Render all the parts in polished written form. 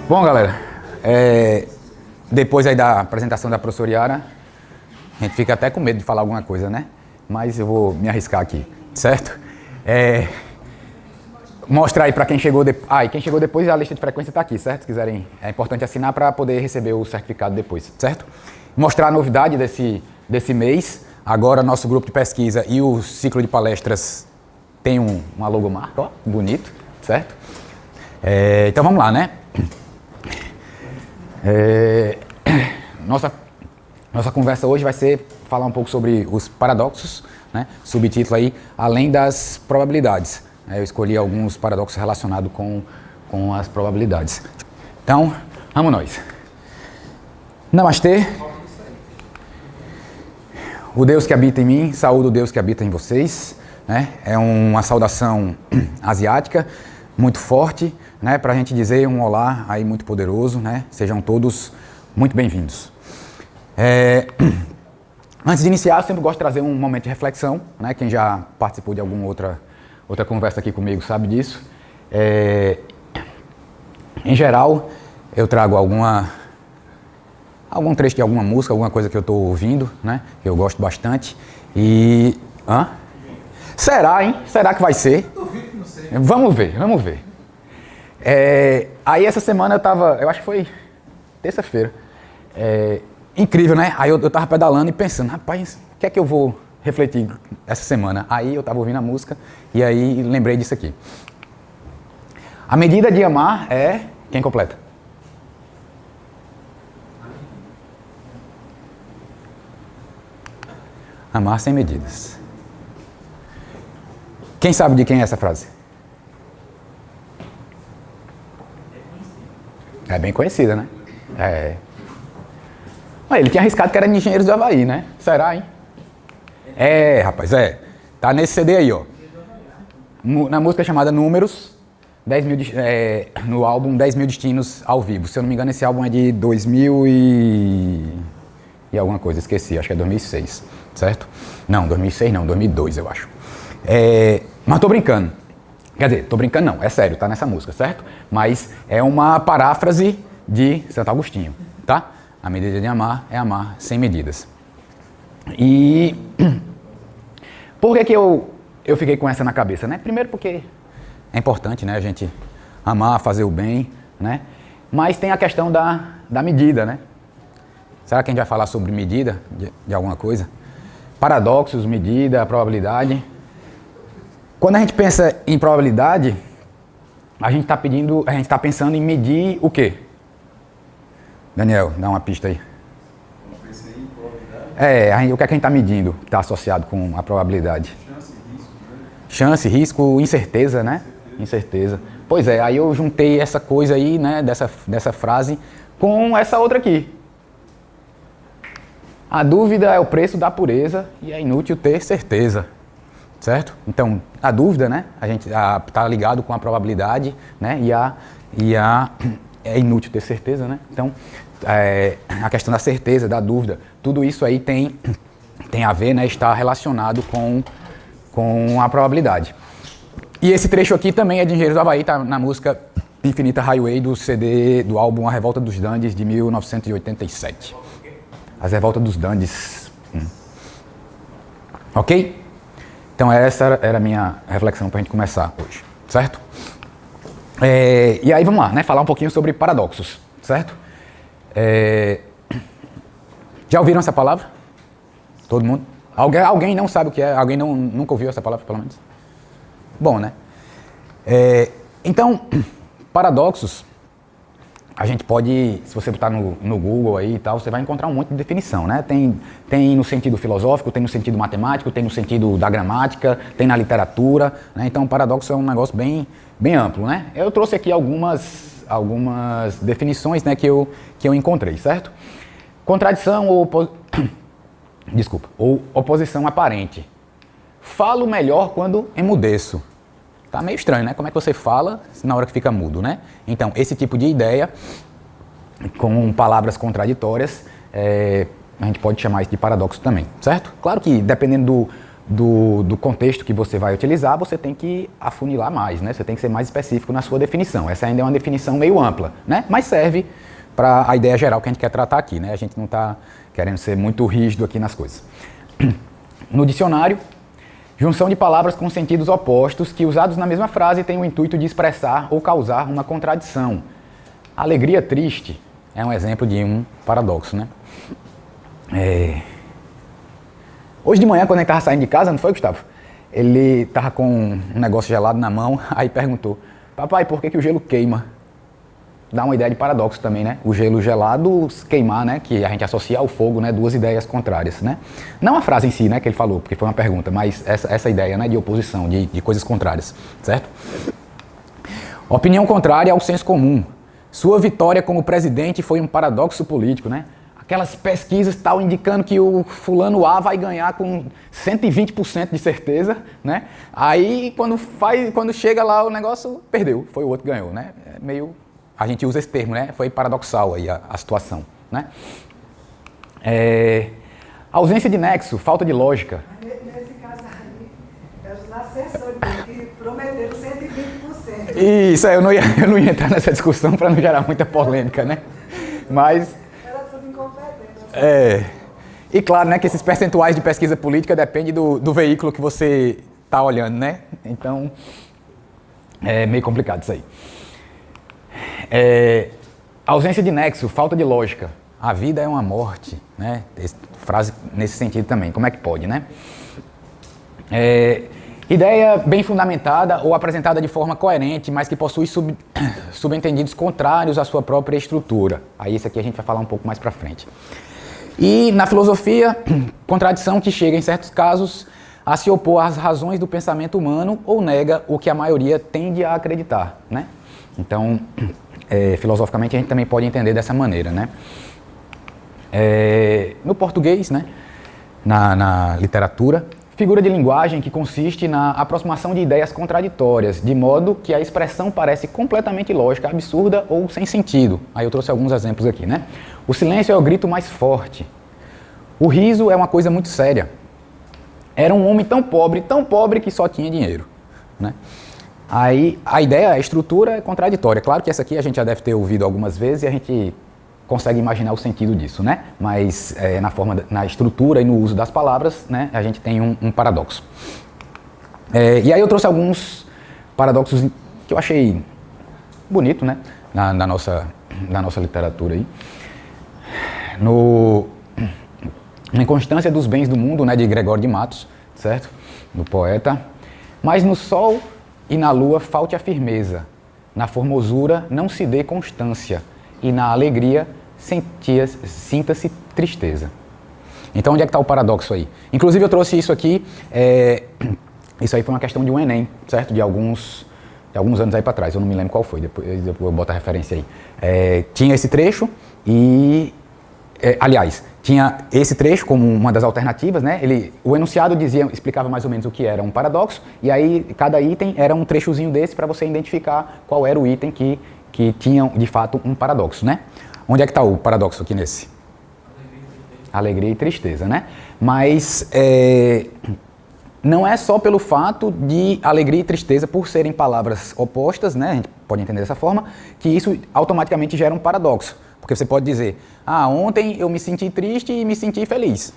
Bom, galera, depois aí da apresentação da professora Yara, a gente fica até com medo de falar alguma coisa, né? Mas eu vou me arriscar aqui, certo? Mostrar aí para quem chegou depois. E quem chegou depois, a lista de frequência está aqui, certo? Se quiserem, é importante assinar para poder receber o certificado depois, certo? Mostrar a novidade desse mês. Agora, nosso grupo de pesquisa e o ciclo de palestras tem uma logomarca, ó, bonito, certo? Então vamos lá, né? Nossa conversa hoje vai ser falar um pouco sobre os paradoxos, né? Subtítulo aí, além das probabilidades. Eu escolhi alguns paradoxos relacionados com as probabilidades. Então, vamos nós. Namastê. O Deus que habita em mim, saúde o Deus que habita em vocês. Né? É uma saudação asiática, muito forte, né? Para a gente dizer um olá aí muito poderoso, né? Sejam todos muito bem-vindos. Antes de iniciar, eu sempre gosto de trazer um momento de reflexão, né? Quem já participou de alguma outra conversa aqui comigo sabe disso. Em geral, eu trago algum trecho de alguma música, alguma coisa que eu estou ouvindo, né? Que eu gosto bastante. E... Será, hein? Será que vai ser? Duvido que não sei. Vamos ver. Aí essa semana eu acho que foi terça-feira. Incrível, né? Aí eu tava pedalando e pensando, rapaz, o que é que eu vou refletir essa semana? Aí eu tava ouvindo a música e aí lembrei disso aqui. A medida de amar é... Quem completa? Amar sem medidas. Quem sabe de quem é essa frase? É bem conhecida, né? Ele tinha arriscado que era de Engenheiros do Havaí, né? Será, hein? Rapaz, Tá nesse CD aí, ó. Na música chamada Números, 10 mil, no álbum 10 mil Destinos ao Vivo. Se eu não me engano, esse álbum é de 2000 e alguma coisa, esqueci, acho que é 2006, certo? Não, 2006 não, 2002 eu acho. Mas tô brincando. Quer dizer, tô brincando não, é sério, tá nessa música, certo? Mas é uma paráfrase de Santo Agostinho, tá? A medida de amar é amar sem medidas. E por que eu fiquei com essa na cabeça, né? Primeiro porque é importante, né? A gente amar, fazer o bem, né? Mas tem a questão da medida, né? Será que a gente vai falar sobre medida de alguma coisa? Paradoxos, medida, probabilidade. Quando a gente pensa em probabilidade, a gente está pensando em medir o quê? Daniel, dá uma pista aí. Eu pensei em probabilidade. O que é que a gente está medindo que está associado com a probabilidade? Chance, risco, né? Chance, risco, incerteza, né? Incerteza. Pois é, aí eu juntei essa coisa aí, né, dessa frase com essa outra aqui. A dúvida é o preço da pureza e é inútil ter certeza. Certo? Então, a dúvida, né? A gente está ligado com a probabilidade, né? É inútil ter certeza, né? Então, a questão da certeza, da dúvida, tudo isso aí tem a ver, né? Está relacionado com a probabilidade. E esse trecho aqui também é de Engenheiros do Havaí, tá na música Infinita Highway do CD do álbum A Revolta dos Dandies de 1987. As Revoltas dos Dandies. Ok? Então essa era a minha reflexão para a gente começar hoje, certo? E aí vamos lá, né? Falar um pouquinho sobre paradoxos, certo? Já ouviram essa palavra? Todo mundo? Alguém não sabe o que é? Alguém nunca ouviu essa palavra, pelo menos? Bom, né? Então, paradoxos, a gente pode, se você botar no Google aí e tal, você vai encontrar um monte de definição, né? Tem no sentido filosófico, tem no sentido matemático, tem no sentido da gramática, tem na literatura, né? Então, paradoxo é um negócio bem amplo, né? Eu trouxe aqui algumas definições, né, que eu encontrei, certo? Contradição ou oposição aparente. Falo melhor quando emudeço. Tá meio estranho, né? Como é que você fala na hora que fica mudo, né? Então, esse tipo de ideia, com palavras contraditórias, a gente pode chamar isso de paradoxo também, certo? Claro que, dependendo do contexto que você vai utilizar, você tem que afunilar mais, né? Você tem que ser mais específico na sua definição. Essa ainda é uma definição meio ampla, né? Mas serve para a ideia geral que a gente quer tratar aqui, né? A gente não está querendo ser muito rígido aqui nas coisas. No dicionário, junção de palavras com sentidos opostos que, usados na mesma frase, têm o intuito de expressar ou causar uma contradição. Alegria triste é um exemplo de um paradoxo, né? Hoje de manhã, quando ele estava saindo de casa, não foi, Gustavo? Ele estava com um negócio gelado na mão, aí perguntou: papai, por que o gelo queima? Dá uma ideia de paradoxo também, né? O gelo gelado queimar, né? Que a gente associa ao fogo, né? Duas ideias contrárias, né? Não a frase em si, né? Que ele falou, porque foi uma pergunta, mas essa ideia, né? De oposição, de coisas contrárias, certo? Opinião contrária ao senso comum. Sua vitória como presidente foi um paradoxo político, né? Aquelas pesquisas tal indicando que o fulano A vai ganhar com 120% de certeza, né? Aí quando chega lá o negócio, perdeu, foi o outro que ganhou, né? É meio, a gente usa esse termo, né? Foi paradoxal aí a situação, né? Ausência de nexo, falta de lógica. Nesse caso aí, é os assessores que prometeram 120%. Isso, eu não ia entrar nessa discussão para não gerar muita polêmica, né? Mas e claro, né, que esses percentuais de pesquisa política dependem do veículo que você está olhando, né? Então, é meio complicado isso aí. Ausência de nexo, falta de lógica. A vida é uma morte, né? Frase nesse sentido também. Como é que pode, né? Ideia bem fundamentada ou apresentada de forma coerente, mas que possui subentendidos contrários à sua própria estrutura. Aí isso aqui a gente vai falar um pouco mais para frente. E na filosofia, contradição que chega em certos casos a se opor às razões do pensamento humano ou nega o que a maioria tende a acreditar, né? Então, filosoficamente a gente também pode entender dessa maneira, né? No português, né? Na literatura, figura de linguagem que consiste na aproximação de ideias contraditórias, de modo que a expressão parece completamente ilógica, absurda ou sem sentido. Aí eu trouxe alguns exemplos aqui, né? O silêncio é o grito mais forte. O riso é uma coisa muito séria. Era um homem tão pobre que só tinha dinheiro, né? Aí a ideia, a estrutura é contraditória. Claro que essa aqui a gente já deve ter ouvido algumas vezes e a gente consegue imaginar o sentido disso, né? Mas na estrutura e no uso das palavras, né, a gente tem um paradoxo. E aí eu trouxe alguns paradoxos que eu achei bonito, né, na nossa literatura aí. Na Inconstância dos Bens do Mundo, né, de Gregório de Matos, certo? Do poeta. Mas no sol e na lua falte a firmeza, na formosura não se dê constância, e na alegria sinta-se tristeza. Então onde é que está o paradoxo aí? Inclusive eu trouxe isso aqui, isso aí foi uma questão de um Enem, certo? De alguns anos aí para trás, eu não me lembro qual foi, depois eu boto a referência aí. Tinha esse trecho e, aliás, tinha esse trecho como uma das alternativas, né? O enunciado explicava mais ou menos o que era um paradoxo, e aí cada item era um trechozinho desse para você identificar qual era o item que tinha de fato um paradoxo, né? Onde é que está o paradoxo aqui nesse? Alegria e tristeza, né? Mas não é só pelo fato de alegria e tristeza, por serem palavras opostas, né? A gente pode entender dessa forma, que isso automaticamente gera um paradoxo. Porque você pode dizer, ontem eu me senti triste e me senti feliz.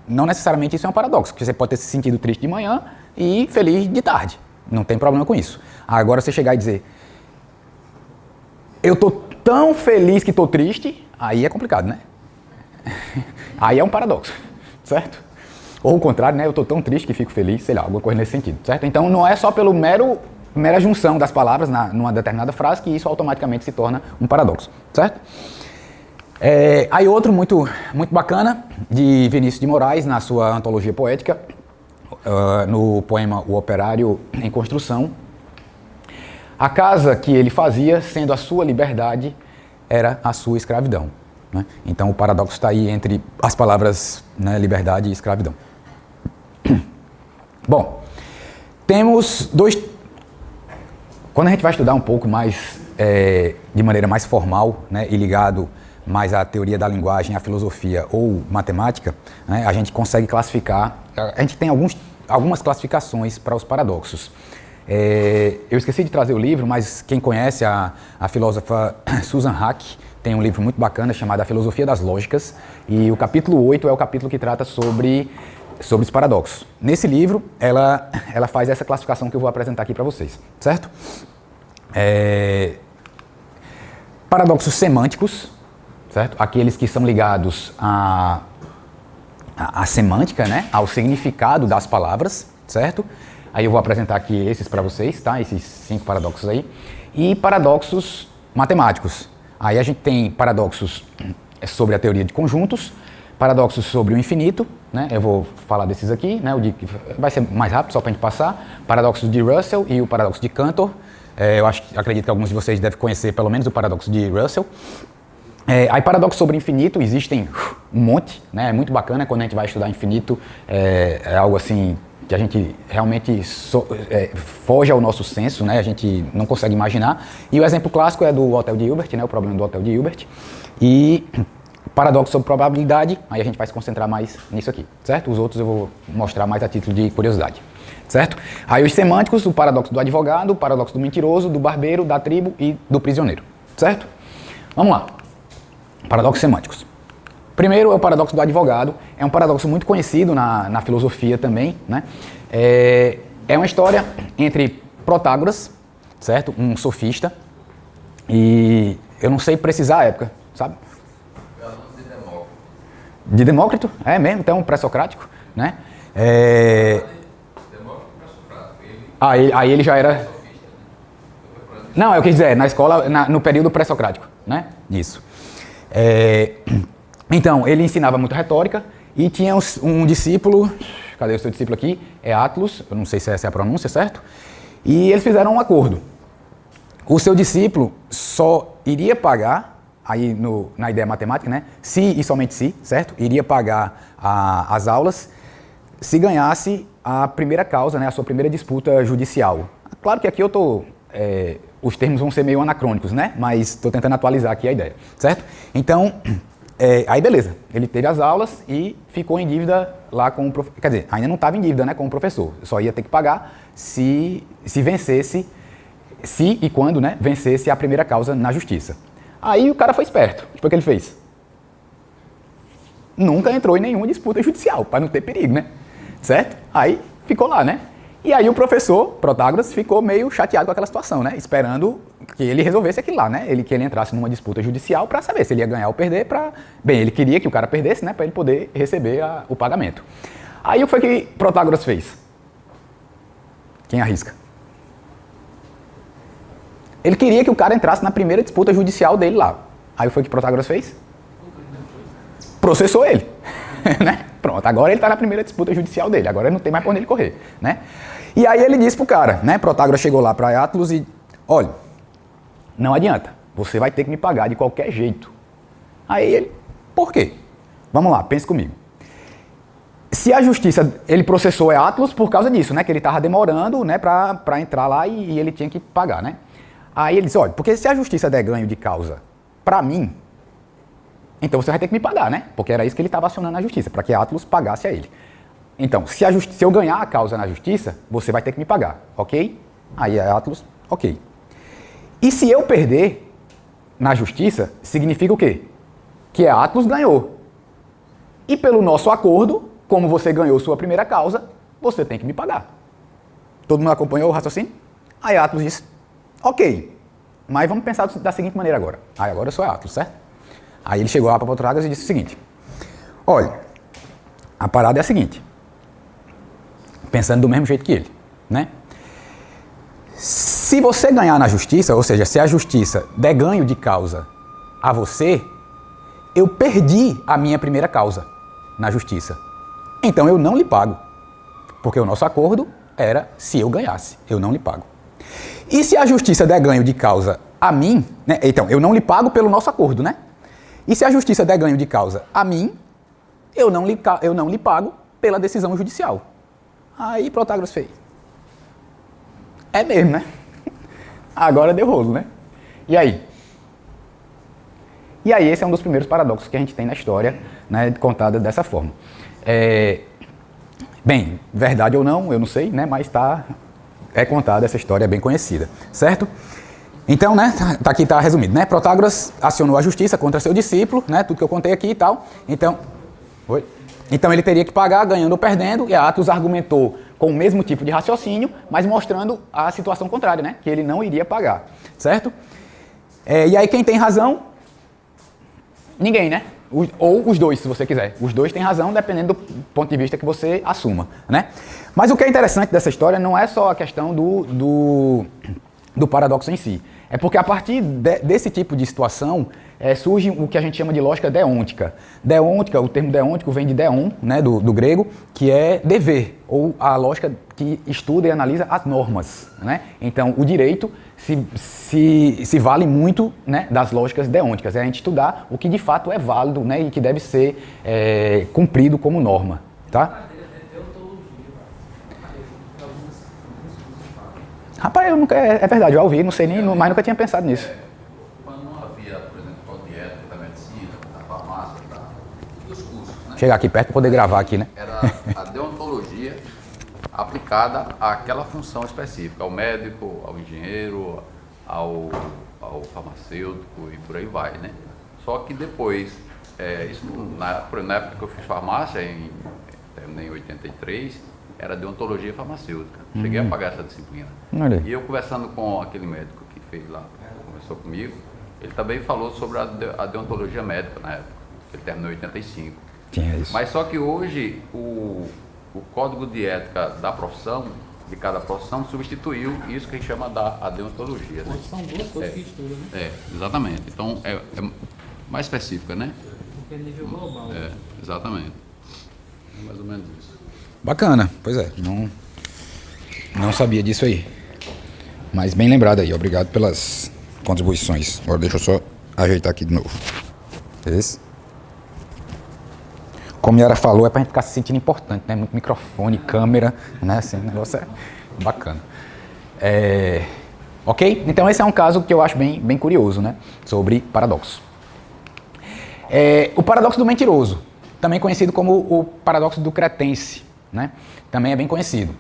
Não necessariamente isso é um paradoxo, porque você pode ter se sentido triste de manhã e feliz de tarde. Não tem problema com isso. Agora você chegar e dizer, eu tô tão feliz que tô triste, aí é complicado, né? Aí é um paradoxo, certo? Ou o contrário, né? Eu tô tão triste que fico feliz, sei lá, alguma coisa nesse sentido, certo? Então não é só pelo mera junção das palavras numa determinada frase que isso automaticamente se torna um paradoxo, certo? Aí outro muito, muito bacana, de Vinícius de Moraes, na sua antologia poética, no poema O Operário em Construção. A casa que ele fazia, sendo a sua liberdade, era a sua escravidão, né? Então o paradoxo está aí entre as palavras, né, liberdade e escravidão. Bom, temos dois... Quando a gente vai estudar um pouco mais, de maneira mais formal, né, e ligado mais à teoria da linguagem, à filosofia ou matemática, né, a gente consegue classificar... A gente tem algumas classificações para os paradoxos. Eu esqueci de trazer o livro, mas quem conhece a filósofa Susan Haack tem um livro muito bacana chamado A Filosofia das Lógicas, e o capítulo 8 é o capítulo que trata sobre os paradoxos. Nesse livro, ela faz essa classificação que eu vou apresentar aqui para vocês, certo? Paradoxos semânticos, certo? Aqueles que são ligados à semântica, né? Ao significado das palavras, certo? Aí eu vou apresentar aqui esses para vocês, tá? Esses 5 paradoxos aí. E paradoxos matemáticos. Aí a gente tem paradoxos sobre a teoria de conjuntos, paradoxos sobre o infinito, né? Eu vou falar desses aqui, né? Vai ser mais rápido, só para a gente passar. Paradoxos de Russell e o paradoxo de Cantor. Acredito que alguns de vocês devem conhecer pelo menos o paradoxo de Russell. Aí paradoxos sobre infinito existem um monte, né? É muito bacana quando a gente vai estudar infinito, é algo assim que a gente realmente foge ao nosso senso, né? A gente não consegue imaginar. E o exemplo clássico é do Hotel de Hilbert, né? O problema do Hotel de Hilbert. E paradoxo sobre probabilidade, aí a gente vai se concentrar mais nisso aqui, certo? Os outros eu vou mostrar mais a título de curiosidade, certo? Aí os semânticos, o paradoxo do advogado, o paradoxo do mentiroso, do barbeiro, da tribo e do prisioneiro, certo? Vamos lá. Paradoxos semânticos. Primeiro é o paradoxo do advogado, é um paradoxo muito conhecido na filosofia também, né? É uma história entre Protágoras, certo? Um sofista, e eu não sei precisar a época, sabe? De Demócrito? É mesmo, então pré-socrático, né? Aí ele já era... Não, eu quis dizer, na escola, no período pré-socrático, né? Isso. Então, ele ensinava muito retórica e tinha um discípulo, cadê o seu discípulo aqui? É Atlos, eu não sei se essa é a pronúncia, certo? E eles fizeram um acordo. O seu discípulo só iria pagar, aí na ideia matemática, né? Se e somente se, certo? Iria pagar as aulas se ganhasse a primeira causa, né? A sua primeira disputa judicial. Claro que aqui eu estou... os termos vão ser meio anacrônicos, né? Mas estou tentando atualizar aqui a ideia, certo? Então, aí beleza, ele teve as aulas e ficou em dívida lá com o professor. Quer dizer, ainda não estava em dívida, né, com o professor. Só ia ter que pagar se vencesse, se e quando, né, vencesse a primeira causa na justiça. Aí o cara foi esperto. O que foi que ele fez? Nunca entrou em nenhuma disputa judicial, para não ter perigo, né? Certo? Aí ficou lá, né? E aí o professor, Protágoras, ficou meio chateado com aquela situação, né? Esperando que ele resolvesse aquilo lá, né? Que ele entrasse numa disputa judicial para saber se ele ia ganhar ou perder. Bem, ele queria que o cara perdesse, né? Para ele poder receber o pagamento. Aí o que foi que Protágoras fez? Quem arrisca? Ele queria que o cara entrasse na primeira disputa judicial dele lá. Aí o que foi que Protágoras fez? Processou ele, né? Pronto, agora ele está na primeira disputa judicial dele, agora não tem mais para onde ele correr, né? E aí ele disse pro cara, né? Protágoras chegou lá para Atlos e, olha, não adianta, você vai ter que me pagar de qualquer jeito. Aí ele, por quê? Vamos lá, pense comigo. Se a justiça, ele processou Atlos por causa disso, né? Que ele estava demorando, né? Para entrar lá e ele tinha que pagar, né? Aí ele disse, olha, porque se a justiça der ganho de causa para mim, então você vai ter que me pagar, né? Porque era isso que ele estava acionando na justiça, para que Atlos pagasse a ele. Então, se eu ganhar a causa na justiça, você vai ter que me pagar, ok? Aí Atlos, ok. E se eu perder na justiça, significa o quê? Que Atlos ganhou. E pelo nosso acordo, como você ganhou sua primeira causa, você tem que me pagar. Todo mundo acompanhou o raciocínio? Aí Atlos disse, ok, mas vamos pensar da seguinte maneira agora. Aí agora eu sou Atlos, certo? Aí ele chegou lá para Protágoras e disse o seguinte, olha, a parada é a seguinte, pensando do mesmo jeito que ele, né? Se você ganhar na justiça, ou seja, se a justiça der ganho de causa a você, eu perdi a minha primeira causa na justiça. Então eu não lhe pago, porque o nosso acordo era se eu ganhasse, eu não lhe pago. E se a justiça der ganho de causa a mim, né? Então eu não lhe pago pelo nosso acordo, né? E se a justiça der ganho de causa a mim, eu não lhe pago pela decisão judicial. Aí Protágoras fez. É mesmo, né? Agora deu rolo, né? E aí? E aí esse é um dos primeiros paradoxos que a gente tem na história, né, contada dessa forma. Bem, verdade ou não, eu não sei, né? Mas é contada essa história, é bem conhecida, certo? Então, né, aqui está resumido, né? Protágoras acionou a justiça contra seu discípulo, né? Tudo que eu contei aqui e tal. Então, ele teria que pagar, ganhando ou perdendo, e Atos argumentou com o mesmo tipo de raciocínio, mas mostrando a situação contrária, né? Que ele não iria pagar, certo? E aí quem tem razão? Ninguém, né? Ou os dois, se você quiser. Os dois têm razão, dependendo do ponto de vista que você assuma, né? Mas o que é interessante dessa história não é só a questão do paradoxo em si. É porque a partir desse tipo de situação surge o que a gente chama de lógica deôntica. Deôntica, o termo deôntico vem de deon, né, do grego, que é dever, ou a lógica que estuda e analisa as normas, né? Então, o direito se vale muito, né, das lógicas deônticas. É a gente estudar o que de fato é válido, né, e que deve ser cumprido como norma, tá? Rapaz, eu nunca, é verdade, eu já ouvi, não sei nem, mas nunca tinha pensado nisso. Quando não havia, por exemplo, código de ética da medicina, da farmácia, dos cursos, né? Chegar aqui perto para poder gravar aqui, né? Era a deontologia aplicada àquela função específica, ao médico, ao engenheiro, ao farmacêutico e por aí vai, né? Só que depois, isso na época que eu fiz farmácia, terminei em 83, era deontologia farmacêutica. Cheguei a pagar essa disciplina. Olha. E eu conversando com aquele médico que fez lá, conversou comigo, ele também falou sobre a deontologia médica na época, que ele terminou em 85. Tinha isso. Mas só que hoje o código de ética da profissão, de cada profissão, substituiu isso que a gente chama a deontologia. Né? São duas coisas que estudam, né? Exatamente. Então é mais específica, né? Porque é nível global. Exatamente. É mais ou menos isso. Bacana, pois é, não sabia disso aí. Mas bem lembrado aí, obrigado pelas contribuições. Agora deixa eu só ajeitar aqui de novo. Beleza? Como a Yara falou, é pra gente ficar se sentindo importante, né? Muito microfone, câmera, né? Assim, o negócio é bacana. Ok? Então esse é um caso que eu acho bem curioso, né? Sobre paradoxo. O paradoxo do mentiroso, também conhecido como o paradoxo do cretense, né? Também é bem conhecido.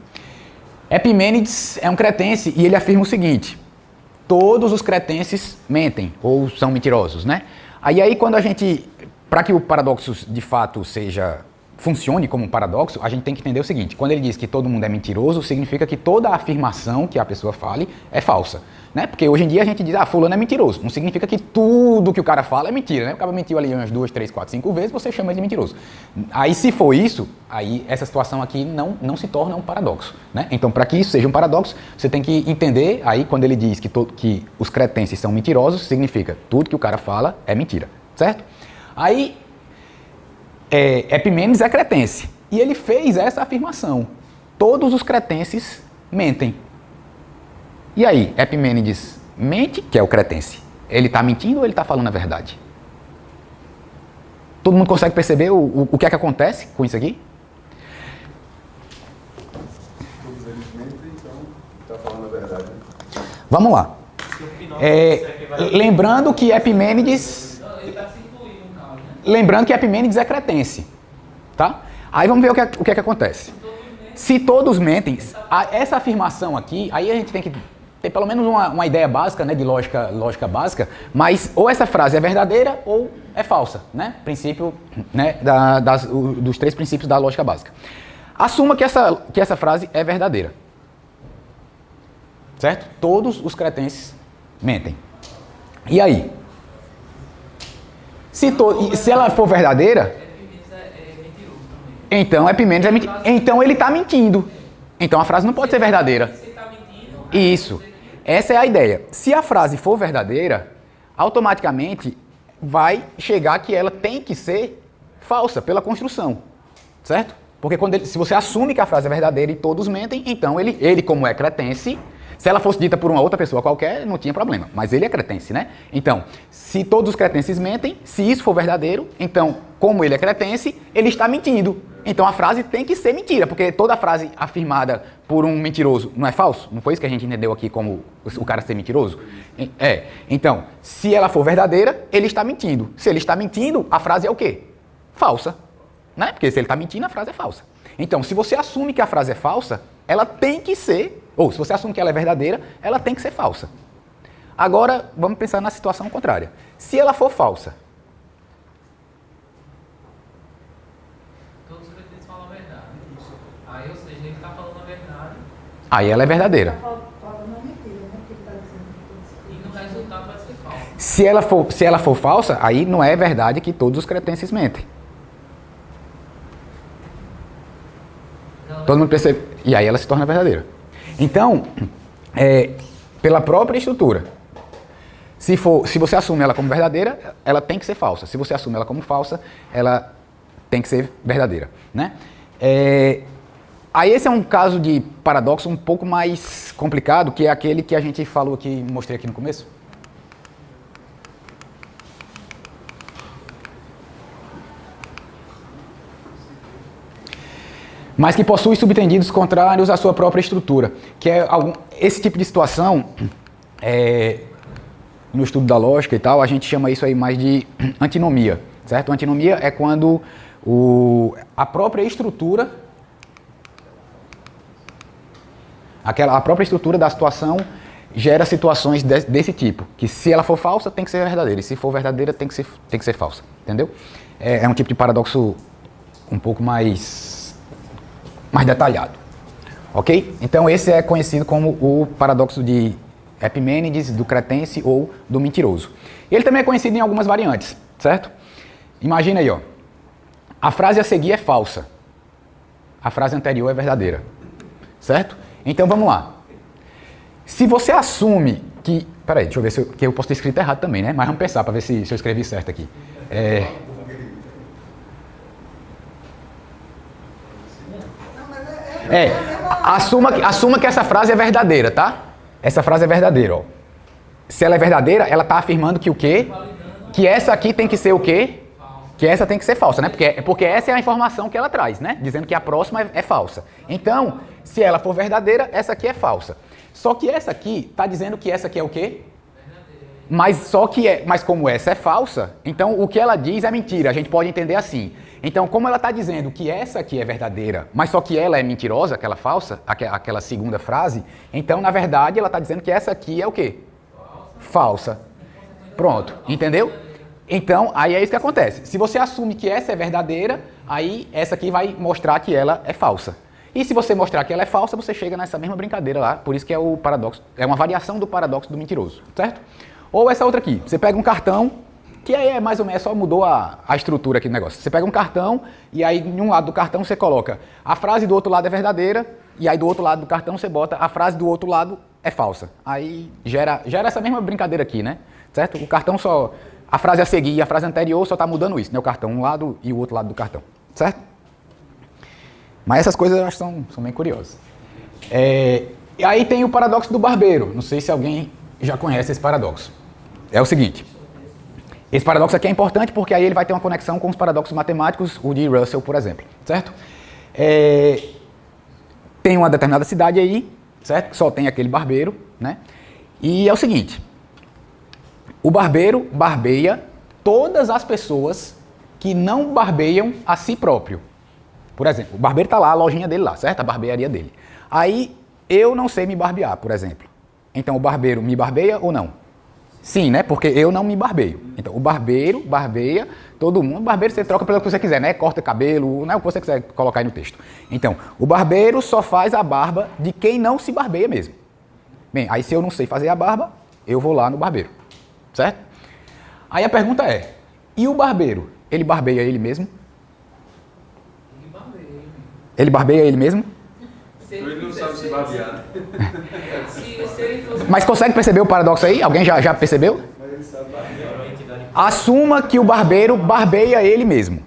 Epimênides é um cretense e ele afirma o seguinte: todos os cretenses mentem ou são mentirosos, né? Aí quando para que o paradoxo de fato funcione como um paradoxo, a gente tem que entender o seguinte: quando ele diz que todo mundo é mentiroso, significa que toda a afirmação que a pessoa fale é falsa, né? Porque hoje em dia a gente diz, fulano é mentiroso. Não significa que tudo que o cara fala é mentira, né? O cara mentiu ali umas 2, 3, 4, 5 vezes, você chama ele de mentiroso. Aí se for isso, aí essa situação aqui não se torna um paradoxo, né? Então, para que isso seja um paradoxo, você tem que entender, aí quando ele diz que os cretenses são mentirosos, significa tudo que o cara fala é mentira, certo? Aí Epimênides é cretense e ele fez essa afirmação: todos os cretenses mentem. E aí, Epimênides mente, que é o cretense, ele está mentindo ou ele está falando a verdade? Todo mundo consegue perceber o que é que acontece com isso aqui? Todos eles mentem, então está falando a verdade. Vamos lá. Lembrando que Epimênides é cretense, tá? Aí vamos ver o que é que acontece. Se todos mentem, essa afirmação aqui, aí a gente tem que ter pelo menos uma ideia básica, né, de lógica básica, mas ou essa frase é verdadeira ou é falsa, né? Princípio, né, dos 3 princípios da lógica básica. Assuma que essa frase é verdadeira, certo? Todos os cretenses mentem. E aí? Se ela for verdadeira, então Epimênides é mentiroso. Então ele está mentindo. Então a frase não pode ser verdadeira. Isso. Essa é a ideia. Se a frase for verdadeira, automaticamente vai chegar que ela tem que ser falsa pela construção, certo? Porque se você assume que a frase é verdadeira e todos mentem, então ele como é cretense, se ela fosse dita por uma outra pessoa qualquer, não tinha problema. Mas ele é cretense, né? Então, se todos os cretenses mentem, se isso for verdadeiro, então, como ele é cretense, ele está mentindo. Então a frase tem que ser mentira, porque toda frase afirmada por um mentiroso não é falso? Não foi isso que a gente entendeu aqui como o cara ser mentiroso? Então, se ela for verdadeira, ele está mentindo. Se ele está mentindo, a frase é o quê? Falsa. Né? Porque se ele está mentindo, a frase é falsa. Então, se você assume que a frase é falsa, ela tem que ser, ou se você assume que ela é verdadeira, ela tem que ser falsa. Agora, vamos pensar na situação contrária. Se ela for falsa, Todos os cretentes falam a verdade. Aí, ou seja, ele está falando a verdade. aí ela é verdadeira. Falando uma mentira, né? Que ele está dizendo. E no resultado vai ser falso. Se ela for falsa, aí não é verdade que todos os cretenses mentem. Todo mundo percebe. E aí ela se torna verdadeira. Então, pela própria estrutura, se você assume ela como verdadeira, ela tem que ser falsa. Se você assume ela como falsa, ela tem que ser verdadeira, né? Aí esse é um caso de paradoxo um pouco mais complicado, que é aquele que a gente falou aqui, mostrei aqui no começo. Mas que possui subtendidos contrários à sua própria estrutura, que é esse tipo de situação, no estudo da lógica e tal, a gente chama isso aí mais de antinomia, certo? Antinomia é quando a própria estrutura, a própria estrutura da situação gera situações desse tipo, que se ela for falsa, tem que ser verdadeira, e se for verdadeira, tem que ser falsa, entendeu? É um tipo de paradoxo um pouco mais detalhado, ok? Então esse é conhecido como o paradoxo de Epimênides, do cretense ou do mentiroso. Ele também é conhecido em algumas variantes, certo? Imagina aí, ó. A frase a seguir é falsa. A frase anterior é verdadeira, certo? Então vamos lá. Se você assume que... Peraí, deixa eu ver que eu posso ter escrito errado também, né? Mas vamos pensar para ver se eu escrevi certo aqui. Assuma que essa frase é verdadeira, tá? Essa frase é verdadeira, ó. Se ela é verdadeira, ela está afirmando que o quê? Que essa aqui tem que ser o quê? Que essa tem que ser falsa, né? Porque essa é a informação que ela traz, né? Dizendo que a próxima é falsa. Então, se ela for verdadeira, essa aqui é falsa. Só que essa aqui está dizendo que essa aqui é o quê? Mas como essa é falsa, então o que ela diz é mentira. A gente pode entender assim. Então, como ela está dizendo que essa aqui é verdadeira, mas só que ela é mentirosa, aquela falsa, aquela segunda frase, então, na verdade, ela está dizendo que essa aqui é o quê? Falsa. Pronto, entendeu? Então, aí é isso que acontece. Se você assume que essa é verdadeira, aí essa aqui vai mostrar que ela é falsa. E se você mostrar que ela é falsa, você chega nessa mesma brincadeira lá, por isso que é o paradoxo, é uma variação do paradoxo do mentiroso, certo? Ou essa outra aqui, você pega um cartão, que aí é mais ou menos, só mudou a estrutura aqui do negócio. Você pega um cartão e aí em um lado do cartão você coloca a frase do outro lado é verdadeira e aí do outro lado do cartão você bota a frase do outro lado é falsa. Aí gera essa mesma brincadeira aqui, né? Certo? O cartão só... A frase a seguir e a frase anterior só está mudando isso, né? O cartão um lado e o outro lado do cartão, certo? Mas essas coisas eu acho que são bem curiosas. E aí tem o paradoxo do barbeiro. Não sei se alguém já conhece esse paradoxo. É o seguinte. Esse paradoxo aqui é importante porque aí ele vai ter uma conexão com os paradoxos matemáticos, o de Russell, por exemplo, certo? Tem uma determinada cidade aí, certo? Que só tem aquele barbeiro, né? E é o seguinte, o barbeiro barbeia todas as pessoas que não barbeiam a si próprio. Por exemplo, o barbeiro está lá, a lojinha dele lá, certo? A barbearia dele. Aí, eu não sei me barbear, por exemplo. Então, o barbeiro me barbeia ou não? Sim, né? Porque eu não me barbeio. Então, o barbeiro barbeia todo mundo. O barbeiro você troca pelo que você quiser, né? Corta cabelo, né? O que você quiser colocar aí no texto. Então, o barbeiro só faz a barba de quem não se barbeia mesmo. Bem, aí se eu não sei fazer a barba, eu vou lá no barbeiro. Certo? Aí a pergunta é, e o barbeiro? Ele barbeia ele mesmo? Ele barbeia ele mesmo? Ele não sabe se barbear. Se ele fosse... Mas consegue perceber o paradoxo aí? Alguém já percebeu? Mas ele sabe barbear. Assuma que o barbeiro barbeia ele mesmo.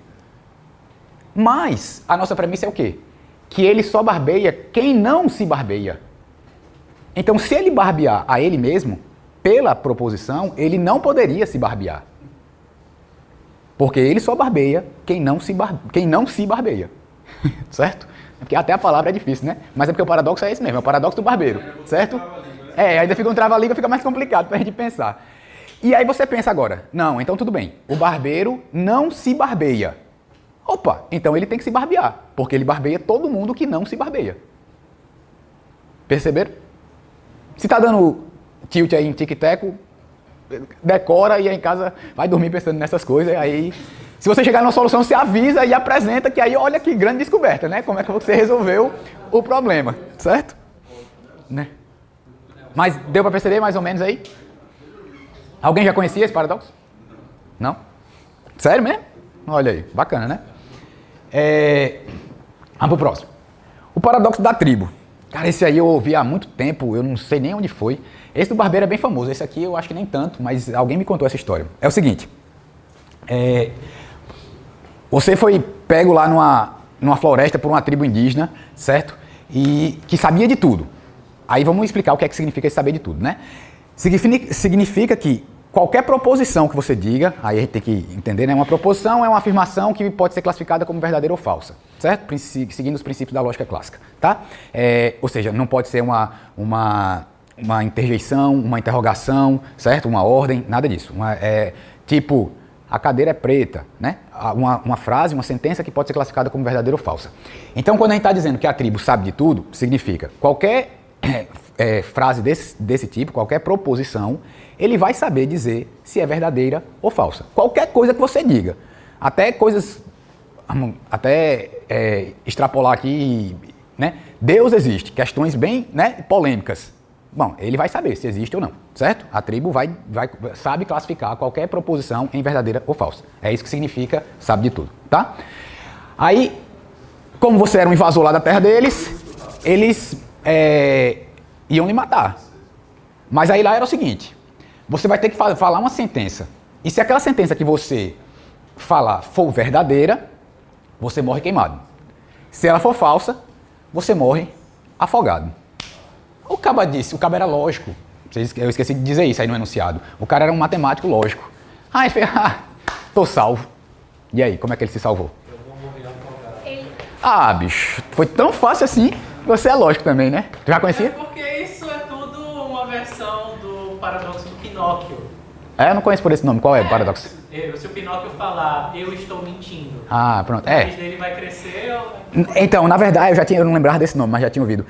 Mas a nossa premissa é o quê? Que ele só barbeia quem não se barbeia. Então, se ele barbear a ele mesmo, pela proposição, ele não poderia se barbear. Porque ele só barbeia quem não se barbeia. Certo? Porque até a palavra é difícil, né? Mas é porque o paradoxo é esse mesmo, é o paradoxo do barbeiro, certo? Ainda fica um trava-língua, fica mais complicado pra gente pensar. E aí você pensa agora, não, então tudo bem, o barbeiro não se barbeia. Opa, então ele tem que se barbear, porque ele barbeia todo mundo que não se barbeia. Perceberam? Se tá dando tilt aí em tic-teco, decora e aí em casa vai dormir pensando nessas coisas. Aí, se você chegar numa solução, você avisa e apresenta, que aí olha que grande descoberta, né? Como é que você resolveu o problema, certo? Né? Mas deu para perceber mais ou menos aí? Alguém já conhecia esse paradoxo? Não? Sério mesmo? Olha aí, bacana, né? Vamos pro próximo. O paradoxo da tribo. Cara, esse aí eu ouvi há muito tempo, eu não sei nem onde foi. Esse do barbeiro é bem famoso, esse aqui eu acho que nem tanto, mas alguém me contou essa história. É o seguinte, você foi pego lá numa floresta por uma tribo indígena, certo? E que sabia de tudo. Aí vamos explicar o que é que significa esse saber de tudo, né? Significa que qualquer proposição que você diga, aí a gente tem que entender, né? Uma proposição é uma afirmação que pode ser classificada como verdadeira ou falsa, certo? Seguindo os princípios da lógica clássica, tá? Ou seja, não pode ser uma interjeição, uma interrogação, certo? Uma ordem, nada disso. Tipo, a cadeira é preta, né? Uma frase, uma sentença que pode ser classificada como verdadeira ou falsa. Então, quando a gente está dizendo que a tribo sabe de tudo, significa qualquer frase desse tipo, qualquer proposição, ele vai saber dizer se é verdadeira ou falsa. Qualquer coisa que você diga. Até coisas... extrapolar aqui, né? Deus existe. Questões bem, né, polêmicas. Bom, ele vai saber se existe ou não, certo? A tribo sabe classificar qualquer proposição em verdadeira ou falsa. É isso que significa sabe de tudo, tá? Aí, como você era um invasor lá da terra deles, eles iam lhe matar. Mas aí lá era o seguinte, você vai ter que falar uma sentença. E se aquela sentença que você falar for verdadeira, você morre queimado. Se ela for falsa, você morre afogado. O caba era lógico. Eu esqueci de dizer isso aí no enunciado. O cara era um matemático lógico. Aí fez, tô salvo. E aí, como é que ele se salvou? Eu vou morrer afogado. Bicho, foi tão fácil assim. Você é lógico também, né? Tu já conhecia? Porque isso é tudo uma versão do paradoxo do Pinóquio. Eu não conheço por esse nome. Qual é o paradoxo? Se o Pinóquio falar, eu estou mentindo, Pronto. o nariz dele vai crescer ou... Então, na verdade, eu não lembrava desse nome, mas já tinha ouvido.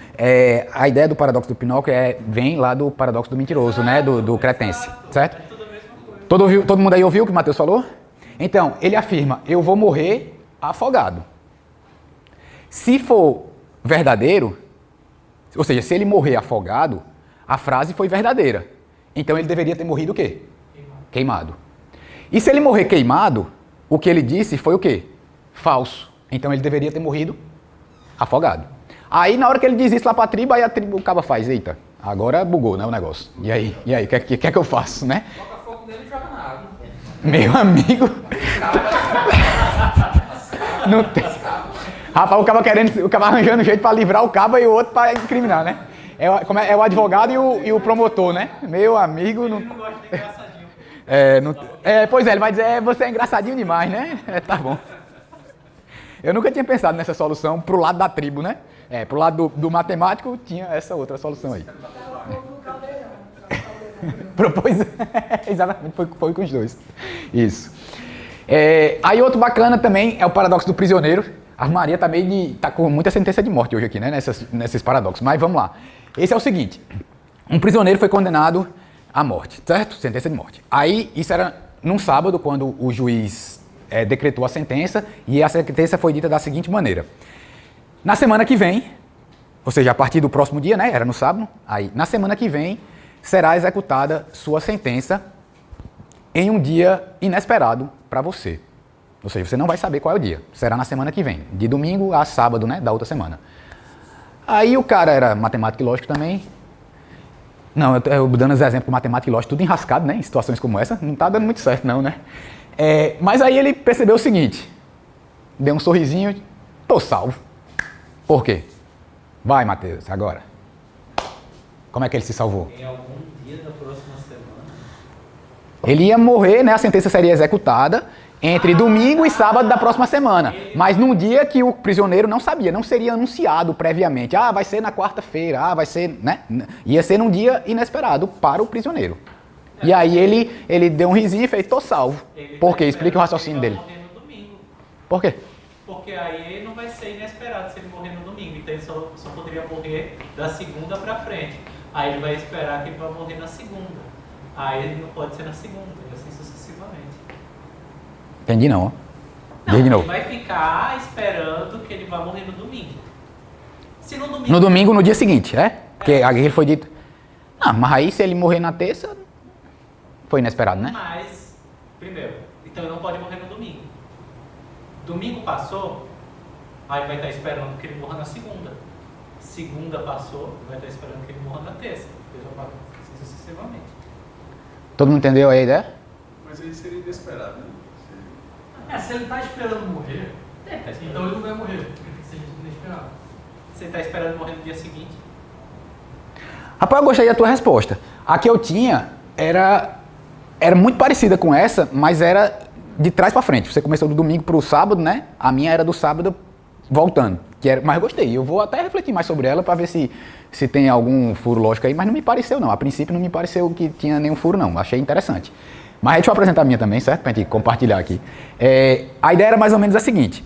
A ideia do paradoxo do Pinóquio vem lá do paradoxo do mentiroso, né? Do cretense, certo? É tudo a mesma coisa. Todo mundo aí ouviu o que o Matheus falou? Então, ele afirma, eu vou morrer afogado. Se for verdadeiro, ou seja, se ele morrer afogado, a frase foi verdadeira. Então ele deveria ter morrido o quê? Queimado. E se ele morrer queimado, o que ele disse foi o quê? Falso. Então ele deveria ter morrido afogado. Aí na hora que ele diz isso lá pra tribo, aí o caba faz, eita, agora bugou, né, o negócio. E aí, o que é que eu faço, né? Coloca fogo nele e joga na água. Meu amigo. Não tem. Rapaz, o caba arranjando jeito pra livrar o caba e o outro pra incriminar, né? É o advogado e o promotor, né? Meu amigo. Ele não gosta de engraçadinho. Pois é, ele vai dizer, você é engraçadinho demais, né? Tá bom. Eu nunca tinha pensado nessa solução pro lado da tribo, né? Pro lado do matemático tinha essa outra solução aí. Propôs, exatamente, foi com os dois. Isso. Aí outro bacana também é o paradoxo do prisioneiro. A Maria tá com muita sentença de morte hoje aqui, né? Nesses paradoxos. Mas vamos lá. Esse é o seguinte. Um prisioneiro foi condenado à morte, certo? Sentença de morte. Aí, isso era num sábado, quando o juiz decretou a sentença, e a sentença foi dita da seguinte maneira. Na semana que vem, ou seja, a partir do próximo dia, né? Era no sábado. Aí, na semana que vem, será executada sua sentença em um dia inesperado para você. Ou seja, você não vai saber qual é o dia. Será na semana que vem, de domingo a sábado, né, da outra semana. Aí o cara era matemático e lógico também. Não, eu dando os exemplos com matemática e lógico, tudo enrascado, né, em situações como essa. Não tá dando muito certo não, né. Mas aí ele percebeu o seguinte. Deu um sorrisinho, tô salvo. Por quê? Vai, Matheus, agora. Como é que ele se salvou? Em algum dia da próxima semana. Ele ia morrer, né, a sentença seria executada entre domingo e sábado da próxima semana. Mas num dia que o prisioneiro não sabia, não seria anunciado previamente. Vai ser na quarta-feira, vai ser, né? Ia ser num dia inesperado para o prisioneiro. E aí ele deu um risinho e fez, tô salvo. Por quê? Explica o raciocínio dele. No domingo. Por quê? porque aí ele não vai ser inesperado se ele morrer no domingo. Então ele só poderia morrer da segunda pra frente. Aí ele vai esperar que ele vai morrer na segunda. Aí ele não pode ser na segunda, e assim sucessivamente. Entendi não, ó. Não, Diga de ele novo. vai ficar esperando que ele vai morrer no domingo. Se no domingo... No domingo, no dia seguinte, é? Porque aqui ele foi dito... Não, mas aí se ele morrer na terça, foi inesperado, né? Mas, primeiro, então ele não pode morrer no domingo. Domingo passou, aí vai estar esperando que ele morra na segunda. Segunda passou, vai estar esperando que ele morra na terça. Assim sucessivamente. Todo mundo entendeu aí a ideia? Mas aí seria inesperado, né? Se ele tá esperando morrer, Tá esperando. então ele não vai morrer, porque tem que ser inesperado. Você está esperando morrer no dia seguinte? Rapaz, eu gostei da tua resposta. A que eu tinha era muito parecida com essa, mas era de trás pra frente. Você começou do domingo pro sábado, né? A minha era do sábado voltando. Mas eu gostei. Eu vou até refletir mais sobre ela pra ver se tem algum furo lógico aí, mas não me pareceu não. A princípio não me pareceu que tinha nenhum furo não. Achei interessante. Mas deixa eu apresentar a minha também, certo? Pra gente compartilhar aqui. A ideia era mais ou menos a seguinte.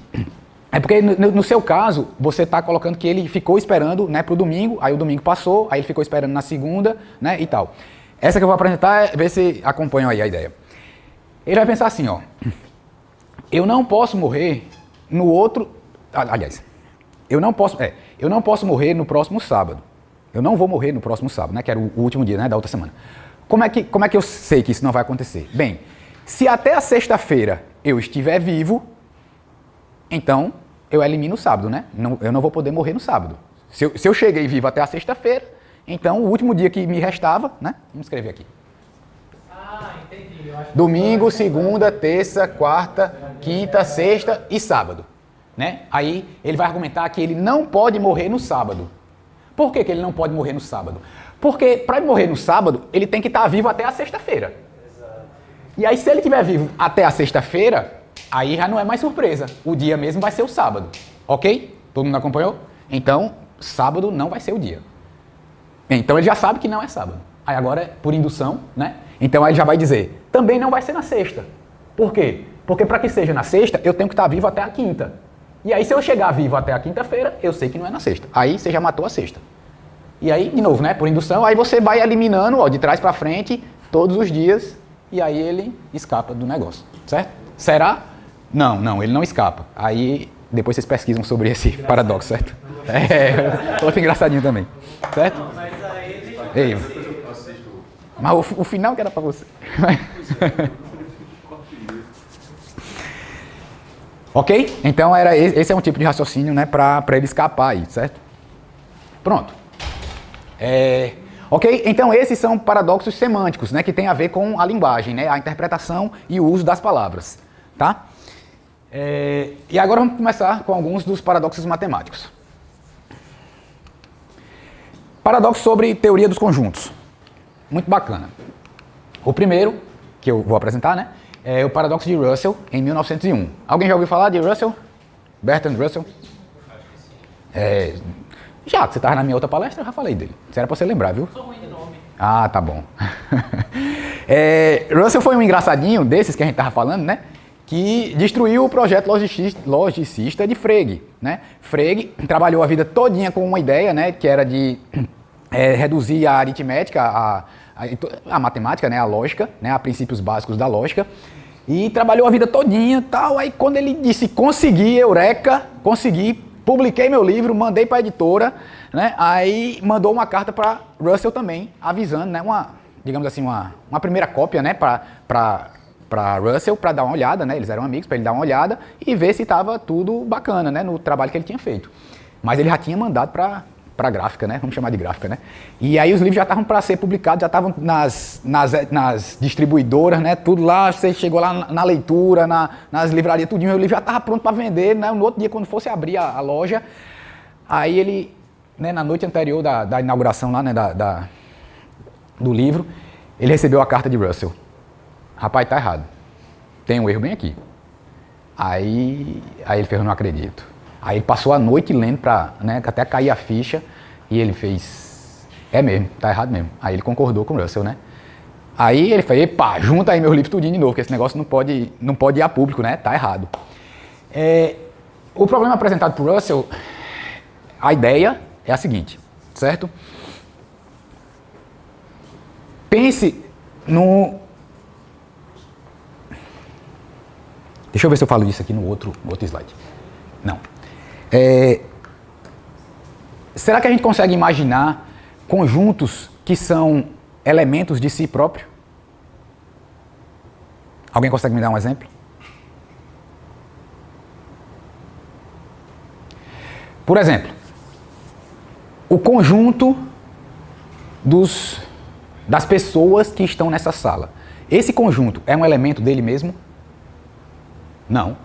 É porque no seu caso, você está colocando que ele ficou esperando, né, pro domingo, aí o domingo passou, aí ele ficou esperando na segunda, né, e tal. Essa que eu vou apresentar, ver se acompanham aí a ideia. Ele vai pensar assim, ó. Eu não posso morrer no outro... Aliás, eu não posso morrer no próximo sábado. Eu não vou morrer no próximo sábado, né, que era o último dia, né, da outra semana. Como é que eu sei que isso não vai acontecer? Bem, se até a sexta-feira eu estiver vivo, então eu elimino o sábado, né? Eu não vou poder morrer no sábado. Se eu cheguei vivo até a sexta-feira, então o último dia que me restava, né? Vamos escrever aqui. Ah, entendi. Eu acho que Domingo, segunda, terça, quarta, quinta, sexta e sábado, né? Aí ele vai argumentar que ele não pode morrer no sábado. Por que ele não pode morrer no sábado? Porque para ele morrer no sábado, ele tem que estar vivo até a sexta-feira. E aí se ele estiver vivo até a sexta-feira, aí já não é mais surpresa. O dia mesmo vai ser o sábado. Ok? Todo mundo acompanhou? Então, sábado não vai ser o dia. Então ele já sabe que não é sábado. Aí agora, por indução, né? Então aí ele já vai dizer, também não vai ser na sexta. Por quê? Porque para que seja na sexta, eu tenho que estar vivo até a quinta. E aí se eu chegar vivo até a quinta-feira, eu sei que não é na sexta. Aí você já matou a sexta. E aí, de novo, né? Por indução, aí você vai eliminando, ó, de trás para frente, todos os dias, e aí ele escapa do negócio. Certo? Será? Não, ele não escapa. Aí, depois vocês pesquisam sobre esse paradoxo, certo? Outro engraçadinho também, certo? Mas aí Ei, mas o final que era pra você. Ok? Então, esse é um tipo de raciocínio, né, pra ele escapar aí, certo? Pronto. Ok? Então, esses são paradoxos semânticos, né, que tem a ver com a linguagem, né, a interpretação e o uso das palavras, tá? E agora vamos começar com alguns dos paradoxos matemáticos. Paradoxo sobre teoria dos conjuntos. Muito bacana. O primeiro, que eu vou apresentar, né, é o paradoxo de Russell, em 1901. Alguém já ouviu falar de Russell? Bertrand Russell? Já que você estava na minha outra palestra, eu já falei dele. Isso era para você lembrar, viu? sou ruim de nome. Ah, tá bom. Russell foi um engraçadinho desses que a gente estava falando, né? Que destruiu o projeto logicista de Frege, né? Frege trabalhou a vida todinha com uma ideia, né? Que era de reduzir a aritmética, a matemática, né? A lógica, né? A princípios básicos da lógica. E trabalhou a vida todinha e tal. Aí quando ele disse, consegui, eureka, consegui, publiquei meu livro, mandei para a editora, né? Aí mandou uma carta para Russell também, avisando, né? Digamos assim, uma primeira cópia, né? Para Russell, para dar uma olhada, né? Eles eram amigos, para ele dar uma olhada e ver se estava tudo bacana, né? No trabalho que ele tinha feito. Mas ele já tinha mandado para gráfica, né? Vamos chamar de gráfica, né? E aí os livros já estavam para ser publicados, já estavam nas distribuidoras, né? Tudo lá, você chegou lá na leitura, nas livrarias, tudinho, o livro já estava pronto para vender, né? No outro dia, quando fosse abrir a loja, aí ele, né? Na noite anterior da inauguração lá, né? Do livro, ele recebeu a carta de Russell. Rapaz, tá errado. Tem um erro bem aqui. Aí ele fez, eu não acredito. Aí ele passou a noite lendo né, até cair a ficha e ele fez, é mesmo, tá errado mesmo. Aí ele concordou com o Russell, né? Aí ele fez, epa, junta aí meus livros tudinho de novo, porque esse negócio não pode ir a público, né? Tá errado. O problema apresentado por Russell, a ideia é a seguinte, certo? Pense no... Deixa eu ver se eu falo disso aqui no outro slide. Não. Será que a gente consegue imaginar conjuntos que são elementos de si próprio? Alguém consegue me dar um exemplo? Por exemplo, o conjunto das pessoas que estão nessa sala. Esse conjunto é um elemento dele mesmo? Não.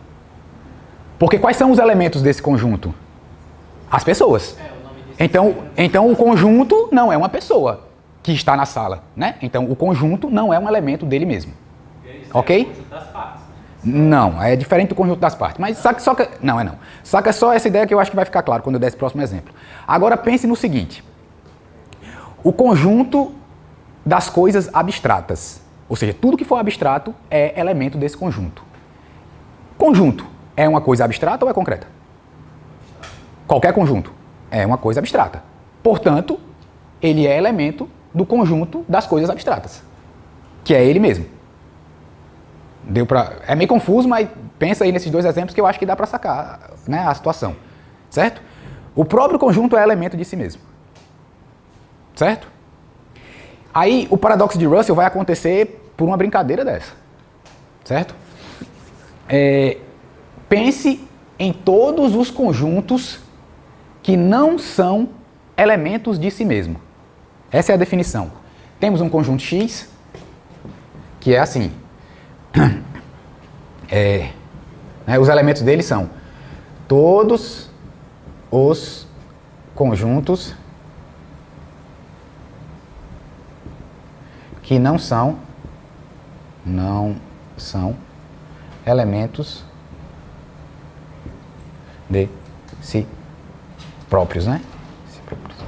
Porque quais são os elementos desse conjunto? As pessoas. Então o conjunto não é uma pessoa que está na sala, né? Então o conjunto não é um elemento dele mesmo. Ok? É o conjunto das partes. Não, é diferente do conjunto das partes. Mas não. Saca só essa ideia que eu acho que vai ficar claro quando eu der esse próximo exemplo. Agora pense no seguinte. O conjunto das coisas abstratas. Ou seja, tudo que for abstrato é elemento desse conjunto. Conjunto é uma coisa abstrata ou é concreta? Qualquer conjunto é uma coisa abstrata. Portanto, ele é elemento do conjunto das coisas abstratas, que é ele mesmo. É meio confuso, mas pensa aí nesses dois exemplos que eu acho que dá para sacar, né, a situação. Certo? O próprio conjunto é elemento de si mesmo. Certo? Aí o paradoxo de Russell vai acontecer por uma brincadeira dessa. Certo? Pense em todos os conjuntos que não são elementos de si mesmo. Essa é a definição. Temos um conjunto X, que é assim. Os elementos dele são todos os conjuntos que não são elementos de si próprios, né? Si próprios.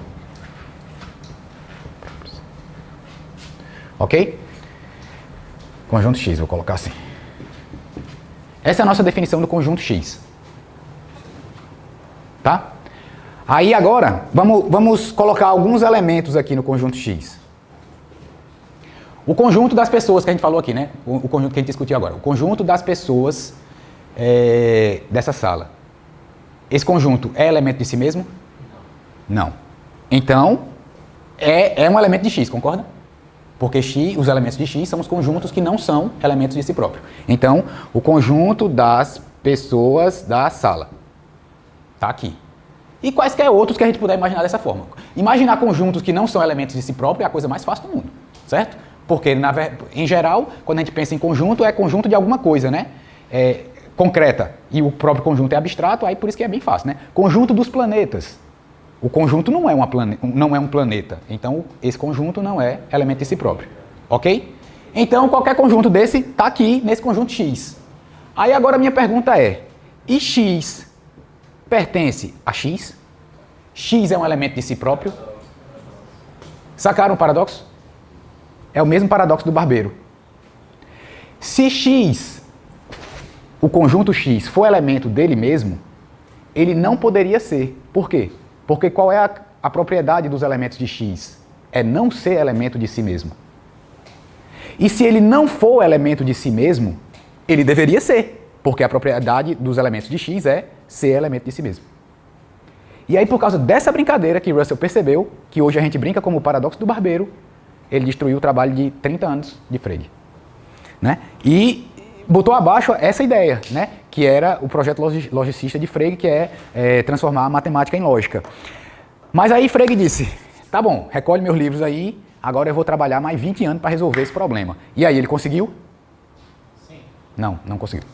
Ok? Conjunto X, vou colocar assim. Essa é a nossa definição do conjunto X. Tá? Aí agora, vamos colocar alguns elementos aqui no conjunto X. O conjunto das pessoas que a gente falou aqui, né? O conjunto que a gente discutiu agora. O conjunto das pessoas dessa sala. Esse conjunto é elemento de si mesmo? Não. Então, é um elemento de X, concorda? Porque X, os elementos de X são os conjuntos que não são elementos de si próprio. Então, o conjunto das pessoas da sala está aqui. E quaisquer outros que a gente puder imaginar dessa forma. Imaginar conjuntos que não são elementos de si próprio é a coisa mais fácil do mundo, certo? Porque, em geral, quando a gente pensa em conjunto, é conjunto de alguma coisa, né? Concreta. E o próprio conjunto é abstrato, aí por isso que é bem fácil, né? Conjunto dos planetas. O conjunto não é um planeta. Então, esse conjunto não é elemento de si próprio. Ok? Então, qualquer conjunto desse está aqui nesse conjunto X. Aí agora a minha pergunta é, e X pertence a X? X é um elemento de si próprio? Sacaram o paradoxo? É o mesmo paradoxo do barbeiro. Se X, o conjunto X, for elemento dele mesmo, ele não poderia ser. Por quê? Porque qual é a propriedade dos elementos de X? É não ser elemento de si mesmo. E se ele não for elemento de si mesmo, ele deveria ser, porque a propriedade dos elementos de X é ser elemento de si mesmo. E aí, por causa dessa brincadeira que Russell percebeu, que hoje a gente brinca como o paradoxo do barbeiro, ele destruiu o trabalho de 30 anos de Frege. Né? E botou abaixo essa ideia, né? Que era o projeto logicista de Frege, que é transformar a matemática em lógica. Mas aí Frege disse, tá bom, recolhe meus livros aí, agora eu vou trabalhar mais 20 anos para resolver esse problema. E aí, ele conseguiu? Sim. Não conseguiu.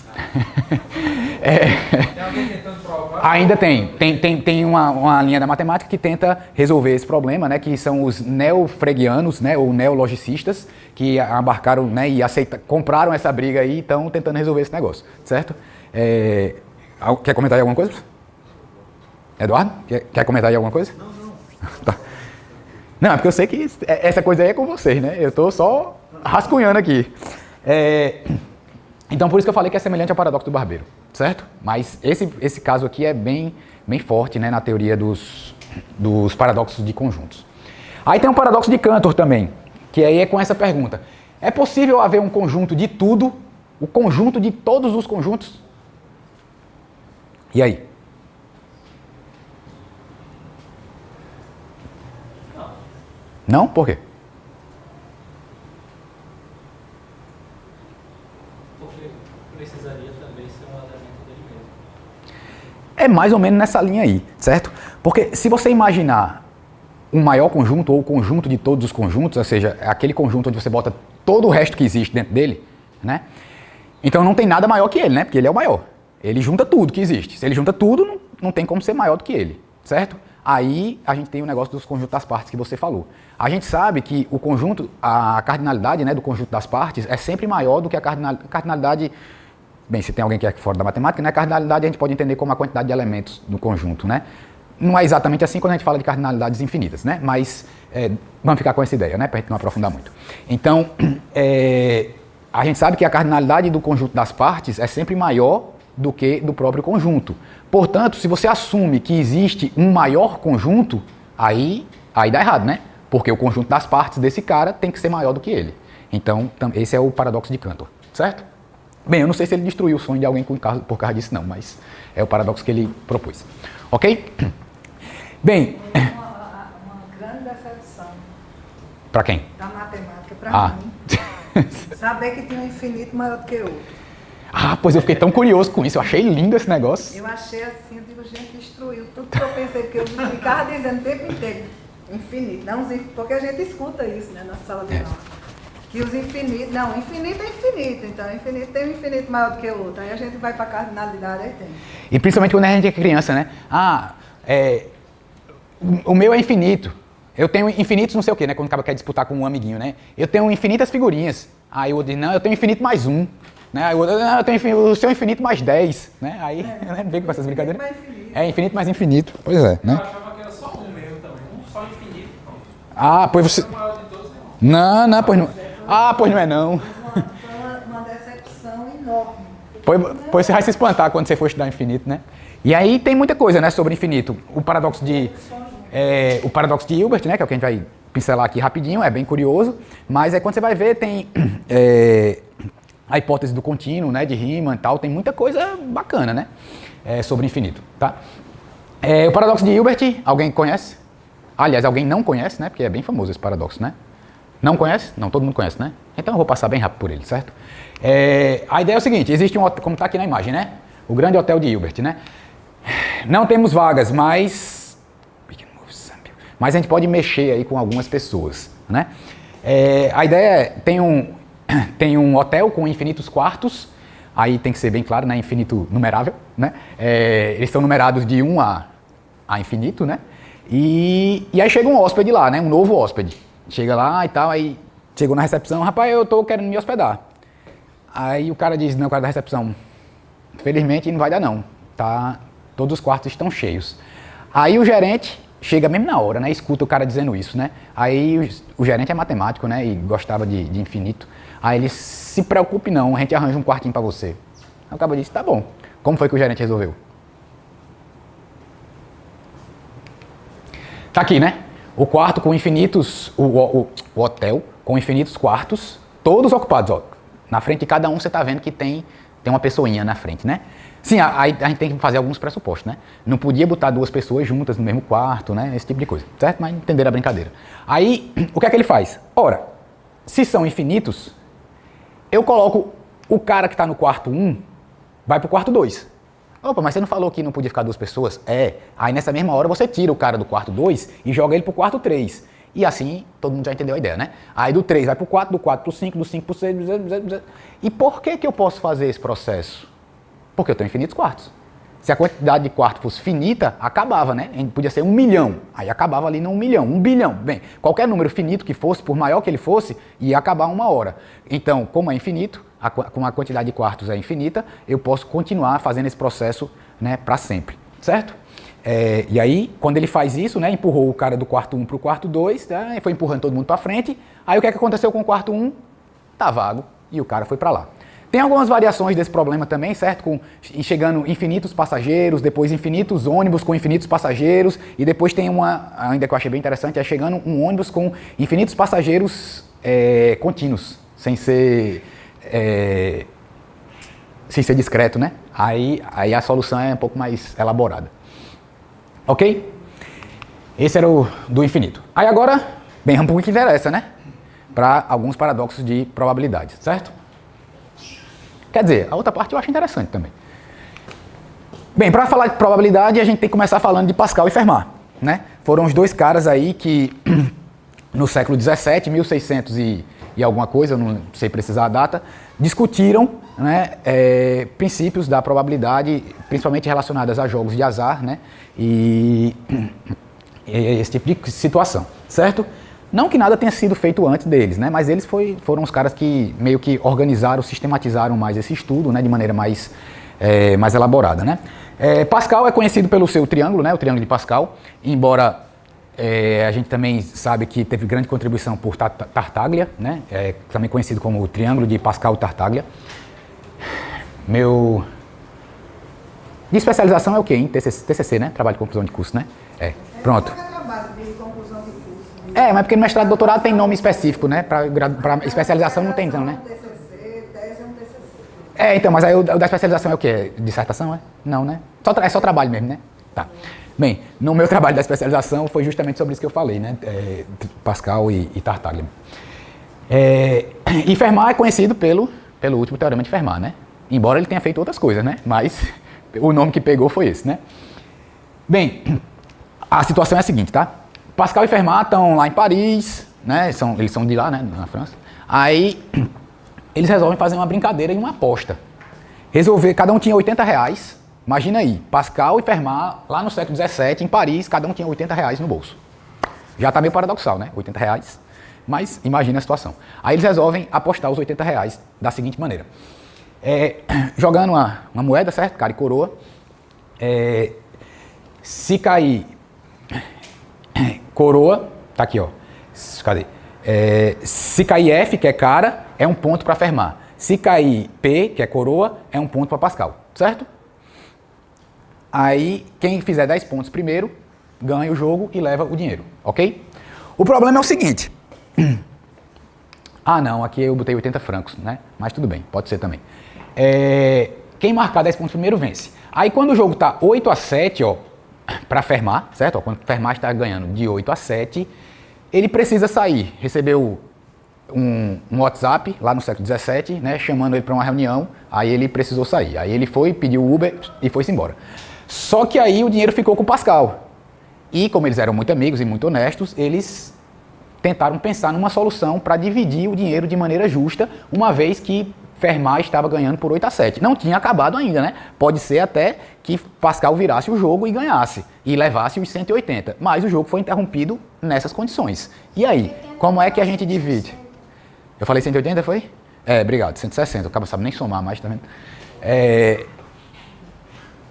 Tem alguém tentando provar? Ainda tem uma linha da matemática que tenta resolver esse problema, né, que são os neofregianos, né, ou neologicistas, que abarcaram, né, e compraram essa briga aí e estão tentando resolver esse negócio, certo? Quer comentar aí alguma coisa? Eduardo? Quer comentar aí alguma coisa? Não. Tá. Não, é porque eu sei que essa coisa aí é com vocês, né? Eu estou só rascunhando aqui. Então, por isso que eu falei que é semelhante ao paradoxo do barbeiro, certo? Mas esse caso aqui é bem forte, né, na teoria dos paradoxos de conjuntos. Aí tem um paradoxo de Cantor também, que aí é com essa pergunta. É possível haver um conjunto de tudo, o conjunto de todos os conjuntos? E aí? Não? Por quê? Porque precisaria também ser um elemento dele mesmo. É mais ou menos nessa linha aí, certo? Porque se você imaginar um maior conjunto ou o conjunto de todos os conjuntos, ou seja, aquele conjunto onde você bota todo o resto que existe dentro dele, né? Então não tem nada maior que ele, né? Porque ele é o maior. Ele junta tudo que existe. Se ele junta tudo, não tem como ser maior do que ele, certo? Aí a gente tem o negócio dos conjuntos das partes que você falou. A gente sabe que o conjunto, a cardinalidade, né, do conjunto das partes é sempre maior do que a cardinalidade. Bem, se tem alguém que é fora da matemática, né, cardinalidade a gente pode entender como a quantidade de elementos do conjunto, né? Não é exatamente assim quando a gente fala de cardinalidades infinitas, né? Mas vamos ficar com essa ideia, né, para a gente não aprofundar muito. Então, a gente sabe que a cardinalidade do conjunto das partes é sempre maior do que do próprio conjunto. Portanto, se você assume que existe um maior conjunto, aí dá errado, né? Porque o conjunto das partes desse cara tem que ser maior do que ele. Então, esse é o paradoxo de Cantor, certo? Bem, eu não sei se ele destruiu o sonho de alguém por causa disso não, mas é o paradoxo que ele propôs. Ok? Bem... Uma grande decepção Para quem? da matemática para mim. Saber que tem um infinito maior do que outro. Ah, pois eu fiquei tão curioso com isso, eu achei lindo esse negócio. Eu achei assim, eu digo, gente, destruiu tudo que eu pensei, porque eu ficava dizendo o tempo inteiro, infinito, não, porque a gente escuta isso, né, na sala de aula. Que os infinitos, não, infinito é infinito, então infinito tem um infinito maior do que o outro, aí a gente vai para a cardinalidade, aí tem. E principalmente quando a gente é criança, né? O meu é infinito, eu tenho infinitos não sei o quê, né, quando o cara quer disputar com um amiguinho, né? Eu tenho infinitas figurinhas, aí o outro diz, não, eu tenho infinito mais um. Né? Aí o outro, não, eu tenho o seu infinito mais 10, né? Aí eu lembro bem com essas brincadeiras. É infinito mais infinito, pois é, né? Eu achava que era só um mesmo também. Um só infinito. Ah, pois você... O maior de todos é um. Não, pois não... Ah, pois não é não. Foi uma decepção enorme. Pois você vai se espantar quando você for estudar infinito, né? E aí tem muita coisa, né, sobre infinito. O paradoxo de Hilbert, né, que é o que a gente vai pincelar aqui rapidinho, é bem curioso, mas quando você vai ver, tem... a hipótese do contínuo, né, de Riemann e tal, tem muita coisa bacana, né, sobre infinito, tá? O paradoxo de Hilbert, alguém conhece? Aliás, alguém não conhece, né, porque é bem famoso esse paradoxo, né? Não conhece? Não, todo mundo conhece, né? Então eu vou passar bem rápido por ele, certo? A ideia é o seguinte, existe um hotel, como está aqui na imagem, né? O grande hotel de Hilbert, né? Não temos vagas, mas a gente pode mexer aí com algumas pessoas, né? A ideia é, tem um hotel com infinitos quartos, aí tem que ser bem claro, né, infinito numerável, né? Eles são numerados de 1 a infinito, né? E aí chega um hóspede lá, né, um novo hóspede. Chega lá e tal, aí chegou na recepção, rapaz, eu tô querendo me hospedar. Aí o cara diz, não, o cara da recepção, felizmente não vai dar não, tá? Todos os quartos estão cheios. Aí o gerente chega mesmo na hora, né, escuta o cara dizendo isso, né? Aí o gerente é matemático, né, e gostava de infinito. Aí ele, se preocupe não, a gente arranja um quartinho pra você. Aí o cara disse, tá bom. Como foi que o gerente resolveu? Tá aqui, né? O quarto com infinitos, o hotel com infinitos quartos, todos ocupados, ó. Na frente de cada um você tá vendo que tem uma pessoinha na frente, né? Sim, aí a gente tem que fazer alguns pressupostos, né? Não podia botar duas pessoas juntas no mesmo quarto, né? Esse tipo de coisa, certo? Mas entenderam a brincadeira. Aí, o que é que ele faz? Ora, se são infinitos, eu coloco o cara que está no quarto 1, vai para o quarto 2. Opa, mas você não falou que não podia ficar duas pessoas? Aí nessa mesma hora você tira o cara do quarto 2 e joga ele para o quarto 3. E assim, todo mundo já entendeu a ideia, né? Aí do 3 vai para o 4, do 4 para o 5, do 5 para o 6, E por que eu posso fazer esse processo? Porque eu tenho infinitos quartos. Se a quantidade de quartos fosse finita, acabava, né? Podia ser 1 milhão, aí acabava ali no 1 milhão, 1 bilhão. Bem, qualquer número finito que fosse, por maior que ele fosse, ia acabar uma hora. Então, como é infinito, como a quantidade de quartos é infinita, eu posso continuar fazendo esse processo, né, para sempre, certo? E aí, quando ele faz isso, né, empurrou o cara do quarto 1 para o quarto 2, né, foi empurrando todo mundo para frente, aí o que é que aconteceu com o quarto 1? Tá vago, e o cara foi para lá. Tem algumas variações desse problema também, certo? Chegando infinitos passageiros, depois infinitos ônibus com infinitos passageiros, e depois tem uma, ainda que eu achei bem interessante, é chegando um ônibus com infinitos passageiros contínuos, sem ser discreto, né? Aí a solução é um pouco mais elaborada. Ok? Esse era o do infinito. Aí agora, bem, vamos para o que interessa, né? Para alguns paradoxos de probabilidade, certo? Quer dizer, a outra parte eu acho interessante também. Bem, para falar de probabilidade, a gente tem que começar falando de Pascal e Fermat, né? Foram os dois caras aí que, no século XVII, 1600 e alguma coisa, eu não sei precisar a data, discutiram, né, princípios da probabilidade, principalmente relacionados a jogos de azar, né? E esse tipo de situação, certo? Não que nada tenha sido feito antes deles, né? Mas eles foram os caras que meio que organizaram, sistematizaram mais esse estudo, né? De maneira mais elaborada, né? Pascal é conhecido pelo seu triângulo, né? O triângulo de Pascal, embora a gente também sabe que teve grande contribuição por Tartaglia, né? Também conhecido como o triângulo de Pascal-Tartaglia. Meu de especialização é o quê, hein? TCC, né? Trabalho de conclusão de curso, né? Pronto. Mas porque no mestrado e doutorado tem nome específico, né? Para especialização não tem, então, né? Então, mas aí o da especialização é o quê? Dissertação, é? Não, né? É só trabalho mesmo, né? Tá. Bem, no meu trabalho da especialização foi justamente sobre isso que eu falei, né? Pascal e Tartaglia. E Fermat é conhecido pelo último teorema de Fermat, né? Embora ele tenha feito outras coisas, né? Mas o nome que pegou foi esse, né? Bem, a situação é a seguinte, tá? Pascal e Fermat estão lá em Paris, né? Eles são de lá, né? Na França. Aí eles resolvem fazer uma brincadeira e uma aposta. Cada um tinha R$80. Imagina aí, Pascal e Fermat, lá no século XVII, em Paris, cada um tinha R$80 no bolso. Já está meio paradoxal, né? R$80, mas imagina a situação. Aí eles resolvem apostar os R$80 da seguinte maneira. Jogando uma moeda, certo? Cara e coroa. Se cair coroa, tá aqui, ó. Cadê? Se cair F, que é cara, é um ponto para Fermat. Se cair P, que é coroa, é um ponto para Pascal, certo? Aí, quem fizer 10 pontos primeiro, ganha o jogo e leva o dinheiro, ok? O problema é o seguinte. Não, aqui eu botei 80 francos, né? Mas tudo bem, pode ser também. Quem marcar 10 pontos primeiro, vence. Aí, quando o jogo tá 8-7, ó, para Fermat, certo? Ó, quando Fermat está ganhando de 8-7, ele precisa sair. Recebeu um WhatsApp lá no século XVII, né, chamando ele para uma reunião, aí ele precisou sair. Aí ele foi, pediu o Uber e foi-se embora. Só que aí o dinheiro ficou com o Pascal. E como eles eram muito amigos e muito honestos, eles tentaram pensar numa solução para dividir o dinheiro de maneira justa, uma vez que Fermat estava ganhando por 8-7. Não tinha acabado ainda, né? Pode ser até que Pascal virasse o jogo e ganhasse, e levasse os 180. Mas o jogo foi interrompido nessas condições. E aí, como é que a gente divide? Eu falei 180, foi? Obrigado, 160. Eu sabe nem somar mais, tá vendo?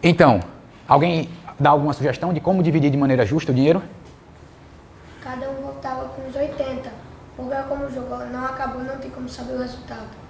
Então, alguém dá alguma sugestão de como dividir de maneira justa o dinheiro? Cada um voltava com os 80. Porque como o jogo não acabou, não tem como saber o resultado.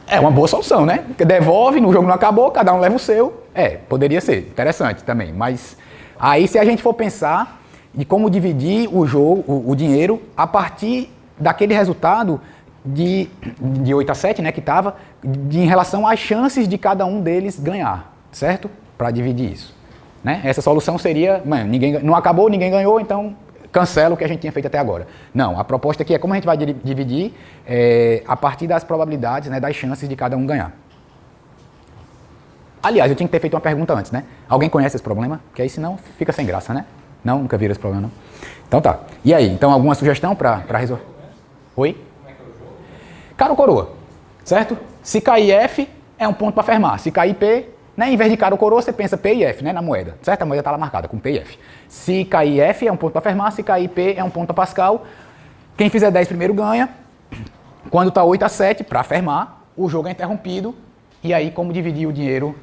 É uma boa solução, né? Porque devolve, o jogo não acabou, cada um leva o seu. Poderia ser, interessante também. Mas aí se a gente for pensar de como dividir o jogo, o dinheiro, a partir daquele resultado de 8-7, né, que estava, em relação às chances de cada um deles ganhar, certo? Para dividir isso. Né? Essa solução seria, não acabou, ninguém ganhou, então cancela o que a gente tinha feito até agora. Não, a proposta aqui é como a gente vai dividir a partir das probabilidades, né, das chances de cada um ganhar. Aliás, eu tinha que ter feito uma pergunta antes, né? Alguém conhece esse problema? Porque aí senão fica sem graça, né? Não, nunca viram esse problema, não. Então tá. E aí, então alguma sugestão para resolver? Oi? Como é que é o jogo? Cara ou coroa, certo? Se cair F, é um ponto para Fermat. Se cair P, né, em vez de cara ou coroa, você pensa P e F, né, na moeda, certo? A moeda está lá marcada com P e F. Se cair F, é um ponto para Fermat. Se cair P, é um ponto para Pascal. Quem fizer 10 primeiro ganha. Quando está 8-7, para Fermat, o jogo é interrompido. E aí, como dividir o dinheiro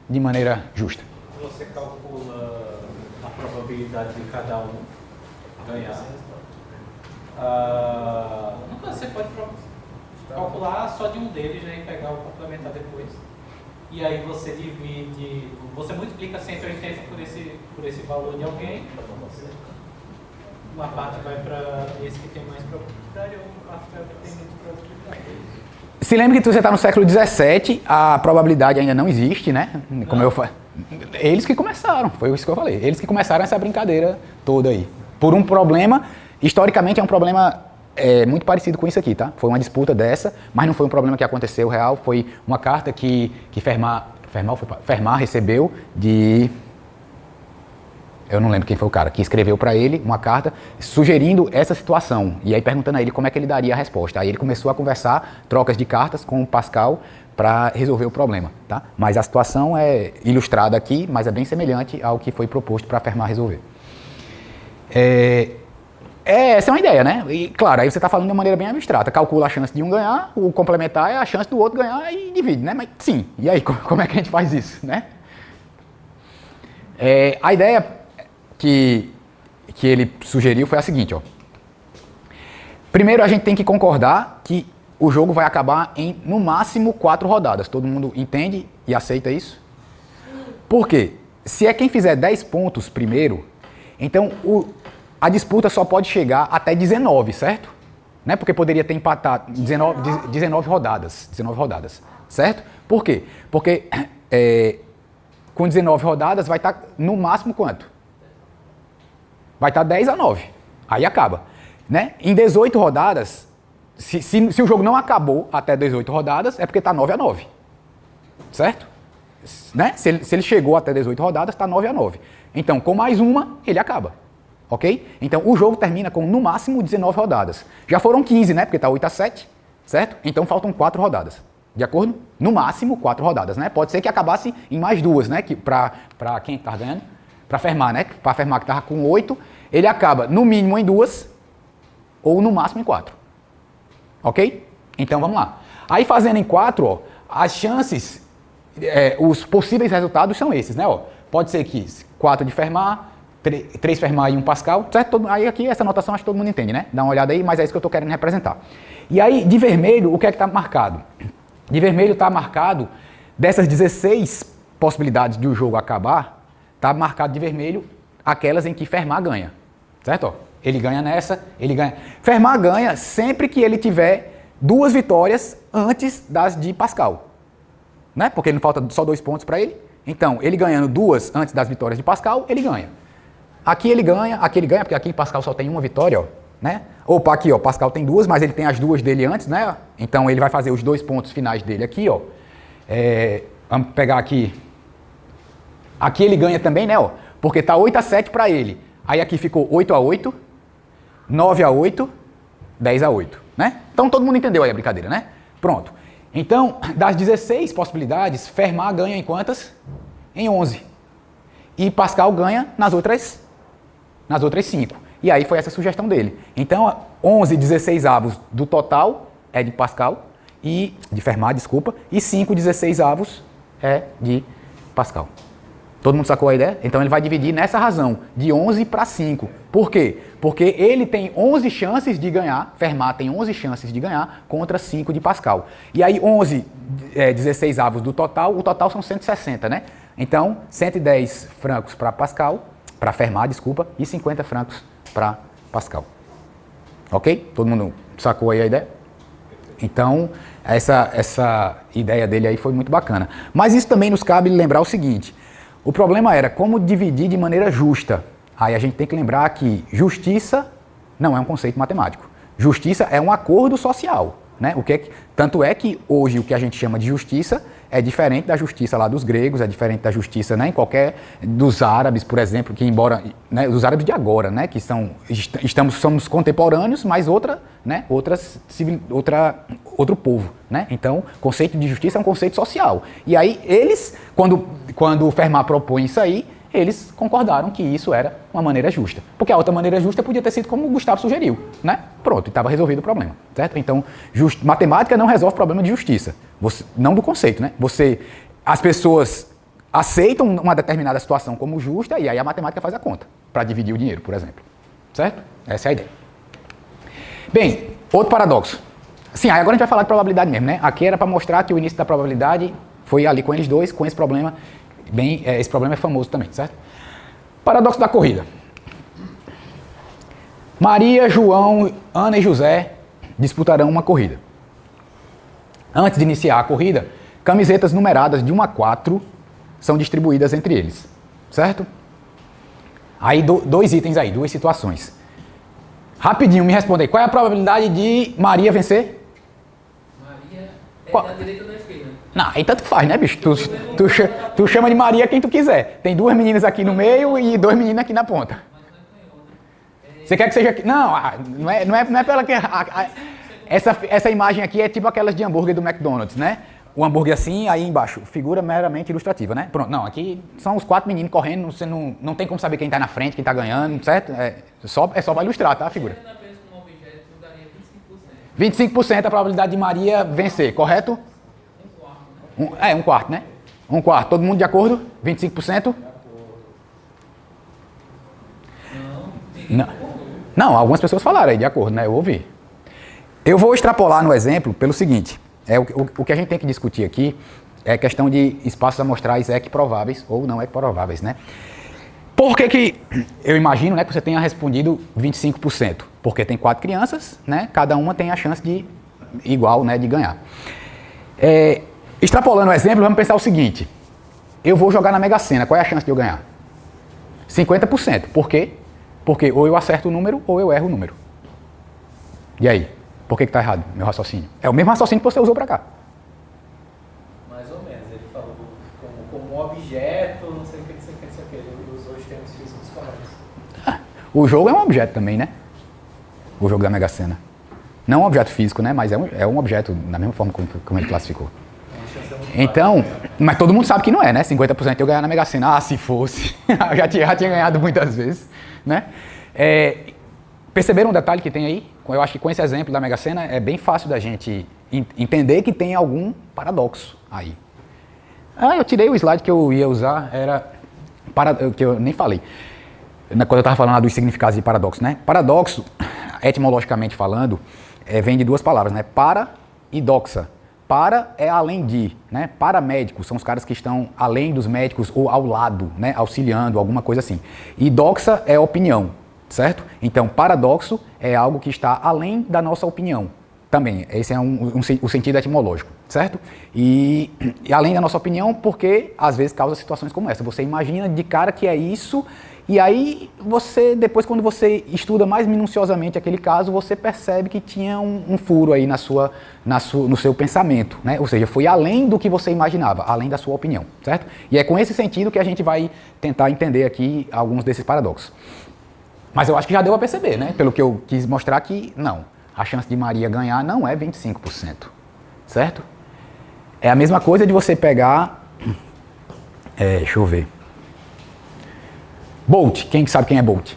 de maneira justa? Você calcula a probabilidade de cada um ganhar. Você pode calcular calcular só de um deles, né, e pegar o complementar depois. E aí você divide, você multiplica 180 por esse valor de alguém. Uma parte vai para esse que tem mais probabilidade, ou uma parte vai para quem tem menos probabilidade. Se lembra que você está no século XVII, a probabilidade ainda não existe, né? Como eu falei. Eles que começaram, foi isso que eu falei. Eles que começaram essa brincadeira toda aí. Por um problema, historicamente é um problema muito parecido com isso aqui, tá? Foi uma disputa dessa, mas não foi um problema que aconteceu real, foi uma carta que Fermat recebeu de... Eu não lembro quem foi o cara, que escreveu para ele uma carta sugerindo essa situação. E aí perguntando a ele como é que ele daria a resposta. Aí ele começou a conversar, trocas de cartas com o Pascal para resolver o problema, tá? Mas a situação é ilustrada aqui, mas é bem semelhante ao que foi proposto para Fermat resolver. Essa é uma ideia, né? E claro, aí você está falando de uma maneira bem abstrata. Calcula a chance de um ganhar, o complementar é a chance do outro ganhar e divide, né? Mas sim, e aí como é que a gente faz isso, né? A ideia que ele sugeriu foi a seguinte, ó. Primeiro a gente tem que concordar que o jogo vai acabar em, no máximo, 4 rodadas. Todo mundo entende e aceita isso? Por quê? Se é quem fizer 10 pontos primeiro, então a disputa só pode chegar até 19, certo? Né? Porque poderia ter empatado 19 rodadas, certo? Por quê? Porque com 19 rodadas vai estar no máximo quanto? Vai estar 10-9, aí acaba. Né? Em 18 rodadas, se o jogo não acabou até 18 rodadas, é porque está 9-9, certo? Né? Se ele chegou até 18 rodadas, está 9-9. Então, com mais uma, ele acaba. Ok? Então, o jogo termina com, no máximo, 19 rodadas. Já foram 15, né? Porque está 8-7, certo? Então, faltam 4 rodadas. De acordo? No máximo, 4 rodadas, né? Pode ser que acabasse em mais 2, né? Para quem está ganhando? Para Fermat, né? Para Fermat, que estava com 8, ele acaba, no mínimo, em 2 ou, no máximo, em 4. Ok? Então, vamos lá. Aí, fazendo em 4, ó, as chances, os possíveis resultados são esses, né? Ó, pode ser que 4 de Fermat, 3 Fermat e 1 Pascal, certo? Aí aqui essa anotação acho que todo mundo entende, né? Dá uma olhada aí, mas é isso que eu estou querendo representar. E aí, de vermelho, o que é que está marcado? De vermelho está marcado, dessas 16 possibilidades de o jogo acabar, está marcado de vermelho aquelas em que Fermat ganha, certo? Ó, ele ganha nessa, ele ganha. Fermat ganha sempre que ele tiver 2 vitórias antes das de Pascal, né? Porque não falta só 2 pontos para ele. Então, ele ganhando 2 antes das vitórias de Pascal, ele ganha. Aqui ele ganha, porque aqui Pascal só tem 1 vitória, ó, né? Opa, aqui, ó, Pascal tem 2, mas ele tem as 2 dele antes, né? Então ele vai fazer os 2 pontos finais dele aqui, ó. Vamos pegar aqui. Aqui ele ganha também, né, ó? Porque tá 8-7 para ele. Aí aqui ficou 8-8, 9-8, 10-8, né? Então todo mundo entendeu aí a brincadeira, né? Pronto. Então, das 16 possibilidades, Fermat ganha em quantas? Em 11. E Pascal ganha nas outras 5. E aí foi essa a sugestão dele. Então, 11 16avos do total é de Pascal, de Fermat, desculpa, e 5 16avos é de Pascal. Todo mundo sacou a ideia? Então ele vai dividir nessa razão, de 11 para 5. Por quê? Porque ele tem 11 chances de ganhar, Fermat tem 11 chances de ganhar contra 5 de Pascal. E aí 11 16avos do total, o total são 160, né? Então, 110 francos para Pascal, para Fermat, desculpa, e 50 francos para Pascal. Ok? Todo mundo sacou aí a ideia? Então, essa ideia dele aí foi muito bacana. Mas isso também nos cabe lembrar o seguinte, o problema era como dividir de maneira justa. Aí a gente tem que lembrar que justiça não é um conceito matemático. Justiça é um acordo social, né? Tanto é que hoje o que a gente chama de justiça é diferente da justiça lá dos gregos, é diferente da justiça, né, em qualquer dos árabes, por exemplo, que embora, né, os árabes de agora, né, que somos contemporâneos, mas outro povo, né? Então, conceito de justiça é um conceito social. E aí eles, quando o Fermat propõe isso aí, eles concordaram que isso era uma maneira justa. Porque a outra maneira justa podia ter sido como o Gustavo sugeriu, né? Pronto, estava resolvido o problema, certo? Então, matemática não resolve o problema de justiça. Não do conceito, né? As pessoas aceitam uma determinada situação como justa e aí a matemática faz a conta para dividir o dinheiro, por exemplo. Certo? Essa é a ideia. Bem, outro paradoxo. Sim, aí agora a gente vai falar de probabilidade mesmo, né? Aqui era para mostrar que o início da probabilidade foi ali com eles dois, com esse problema, esse problema é famoso também, certo? Paradoxo da corrida. Maria, João, Ana e José disputarão uma corrida. Antes de iniciar a corrida, camisetas numeradas de 1 a 4 são distribuídas entre eles, certo? Aí dois itens aí, duas situações. Rapidinho, me responda aí, qual é a probabilidade de Maria vencer? Maria é Qual? da direita ou da esquerda? Não, aí tanto faz, né, bicho? Tu chama de Maria quem tu quiser. Tem duas meninas aqui no meio e dois meninos aqui na ponta. Você quer que seja... Não, não é pela que... Essa imagem aqui é tipo aquelas de hambúrguer do McDonald's, né? O hambúrguer assim, aí embaixo, figura meramente ilustrativa, né? Pronto, não, aqui são os 4 meninos correndo, você não tem como saber quem tá na frente, quem tá ganhando, certo? É só pra ilustrar, tá, a figura. 25% a probabilidade de Maria vencer, correto? Um quarto, né? Um quarto, todo mundo de acordo? 25%? Não, algumas pessoas falaram aí, de acordo, né? Eu ouvi. Eu vou extrapolar no exemplo pelo seguinte, o que a gente tem que discutir aqui é a questão de espaços amostrais equiprováveis ou não equiprováveis, né? Por que eu imagino, né, que você tenha respondido 25%? Porque tem 4 crianças, né? Cada uma tem a chance de igual, né, de ganhar. Extrapolando o exemplo, vamos pensar o seguinte. Eu vou jogar na Mega Sena, qual é a chance de eu ganhar? 50%. Por quê? Porque ou eu acerto o número ou eu erro o número. E aí? Por que está errado meu raciocínio? É o mesmo raciocínio que você usou para cá. Mais ou menos, ele falou como objeto, não sei o que, ele usou os termos físicos corretos. O jogo é um objeto também, né? O jogo da Mega Sena. Não é um objeto físico, né? Mas é um objeto da mesma forma como ele classificou. Então, mas todo mundo sabe que não é, né? 50% eu ganhar na Mega Sena. Ah, se fosse. Eu já tinha ganhado muitas vezes, né? Perceberam um detalhe que tem aí? Eu acho que com esse exemplo da Mega Sena é bem fácil da gente entender que tem algum paradoxo aí. Eu tirei o slide que eu ia usar, que eu nem falei. Quando eu estava falando lá dos significados de paradoxo, né? Paradoxo, etimologicamente falando, vem de duas palavras, né? Para e doxa. Para é além de, né? Paramédicos são os caras que estão além dos médicos ou ao lado, né? Auxiliando, alguma coisa assim. E doxa é opinião, certo? Então, paradoxo é algo que está além da nossa opinião. Também, esse é o sentido etimológico, certo? E além da nossa opinião, porque às vezes causa situações como essa. Você imagina de cara que é isso, e aí você, depois quando você estuda mais minuciosamente aquele caso, você percebe que tinha um furo aí no seu pensamento, né? Ou seja, foi além do que você imaginava, além da sua opinião, certo? E é com esse sentido que a gente vai tentar entender aqui alguns desses paradoxos. Mas eu acho que já deu a perceber, né? Pelo que eu quis mostrar que não, a chance de Maria ganhar não é 25%, certo? É a mesma coisa de você pegar, deixa eu ver, Bolt, quem sabe quem é Bolt?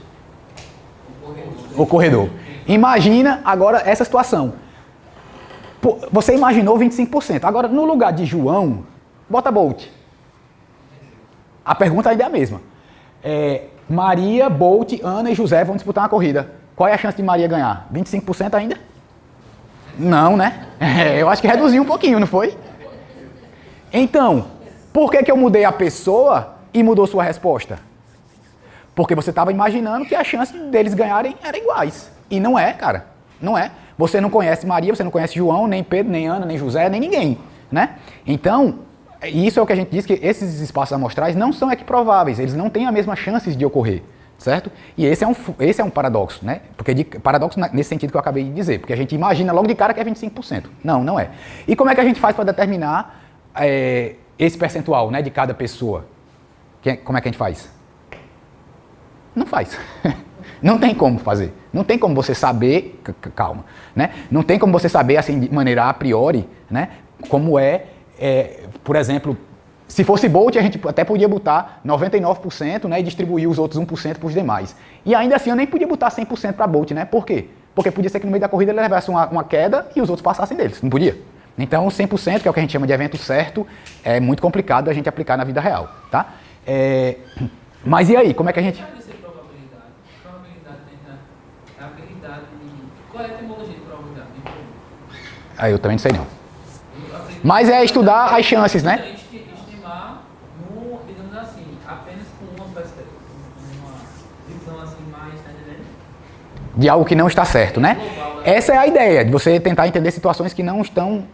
O corredor. Imagina agora essa situação. Você imaginou 25%, agora no lugar de João, bota Bolt. A pergunta ainda é a mesma. Maria, Bolt, Ana e José vão disputar uma corrida. Qual é a chance de Maria ganhar? 25% ainda? Não, né? Eu acho que reduziu um pouquinho, não foi? Então, por que eu mudei a pessoa e mudou sua resposta? Porque você estava imaginando que a chance deles ganharem era iguais. E não é, cara. Não é. Você não conhece Maria, você não conhece João, nem Pedro, nem Ana, nem José, nem ninguém, né? Então, isso é o que a gente diz, que esses espaços amostrais não são equiprováveis, eles não têm as mesmas chances de ocorrer, certo? E esse é um paradoxo, né? Porque paradoxo nesse sentido que eu acabei de dizer, porque a gente imagina logo de cara que é 25%. Não é. E como é que a gente faz para determinar esse percentual, né, de cada pessoa? Como é que a gente faz? Não faz. Não tem como fazer. Não tem como você saber, calma, né? Não tem como você saber assim de maneira a priori, né? Como por exemplo, se fosse Bolt, a gente até podia botar 99%, né, e distribuir os outros 1% para os demais. E ainda assim eu nem podia botar 100% para Bolt, né? Por quê? Porque podia ser que no meio da corrida ele levasse uma queda e os outros passassem deles. Não podia. Então 100%, que é o que a gente chama de evento certo, é muito complicado a gente aplicar na vida real, tá? Mas e aí, como é que a gente... Qual é a etimologia de probabilidade? Aí eu também não sei não. Mas é estudar as chances, né? Estimar, digamos assim, apenas com uma visão assim mais, tá entendendo? De algo que não está certo, né? Essa é a ideia, de você tentar entender situações que não estão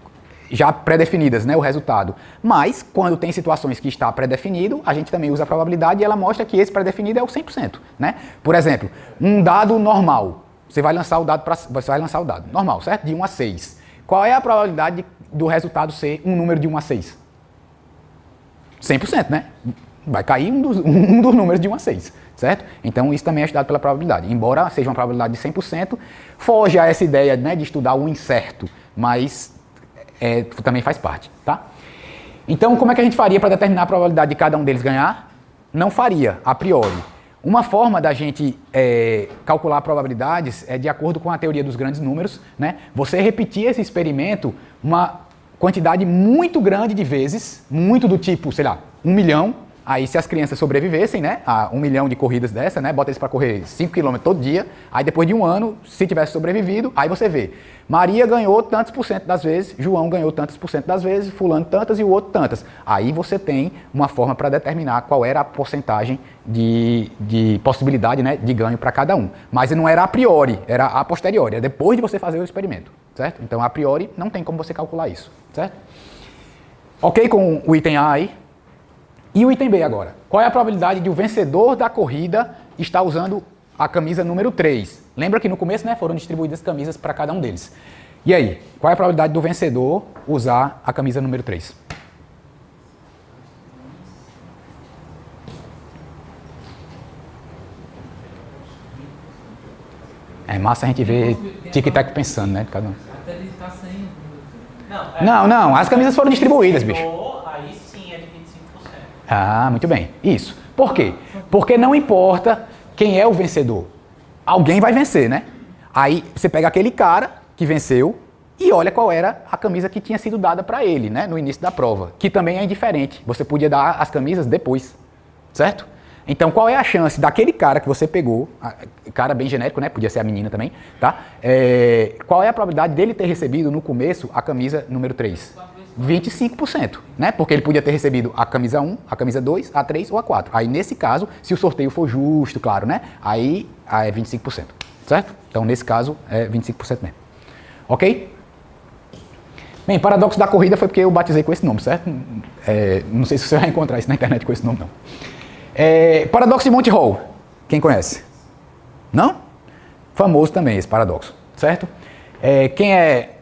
já pré-definidas, né, o resultado. Mas, quando tem situações que está pré-definido, a gente também usa a probabilidade e ela mostra que esse pré-definido é o 100%, né? Por exemplo, um dado normal. Você vai lançar o dado normal, certo? De 1 a 6. Qual é a probabilidade do resultado ser um número de 1 a 6? 100%, né? Vai cair um dos números de 1 a 6, certo? Então, isso também é estudado pela probabilidade. Embora seja uma probabilidade de 100%, foge a essa ideia, né, de estudar o incerto, mas também faz parte, tá? Então, como é que a gente faria para determinar a probabilidade de cada um deles ganhar? Não faria, a priori. Uma forma da gente calcular probabilidades é de acordo com a teoria dos grandes números, né? Você repetir esse experimento uma quantidade muito grande de vezes, muito do tipo, sei lá, 1 milhão. Aí se as crianças sobrevivessem, né, a 1 milhão de corridas dessa, né, bota eles para correr 5 km todo dia, aí depois de um ano, se tivesse sobrevivido, aí você vê, Maria ganhou tantos por cento das vezes, João ganhou tantos por cento das vezes, fulano tantas e o outro tantas. Aí você tem uma forma para determinar qual era a porcentagem de possibilidade, né, de ganho para cada um. Mas não era a priori, era a posteriori, é depois de você fazer o experimento, certo? Então a priori não tem como você calcular isso, certo? Ok com o item A aí? E o item B agora. Qual é a probabilidade de o vencedor da corrida estar usando a camisa número 3? Lembra que no começo, né, foram distribuídas camisas para cada um deles. E aí, qual é a probabilidade do vencedor usar a camisa número 3? É massa a gente ver tic-tac pensando, né, de cada um. Até ele tá sem. Não, as camisas foram distribuídas, bicho. Aí sim é de 25%. Ah, muito bem. Isso. Por quê? Porque não importa quem é o vencedor. Alguém vai vencer, né? Aí você pega aquele cara que venceu e olha qual era a camisa que tinha sido dada para ele, né? No início da prova. Que também é indiferente. Você podia dar as camisas depois. Certo? Então, qual é a chance daquele cara que você pegou, cara bem genérico, né? Podia ser a menina também, tá? Qual é a probabilidade dele ter recebido no começo a camisa número 3? 25%, né? Porque ele podia ter recebido a camisa 1, a camisa 2, a 3 ou a 4. Aí, nesse caso, se o sorteio for justo, claro, né? Aí é 25%, certo? Então, nesse caso, é 25% mesmo. Ok? Bem, paradoxo da corrida foi porque eu batizei com esse nome, certo? Não sei se você vai encontrar isso na internet com esse nome, não. Paradoxo de Monty Hall. Quem conhece? Não? Famoso também esse paradoxo, certo? Quem é,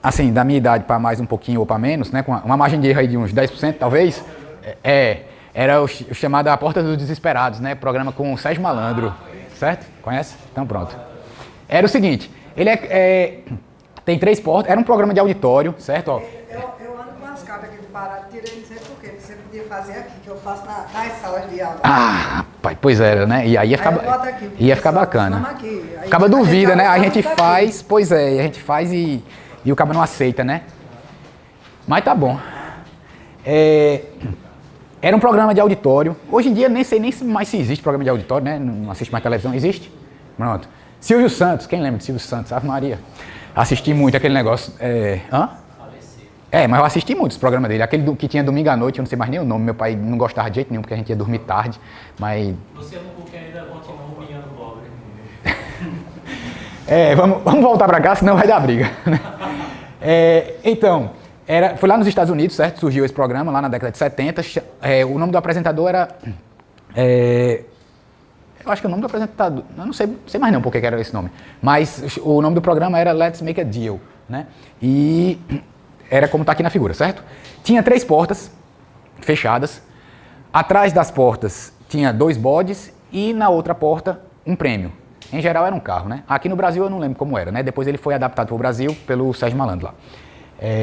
assim, da minha idade para mais um pouquinho ou para menos, né, com uma margem de erro aí de uns 10%, talvez, era o chamado A Porta dos Desesperados, né, programa com o Sérgio Malandro, certo? Conhece? Então pronto. Era o seguinte, ele tem 3 portas, era um programa de auditório, certo? Ó, Eu ando com as cartas aqui do Pará, tirei não sei por quê, porque você podia fazer aqui, que eu faço nas salas de aula. Ah, rapaz, pois era, né? E aí ia ficar bacana. Aqui, Acaba duvida, né? A gente faz, pois é, a gente faz e o cabo não aceita, né? Mas tá bom. Era um programa de auditório. Hoje em dia nem sei nem mais se existe programa de auditório, né? Não assiste mais televisão. Existe? Pronto. Silvio Santos, quem lembra de Silvio Santos? Ave Maria. Assisti muito aquele negócio. Mas eu assisti muito esse programa dele. Aquele que tinha domingo à noite, eu não sei mais nem o nome. Meu pai não gostava de jeito nenhum, porque a gente ia dormir tarde. Mas. Você não porque ainda continua humilhando o pobre. Vamos voltar pra cá, senão vai dar briga. Então, foi lá nos Estados Unidos, certo? Surgiu esse programa lá na década de 70. O nome do apresentador era. Eu acho que o nome do apresentador. Eu não sei mais não porque que era esse nome. Mas o nome do programa era Let's Make a Deal, né? E era como está aqui na figura, certo? Tinha 3 portas fechadas. Atrás das portas tinha 2 bodes e na outra porta um prêmio. Em geral era um carro, né? Aqui no Brasil eu não lembro como era, né? Depois ele foi adaptado para o Brasil pelo Sérgio Malandro lá.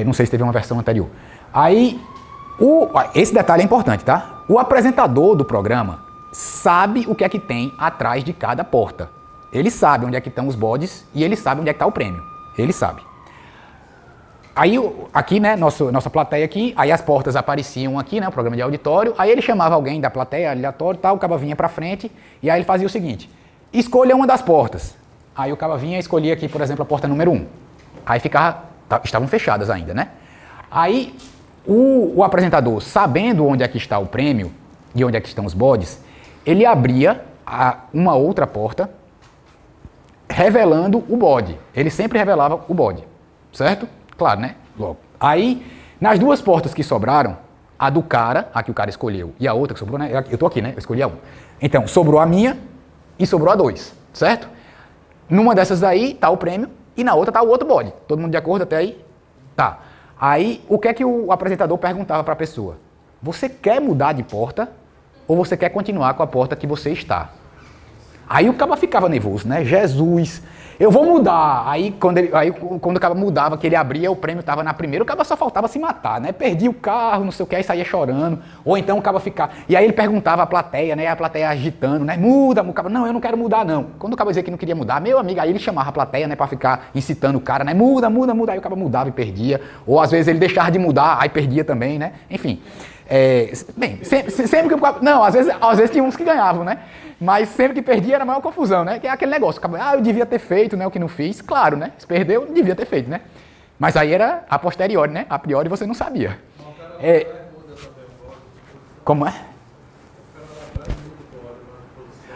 Não sei se teve uma versão anterior. Aí, esse detalhe é importante, tá? O apresentador do programa sabe o que é que tem atrás de cada porta. Ele sabe onde é que estão os bodes e ele sabe onde é que está o prêmio. Ele sabe. Aí, aqui, né, nossa plateia aqui, aí as portas apareciam aqui, né, o programa de auditório, aí ele chamava alguém da plateia, aleatório, tal, o caba vinha pra frente, e aí ele fazia o seguinte, escolha uma das portas. Aí o caba vinha e escolhia aqui, por exemplo, a porta número 1. Aí ficava estavam fechadas ainda, né? Aí o apresentador, sabendo onde é que está o prêmio e onde é que estão os bodes, ele abria uma outra porta revelando o bode. Ele sempre revelava o bode, certo? Claro, né? Logo. Aí, nas duas portas que sobraram, a do cara, a que o cara escolheu, e a outra que sobrou, né? Eu tô aqui, né? Eu escolhi a 1. Então, sobrou a minha e sobrou a 2, certo? Numa dessas daí tá o prêmio e na outra tá o outro bode. Todo mundo de acordo até aí? Tá. Aí, o que é que o apresentador perguntava para a pessoa? Você quer mudar de porta ou você quer continuar com a porta que você está? Aí o cara ficava nervoso, né? Jesus, eu vou mudar. Aí quando o cara mudava, que ele abria, o prêmio estava na primeira, o cara só faltava se matar, né? Perdia o carro, não sei o que, aí saía chorando. Ou então o cara ficava... E aí ele perguntava à plateia, né? A plateia agitando, né? Muda, o cara, não, eu não quero mudar, não. Quando o cara dizia que não queria mudar, meu amigo, aí ele chamava a plateia, né? Pra ficar incitando o cara, né? Muda, muda, muda. Aí o cara mudava e perdia. Ou às vezes ele deixava de mudar, aí perdia também, né? Enfim. Bem, sempre que o cara... Não, às vezes tinha uns que ganhavam, né? Mas sempre que perdia era a maior confusão, né? Que é aquele negócio, eu devia ter feito, né? O que não fiz, claro, né? Se perdeu, devia ter feito, né? Mas aí era a posteriori, né? A priori você não sabia. Como é?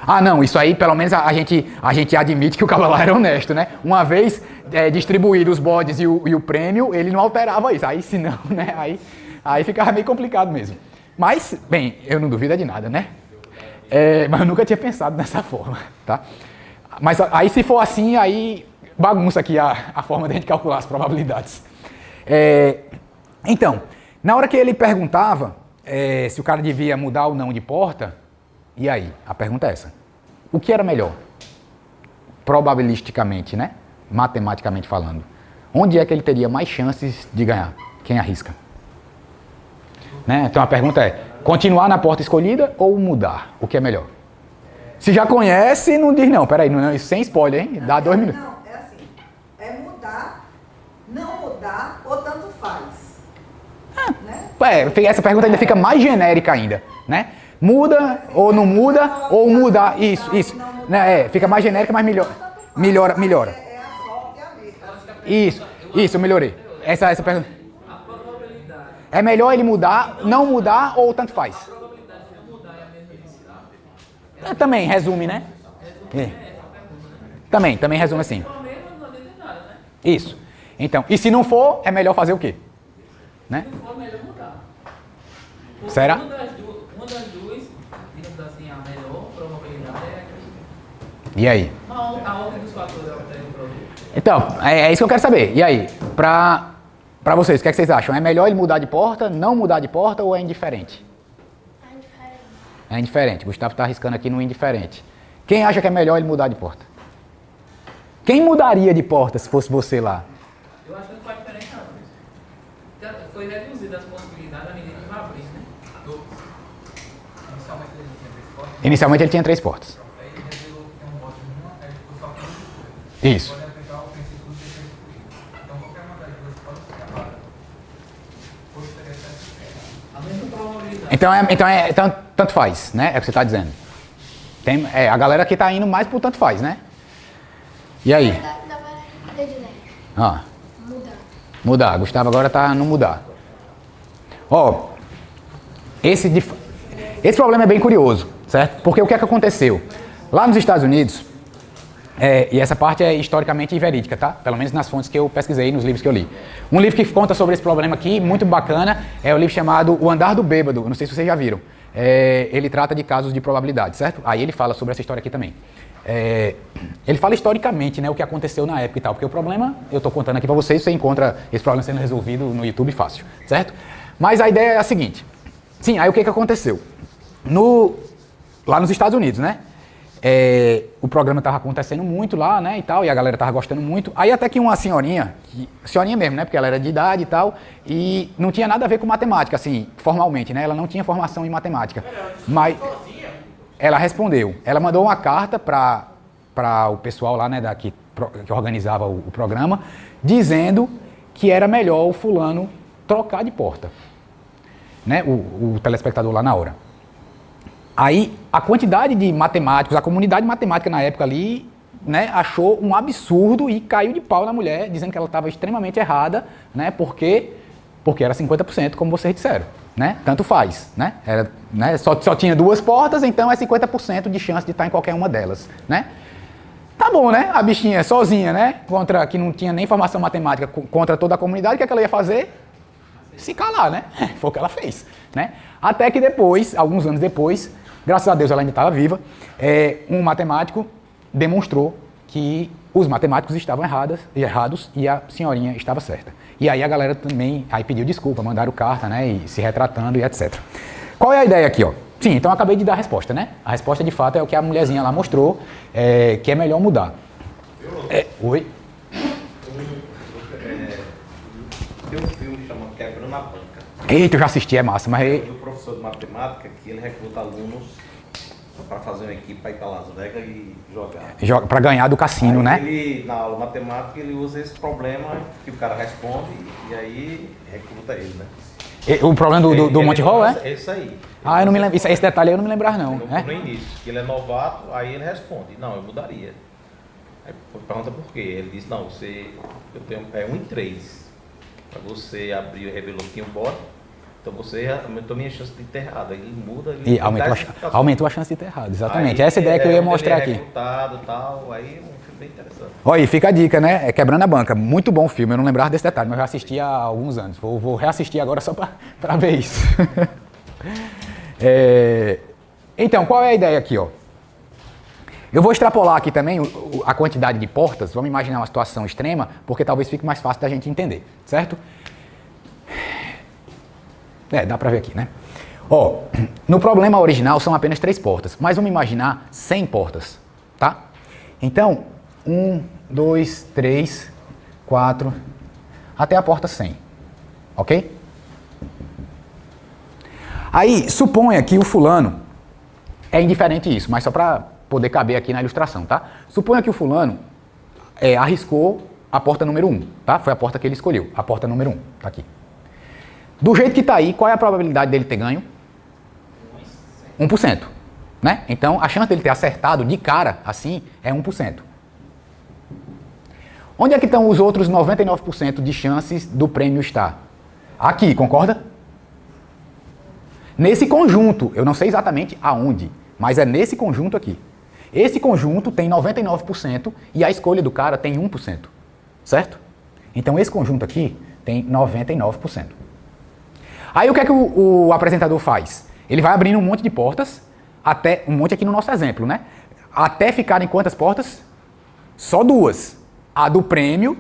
Ah, não, isso aí pelo menos a gente admite que o cara lá era honesto, né? Uma vez distribuído os bodes e o prêmio, ele não alterava isso. Aí se não, né? Aí ficava meio complicado mesmo. Mas, bem, eu não duvido de nada, né? Mas eu nunca tinha pensado dessa forma, tá? Mas aí se for assim, aí bagunça aqui a forma de a gente calcular as probabilidades. Então, na hora que ele perguntava se o cara devia mudar ou não de porta, e aí? A pergunta é essa. O que era melhor? Probabilisticamente, né? Matematicamente falando. Onde é que ele teria mais chances de ganhar? Quem arrisca? Né? Então a pergunta é, continuar na porta escolhida ou mudar? O que é melhor? Se já conhece, não diz não. Peraí, não, sem spoiler, hein? Dá 2 minutos. Não, é assim. É mudar, não mudar ou tanto faz. Né? Essa pergunta ainda fica mais genérica ainda, né? Muda ou não muda, ou mudar. Isso. Né? Fica mais genérica, mas melhora. É a sorte e a meta. Isso, eu melhorei. Essa pergunta. É melhor ele mudar, não mudar ou tanto faz? A probabilidade de não mudar é a mesma inicial? Também resume, né? Também resume assim. Pelo menos não adianta nada, né? Isso. Então, e se não for, é melhor fazer o quê? Né? Se não for, melhor mudar. Porque Será? Uma das duas, digamos assim, a melhor probabilidade é aquela. E aí? A ordem dos fatores altera o produto. Então, é isso que eu quero saber. E aí? Pra vocês, o que é que vocês acham? É melhor ele mudar de porta, não mudar de porta ou é indiferente? É indiferente. É indiferente. Gustavo está arriscando aqui no indiferente. Quem acha que é melhor ele mudar de porta? Quem mudaria de porta se fosse você lá? Eu acho que não faz diferença não. Foi reduzida as possibilidades à medida que vai abrir, né? Inicialmente ele tinha 3 portas. Inicialmente ele tinha 3 portas. Aí ele revelou que tem um bote de uma, aí ficou só com 2 escolhas. Isso. Pode aplicar o princípio de ser excluído. Então qualquer uma das duas pode ser errada. Ou seria certo. A mesma probabilidade. Então tanto faz, né? É o que você está dizendo. A galera aqui está indo mais pro tanto faz, né? E aí? Na verdade, predileto. Mudar. Mudar. Gustavo agora tá no mudar. Esse problema é bem curioso, certo? Porque o que é que aconteceu? Lá nos Estados Unidos, e essa parte é historicamente verídica, tá? Pelo menos nas fontes que eu pesquisei, nos livros que eu li. Um livro que conta sobre esse problema aqui, muito bacana, é o livro chamado O Andar do Bêbado. Não sei se vocês já viram. Ele trata de casos de probabilidade, certo? Aí ele fala sobre essa história aqui também. Ele fala historicamente, né, o que aconteceu na época e tal, porque o problema, eu estou contando aqui para vocês, você encontra esse problema sendo resolvido no YouTube fácil, certo? Mas a ideia é a seguinte. Sim, aí o que aconteceu? Lá nos Estados Unidos, né? O programa estava acontecendo muito lá, né, e tal, e a galera estava gostando muito. Aí até que uma senhorinha mesmo, né, porque ela era de idade e tal, e não tinha nada a ver com matemática, assim, formalmente, né, ela não tinha formação em matemática. Mas ela respondeu, ela mandou uma carta para o pessoal lá, né, que organizava o programa, dizendo que era melhor o fulano trocar de porta, né, o telespectador lá na hora. Aí, a quantidade de matemáticos, a comunidade matemática na época ali, né, achou um absurdo e caiu de pau na mulher, dizendo que ela estava extremamente errada, né, porque era 50%, como vocês disseram, né? Tanto faz, né? Era, né, só tinha 2 portas, então é 50% de chance de estar em qualquer uma delas, né? Tá bom, né? A bichinha sozinha, né? Que não tinha nem formação matemática, contra toda a comunidade, o que é que ela ia fazer? Se calar, né? Foi o que ela fez, né? Até que depois, alguns anos depois, graças a Deus ela ainda estava viva, um matemático demonstrou que os matemáticos estavam errados e a senhorinha estava certa. E aí a galera também pediu desculpa, mandaram carta, né? E se retratando e etc. Qual é a ideia aqui, ó? Sim, então eu acabei de dar a resposta, né? A resposta de fato é o que a mulherzinha lá mostrou, que é melhor mudar. Oi? Tem um filme chamado Quebrando a Banca. Eita, eu já assisti, é massa, mas... Do professor de matemática que ele recruta alunos para fazer uma equipe para ir para Las Vegas e jogar. Para ganhar do cassino, aí né? Ele, na aula de matemática, ele usa esse problema que o cara responde e aí recruta ele, né? O problema do Monty Hall, é? É isso aí. Eu não me lembro. Esse detalhe aí eu não me lembrava, não. No início, que ele é novato, aí ele responde, não, eu mudaria. Aí pergunta por quê. Ele diz, não, eu tenho 1 em 3. Para você abrir e revelou que tinha um bode, então você aumentou minha chance de ter errado. Aí ele muda. E aumentou a chance de ter errado, exatamente. Aí, essa ideia que eu ia mostrar aqui. Tal, aí é um filme bem interessante. Olha aí, fica a dica, né? É Quebrando a Banca. Muito bom filme. Eu não lembrava desse detalhe, mas eu já assisti há alguns anos. Vou reassistir agora só para ver isso. Então, qual é a ideia aqui, ó? Eu vou extrapolar aqui também a quantidade de portas. Vamos imaginar uma situação extrema, porque talvez fique mais fácil da gente entender, certo? Dá pra ver aqui, né? Ó, no problema original são apenas 3 portas, mas vamos imaginar 100 portas, tá? Então, 1, 2, 3, 4, até a porta 100, ok? Aí, suponha que o fulano é indiferente isso, mas só para poder caber aqui na ilustração, tá? Suponha que o fulano arriscou a porta número 1, tá? Foi a porta que ele escolheu, a porta número 1, tá aqui. Do jeito que tá aí, qual é a probabilidade dele ter ganho? 1%, né? Então, a chance dele ter acertado de cara, assim, é 1%. Onde é que estão os outros 99% de chances do prêmio estar? Aqui, concorda? Nesse conjunto, eu não sei exatamente aonde, mas é nesse conjunto aqui. Esse conjunto tem 99% e a escolha do cara tem 1%, certo? Então esse conjunto aqui tem 99%. Aí o que é que o apresentador faz? Ele vai abrindo um monte de portas, até um monte aqui no nosso exemplo, né? Até ficarem quantas portas? Só 2. A do prêmio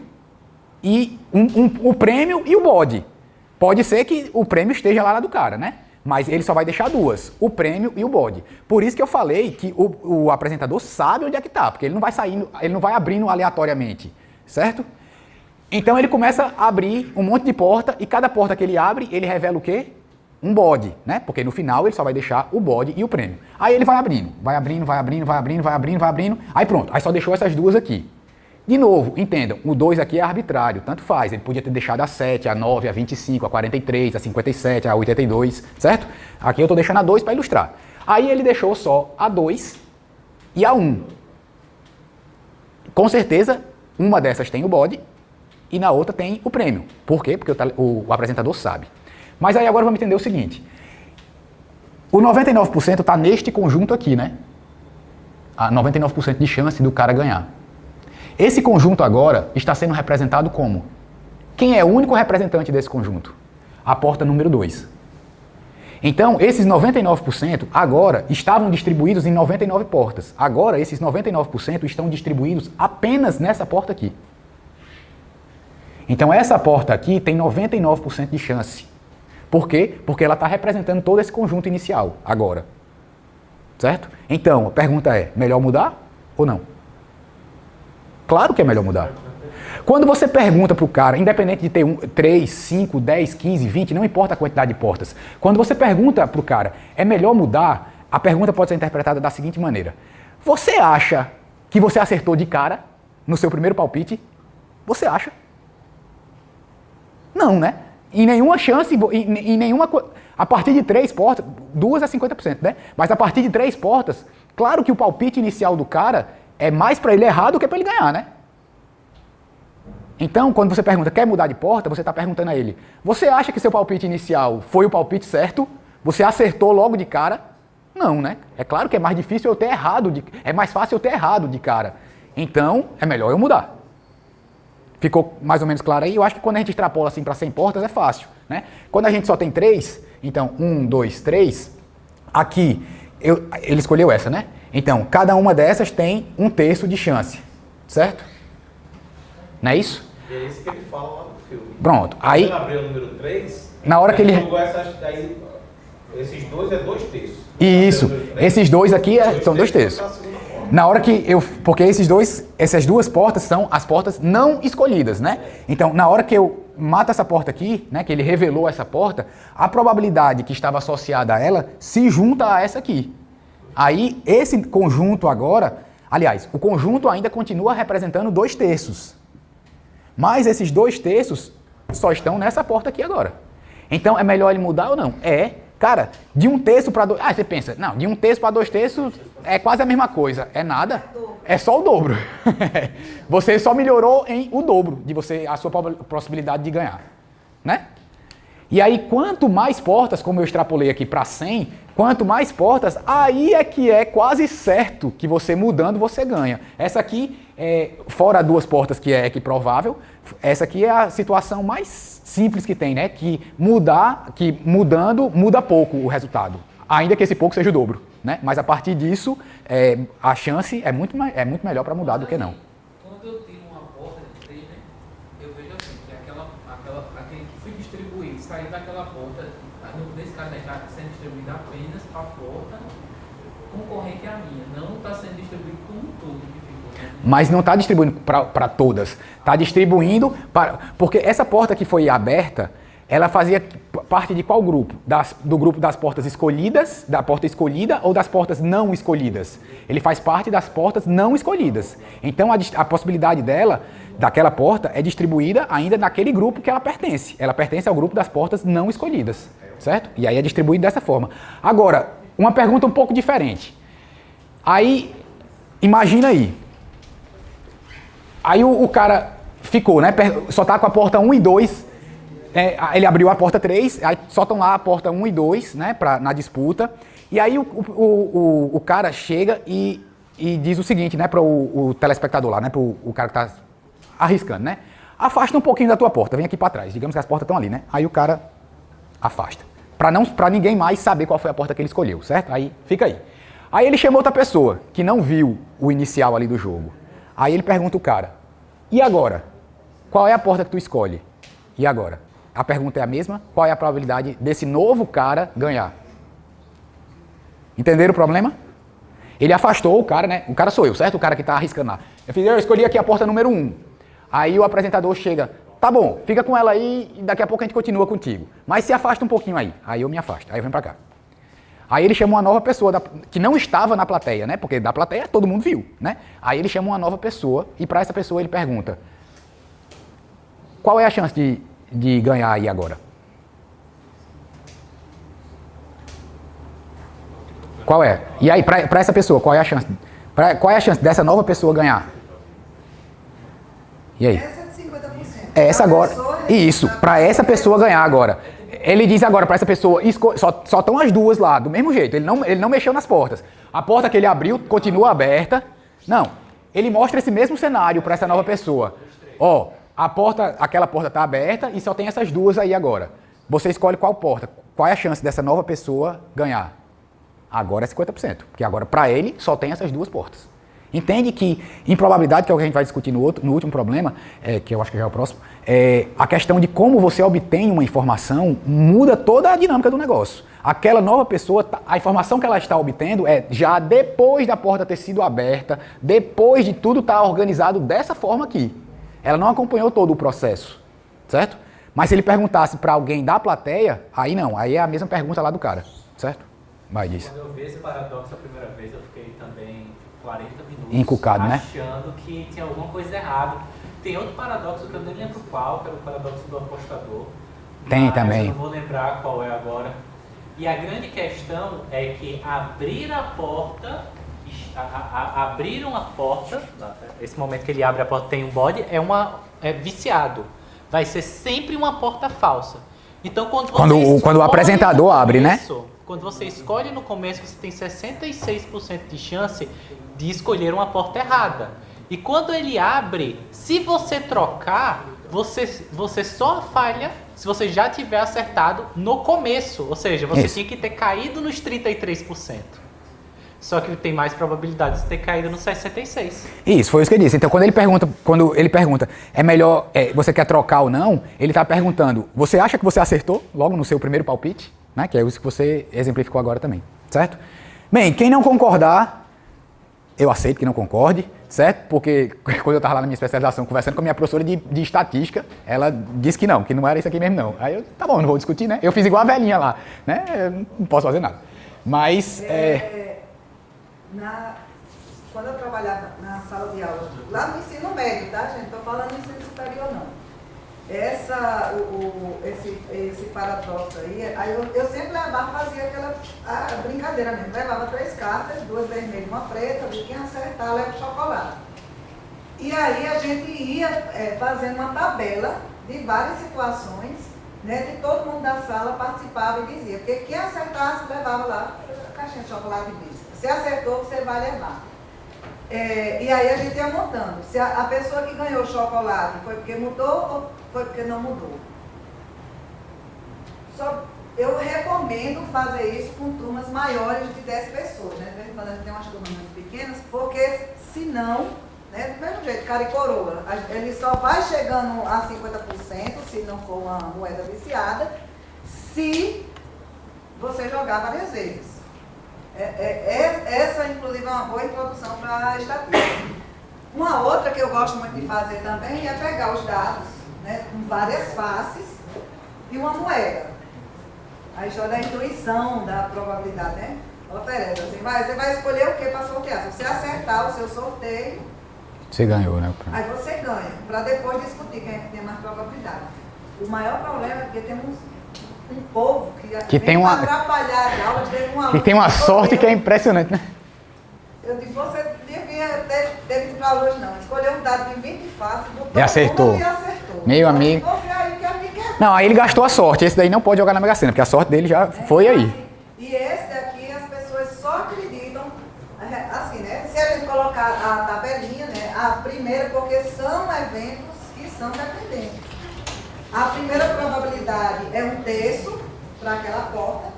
e o prêmio e o bode. Pode ser que o prêmio esteja lá do cara, né? Mas ele só vai deixar 2, o prêmio e o bode. Por isso que eu falei que o apresentador sabe onde é que tá, porque ele não vai saindo, ele não vai abrindo aleatoriamente, certo? Então ele começa a abrir um monte de porta e cada porta que ele abre, ele revela o quê? Um bode, né? Porque no final ele só vai deixar o bode e o prêmio. Aí ele vai abrindo, aí pronto, aí só deixou essas 2 aqui. De novo, entendam, o 2 aqui é arbitrário, tanto faz, ele podia ter deixado a 7, a 9, a 25, a 43, a 57, a 82, certo? Aqui eu estou deixando a 2 para ilustrar. Aí ele deixou só a 2 e a 1. Com certeza, uma dessas tem o bode e na outra tem o prêmio. Por quê? Porque o apresentador sabe. Mas aí agora vamos entender o seguinte. O 99% está neste conjunto aqui, né? A 99% de chance do cara ganhar. Esse conjunto agora está sendo representado como? Quem é o único representante desse conjunto? A porta número 2. Então, esses 99% agora estavam distribuídos em 99 portas. Agora, esses 99% estão distribuídos apenas nessa porta aqui. Então, essa porta aqui tem 99% de chance. Por quê? Porque ela está representando todo esse conjunto inicial, agora. Certo? Então, a pergunta é, melhor mudar ou não? Claro que é melhor mudar. Quando você pergunta para o cara, independente de ter 3, 5, 10, 15, 20, não importa a quantidade de portas. Quando você pergunta para o cara, é melhor mudar, a pergunta pode ser interpretada da seguinte maneira. Você acha que você acertou de cara no seu primeiro palpite? Você acha? Não, né? Em nenhuma chance, em nenhuma... A partir de 3 portas, 2 é 50%, né? Mas a partir de 3 portas, claro que o palpite inicial do cara é mais para ele errar do que para ele ganhar, né? Então, quando você pergunta, quer mudar de porta, você está perguntando a ele, você acha que seu palpite inicial foi o palpite certo? Você acertou logo de cara? Não, né? É claro que é mais difícil eu ter errado, é mais fácil eu ter errado de cara. Então, é melhor eu mudar. Ficou mais ou menos claro aí? Eu acho que quando a gente extrapola assim para 100 portas é fácil, né? Quando a gente só tem 3, então 1, 2, 3, aqui, ele escolheu essa, né? Então, cada uma dessas tem 1/3 de chance, certo? Não é isso? É isso que ele fala lá no filme. Pronto, Quando aí... ele abriu o número 3, Na hora que ele... esses dois é 2/3. Isso, esses dois aqui são 2/3. Na hora que eu... Porque essas duas portas são as portas não escolhidas, né? Então, na hora que eu mato essa porta aqui, né? Que ele revelou essa porta, a probabilidade que estava associada a ela se junta a essa aqui. Aí, esse conjunto agora... Aliás, o conjunto ainda continua representando 2/3. Mas esses 2/3 só estão nessa porta aqui agora. Então, é melhor ele mudar ou não? Cara, de 1/3 para 2... Ah, você pensa, não, de 1/3 para 2/3 é quase a mesma coisa. É nada, é só o dobro. Você só melhorou em o dobro de a sua possibilidade de ganhar, né? E aí, quanto mais portas, como eu extrapolei aqui para 100, quanto mais portas, aí é que é quase certo que você mudando, você ganha. Essa aqui, fora 2 portas que é equiprovável, essa aqui é a situação mais simples que tem, né? Que mudando, muda pouco o resultado. Ainda que esse pouco seja o dobro, né? Mas a partir disso, a chance é muito melhor para mudar do que não. Quando eu tiro uma porta de 3, né? Eu vejo assim, que aquele que foi distribuído, saiu daquela porta, nesse caso está sendo distribuído apenas para a porta concorrente à minha, não está sendo distribuído como um todo. Mas não está distribuindo para todas, está distribuindo para... Porque essa porta que foi aberta, ela fazia parte de qual grupo? Do grupo das portas escolhidas, da porta escolhida ou das portas não escolhidas? Ele faz parte das portas não escolhidas. Então a possibilidade daquela porta, é distribuída ainda naquele grupo que ela pertence. Ela pertence ao grupo das portas não escolhidas, certo? E aí é distribuído dessa forma. Agora, uma pergunta um pouco diferente. Aí, imagina aí. Aí o cara ficou, né? Só tá com a porta 1 e 2. Ele abriu a porta 3, aí só estão lá a porta 1 e 2, né? Na disputa. E aí o cara chega e diz o seguinte, né? Para o telespectador lá, né? Para o cara que tá arriscando, né? Afasta um pouquinho da tua porta, vem aqui para trás. Digamos que as portas estão ali, né? Aí o cara afasta. Para ninguém mais saber qual foi a porta que ele escolheu, certo? Aí fica aí. Aí ele chamou outra pessoa que não viu o inicial ali do jogo. Aí ele pergunta o cara, e agora? Qual é a porta que tu escolhe? E agora? A pergunta é a mesma, qual é a probabilidade desse novo cara ganhar? Entenderam o problema? Ele afastou o cara, né? O cara sou eu, certo? O cara que tá arriscando lá. Eu escolhi aqui a porta número 1. Aí o apresentador chega, tá bom, fica com ela aí e daqui a pouco a gente continua contigo. Mas se afasta um pouquinho aí. Aí eu me afasto, aí eu venho pra cá. Aí ele chamou uma nova pessoa que não estava na plateia, né? Porque da plateia todo mundo viu, né? Aí ele chama uma nova pessoa e para essa pessoa ele pergunta: qual é a chance de ganhar aí agora? Qual é? E aí, para essa pessoa, qual é a chance? Qual é a chance dessa nova pessoa ganhar? E aí? Essa é de 50%. Essa agora. Isso, para essa pessoa ganhar agora. Ele diz agora para essa pessoa, só estão as duas lá, do mesmo jeito. Ele não mexeu nas portas. A porta que ele abriu continua aberta. Não, ele mostra esse mesmo cenário para essa nova pessoa. Ó, aquela porta está aberta e só tem essas duas aí agora. Você escolhe qual porta. Qual é a chance dessa nova pessoa ganhar? Agora é 50%, porque agora para ele só tem essas duas portas. Entende que, em probabilidade, que é o que a gente vai discutir no último problema, que eu acho que já é o próximo, a questão de como você obtém uma informação muda toda a dinâmica do negócio. Aquela nova pessoa, a informação que ela está obtendo é já depois da porta ter sido aberta, depois de tudo estar organizado dessa forma aqui. Ela não acompanhou todo o processo, certo? Mas se ele perguntasse para alguém da plateia, aí não, aí é a mesma pergunta lá do cara, certo? Vai, diz. Quando eu vi esse paradoxo a primeira vez, eu fiquei também 40 minutos encucado, né? achando que tinha alguma coisa errada. Tem outro paradoxo que eu nem lembro qual, que era o paradoxo do apostador. Tem também. Eu não vou lembrar qual é agora. E a grande questão é que abrir a porta abriram a porta, esse momento que ele abre a porta tem um bode, é viciado. Vai ser sempre uma porta falsa. Então, quando o apresentador abre, né? Quando você escolhe no começo, você tem 66% de chance de escolher uma porta errada. E quando ele abre, se você trocar, você só falha se você já tiver acertado no começo. Ou seja, você tinha que ter caído nos 33%. Só que ele tem mais probabilidades de ter caído nos 66%. Isso, foi isso que eu disse. Então, quando ele pergunta, é melhor, você quer trocar ou não, ele está perguntando, você acha que você acertou logo no seu primeiro palpite? Né? Que é isso que você exemplificou agora também, certo? Bem, quem não concordar, eu aceito que não concorde, certo? Porque quando eu estava lá na minha especialização, conversando com a minha professora de estatística, ela disse que não era isso aqui mesmo não. Aí eu, tá bom, não vou discutir, né? Eu fiz igual a velhinha lá, né? Eu não posso fazer nada. Mas, quando eu trabalhava na sala de aula, lá no ensino médio, tá, gente? Estou falando no ensino superior, não. Esse paradoxo aí eu sempre levava, fazia aquela brincadeira mesmo. Levava 3 cartas, 2 vermelhas e uma preta, e quem acertar leva chocolate. E aí a gente ia fazendo uma tabela de várias situações, né? De todo mundo da sala participava e dizia, porque quem acertasse levava lá a caixinha de chocolate de bisco. Se acertou, você vai levar. E aí a gente ia montando. Se a pessoa que ganhou o chocolate foi porque mudou ou foi porque não mudou. Eu recomendo fazer isso com turmas maiores de 10 pessoas, né? De vez em quando a gente tem umas turmas muito pequenas, porque senão, né, do mesmo jeito, cara e coroa, ele só vai chegando a 50%, se não for uma moeda viciada, se você jogar várias vezes. Essa, inclusive, é uma boa introdução para a estatística. Uma outra que eu gosto muito de fazer também é pegar os dados, né, com várias faces e uma moeda. A história da intuição, da probabilidade, né? Oferece assim, você vai escolher o que para sortear. Se você acertar o seu sorteio, você ganhou, né? Aí você ganha, para depois discutir quem é que tem mais probabilidade. O maior problema é porque temos um povo que tem uma atrapalhar as aulas, que tem uma sorte que é impressionante, né? Eu digo, você devia ter ido para a luz, não. Escolheu um dado de 20 faces, botou e acertou. E acertou. Meu amigo. Não, aí ele gastou a sorte. Esse daí não pode jogar na Mega Sena, porque a sorte dele já foi aí. E esse daqui as pessoas só acreditam, assim, né? Se a gente colocar a tabelinha, né? A primeira, porque são eventos que são dependentes. A primeira probabilidade é 1/3 para aquela porta,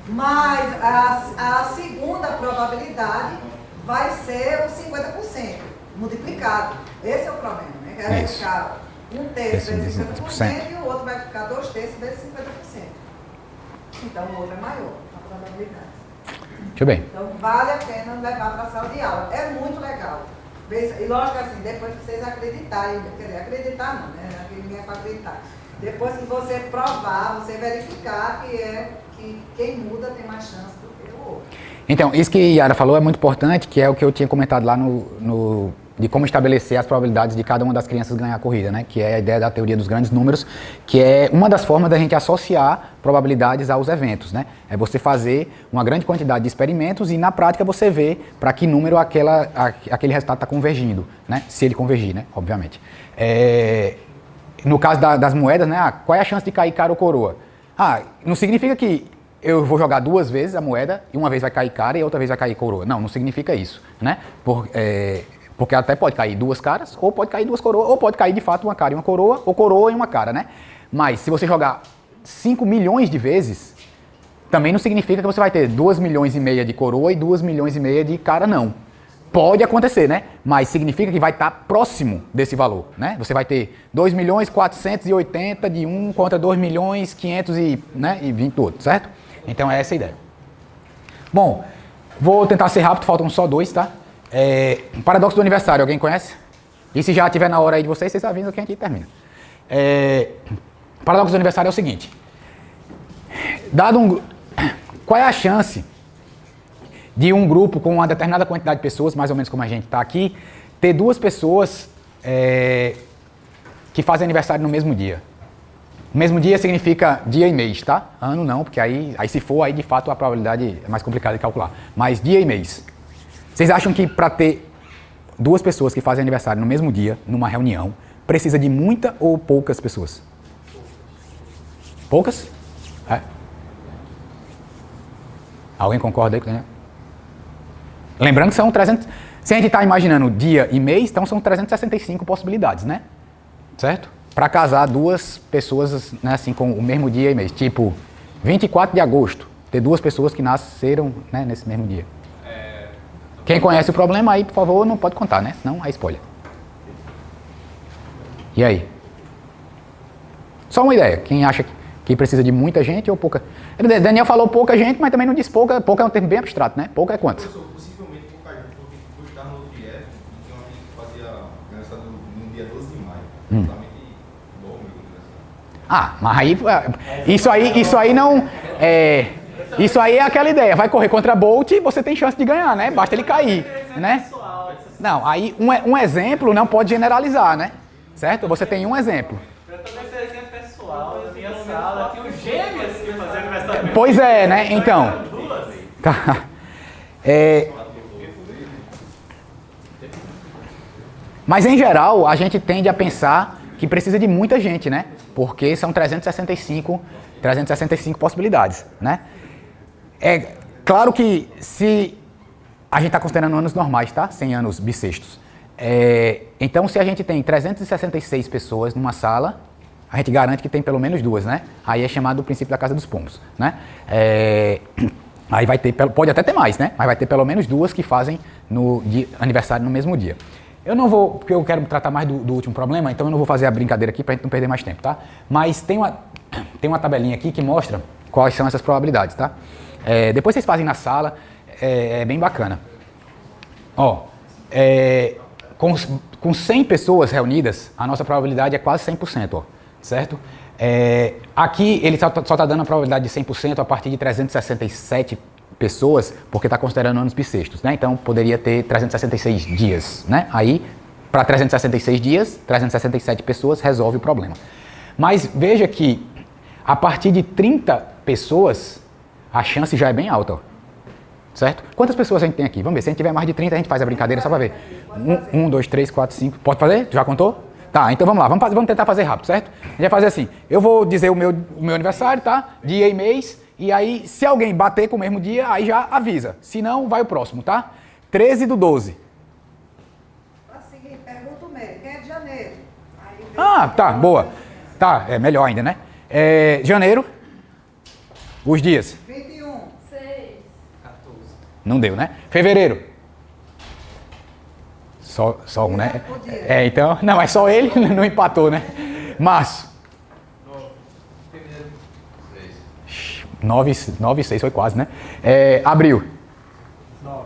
mas a segunda probabilidade vai ser o 50%, multiplicado. Esse é o problema, né? Que vai ficar 1/3 vezes 50% e o outro vai ficar 2/3 vezes 50%. Então o outro é maior, a probabilidade. Muito bem. Então vale a pena levar para a sala de aula. É muito legal. E lógico assim, depois que vocês acreditarem, quer dizer, acreditar não, né? Ninguém é para acreditar. Depois que você provar, você verificar que quem muda tem mais chance do que o outro. Então, isso que a Yara falou é muito importante, que é o que eu tinha comentado lá de como estabelecer as probabilidades de cada uma das crianças ganhar a corrida, né? Que é a ideia da teoria dos grandes números, que é uma das formas da gente associar probabilidades aos eventos, né? É você fazer uma grande quantidade de experimentos e na prática você vê para que número aquele resultado está convergindo, né? Se ele convergir, né? Obviamente. No caso das moedas, né? Qual é a chance de cair cara ou coroa? Não significa que eu vou jogar 2 vezes a moeda e uma vez vai cair cara e outra vez vai cair coroa. Não significa isso, né? Porque até pode cair 2 caras, ou pode cair 2 coroas, ou pode cair de fato uma cara e uma coroa, ou coroa e uma cara, né? Mas se você jogar 5 milhões de vezes, também não significa que você vai ter 2,5 milhões de coroa e 2,5 milhões de cara, não. Pode acontecer, né? Mas significa que vai estar próximo desse valor, né? Você vai ter 2.480.000 de um contra 2.520 do outro, certo? Então é essa a ideia. Bom, vou tentar ser rápido, faltam só 2, tá? Paradoxo do aniversário, alguém conhece? E se já estiver na hora aí de vocês avisam que a gente termina. Paradoxo do aniversário é o seguinte. Qual é a chance de um grupo com uma determinada quantidade de pessoas, mais ou menos como a gente está aqui, ter 2 pessoas que fazem aniversário no mesmo dia? Mesmo dia significa dia e mês, tá? Ano não, porque aí se for, aí de fato a probabilidade é mais complicada de calcular. Mas dia e mês. Vocês acham que para ter 2 pessoas que fazem aniversário no mesmo dia, numa reunião, precisa de muita ou poucas pessoas? Poucas? É. Alguém concorda aí? Né? Lembrando que são 300... Se a gente está imaginando dia e mês, então são 365 possibilidades, né? Certo? Para casar 2 pessoas, né, assim, com o mesmo dia e mês. Tipo, 24 de agosto, ter 2 pessoas que nasceram, né, nesse mesmo dia. Quem conhece o problema aí, por favor, não pode contar, né? Senão é spoiler. E aí? Só uma ideia. Quem acha que precisa de muita gente ou pouca? Daniel falou pouca gente, mas também não disse pouca. Pouca é um termo bem abstrato, né? Pouca é quantos? Possivelmente pouca gente, porque eu estava no outro IF, e tinha uma gente que fazia aniversário no dia 12 de maio. Exatamente igual o meu aniversário. Ah, mas aí, isso aí não... Isso aí é aquela ideia, vai correr contra Bolt e você tem chance de ganhar, né? Basta ele cair, né? Não, aí um exemplo não pode generalizar, né? Certo? Você tem um exemplo. Eu também tenho exemplo pessoal, na minha sala, tinha um gêmeos que faziam aniversário. Pois é, né? Então... Tá. Mas em geral, a gente tende a pensar que precisa de muita gente, né? Porque são 365 possibilidades, né? É claro que se a gente está considerando anos normais, tá? Sem anos bissextos. Então, se a gente tem 366 pessoas numa sala, a gente garante que tem pelo menos 2, né? Aí é chamado o princípio da casa dos pombos, né? Aí vai ter, pode até ter mais, né? Mas vai ter pelo menos 2 que fazem aniversário no mesmo dia. Eu não vou, porque eu quero tratar mais do último problema, então eu não vou fazer a brincadeira aqui para a gente não perder mais tempo, tá? Mas tem uma tabelinha aqui que mostra quais são essas probabilidades, tá? Depois vocês fazem na sala, é bem bacana. Ó, com 100 pessoas reunidas, a nossa probabilidade é quase 100%, ó, certo? Aqui ele só está dando a probabilidade de 100% a partir de 367 pessoas, porque está considerando anos bissextos, né? Então poderia ter 366 dias, né? Aí, para 366 dias, 367 pessoas resolve o problema. Mas veja que a partir de 30 pessoas, a chance já é bem alta, ó. Certo? Quantas pessoas a gente tem aqui? Vamos ver, se a gente tiver mais de 30, a gente faz a brincadeira só para ver. 1, 2, 3, 4, 5. Pode fazer? Já contou? Tá, então vamos lá, vamos tentar fazer rápido, certo? A gente vai fazer assim, eu vou dizer o meu aniversário, tá? Dia e mês, e aí se alguém bater com o mesmo dia, aí já avisa. Se não, vai o próximo, tá? 13/12. Assim, pergunta o meio, quem é de janeiro? Aí, Tá, boa. Tá, é melhor ainda, né? Janeiro, os dias. 21. 14. Não deu, né? Fevereiro. Só um, né? Então, não, é só ele, não empatou, né? Março. 9 e 6 foi quase, né? Abril. 9.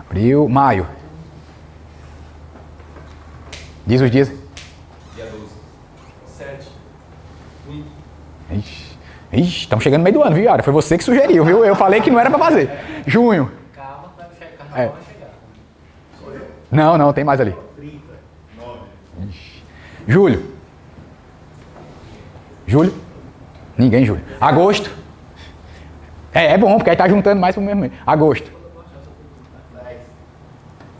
Abril, maio. Diz os dias. Dia 12. 7. Ixi, estamos chegando no meio do ano, viu, Yara? Foi você que sugeriu, viu? Eu falei que não era pra fazer. Junho. Calma, vai chegar. Carnaval vai chegar. Não, tem mais ali. 30. 9. Julho. Julho? Ninguém, julho. Agosto. É bom, porque aí tá juntando mais pro mesmo mês. Agosto. 10.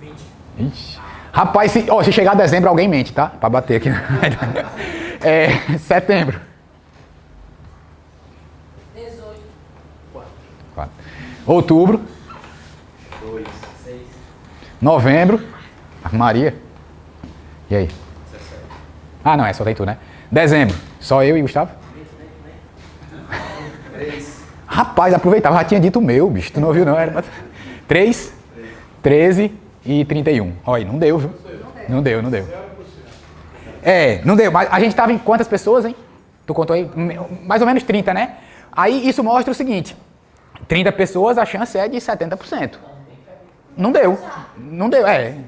20. Ixi. Rapaz, se chegar a dezembro, alguém mente, tá? Pra bater aqui. Setembro. 18. 4. Outubro. 2. 6. Novembro. Maria. E aí? 17. Não, só tem tu, né? Dezembro. Só eu e Gustavo? 3. Rapaz, aproveitava, já tinha dito o meu, bicho. Tu não ouviu, não? Era 3, 13 e 31. Olha, não deu, viu? Não deu. Não deu, mas a gente tava em quantas pessoas, hein? Tu contou aí? Mais ou menos 30, né? Aí isso mostra o seguinte: 30 pessoas, a chance é de 70%. Não deu.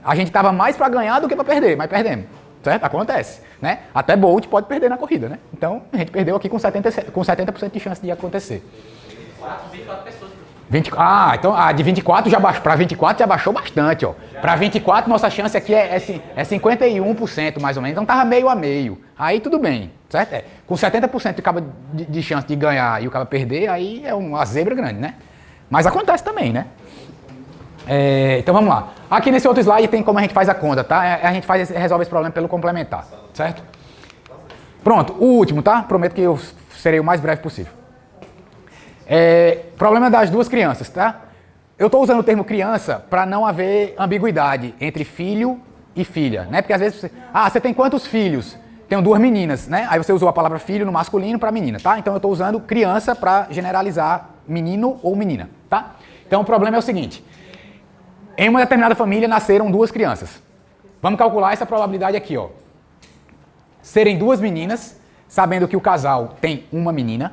A gente tava mais pra ganhar do que pra perder, mas perdemos. Certo? Acontece, né? Até Bolt pode perder na corrida, né? Então, a gente perdeu aqui com 70% de chance de acontecer. 24 pessoas. Então de 24 já baixou, para 24 já baixou bastante, ó. Para 24 nossa chance aqui é 51% mais ou menos, então tava meio a meio. Aí tudo bem, certo? Com 70% de chance de ganhar e o cara perder, aí é uma zebra grande, né? Mas acontece também, né? Então vamos lá. Aqui nesse outro slide tem como a gente faz a conta, tá? A gente resolve esse problema pelo complementar, certo? Pronto, o último, tá? Prometo que eu serei o mais breve possível. Problema das duas crianças, tá? Eu estou usando o termo criança para não haver ambiguidade entre filho e filha, né? Porque às vezes você tem quantos filhos? Tenho 2 meninas, né? Aí você usou a palavra filho no masculino para menina, tá? Então eu estou usando criança para generalizar menino ou menina, tá? Então o problema é o seguinte. Em uma determinada família nasceram 2 crianças. Vamos calcular essa probabilidade aqui, ó. Serem 2 meninas, sabendo que o casal tem uma menina.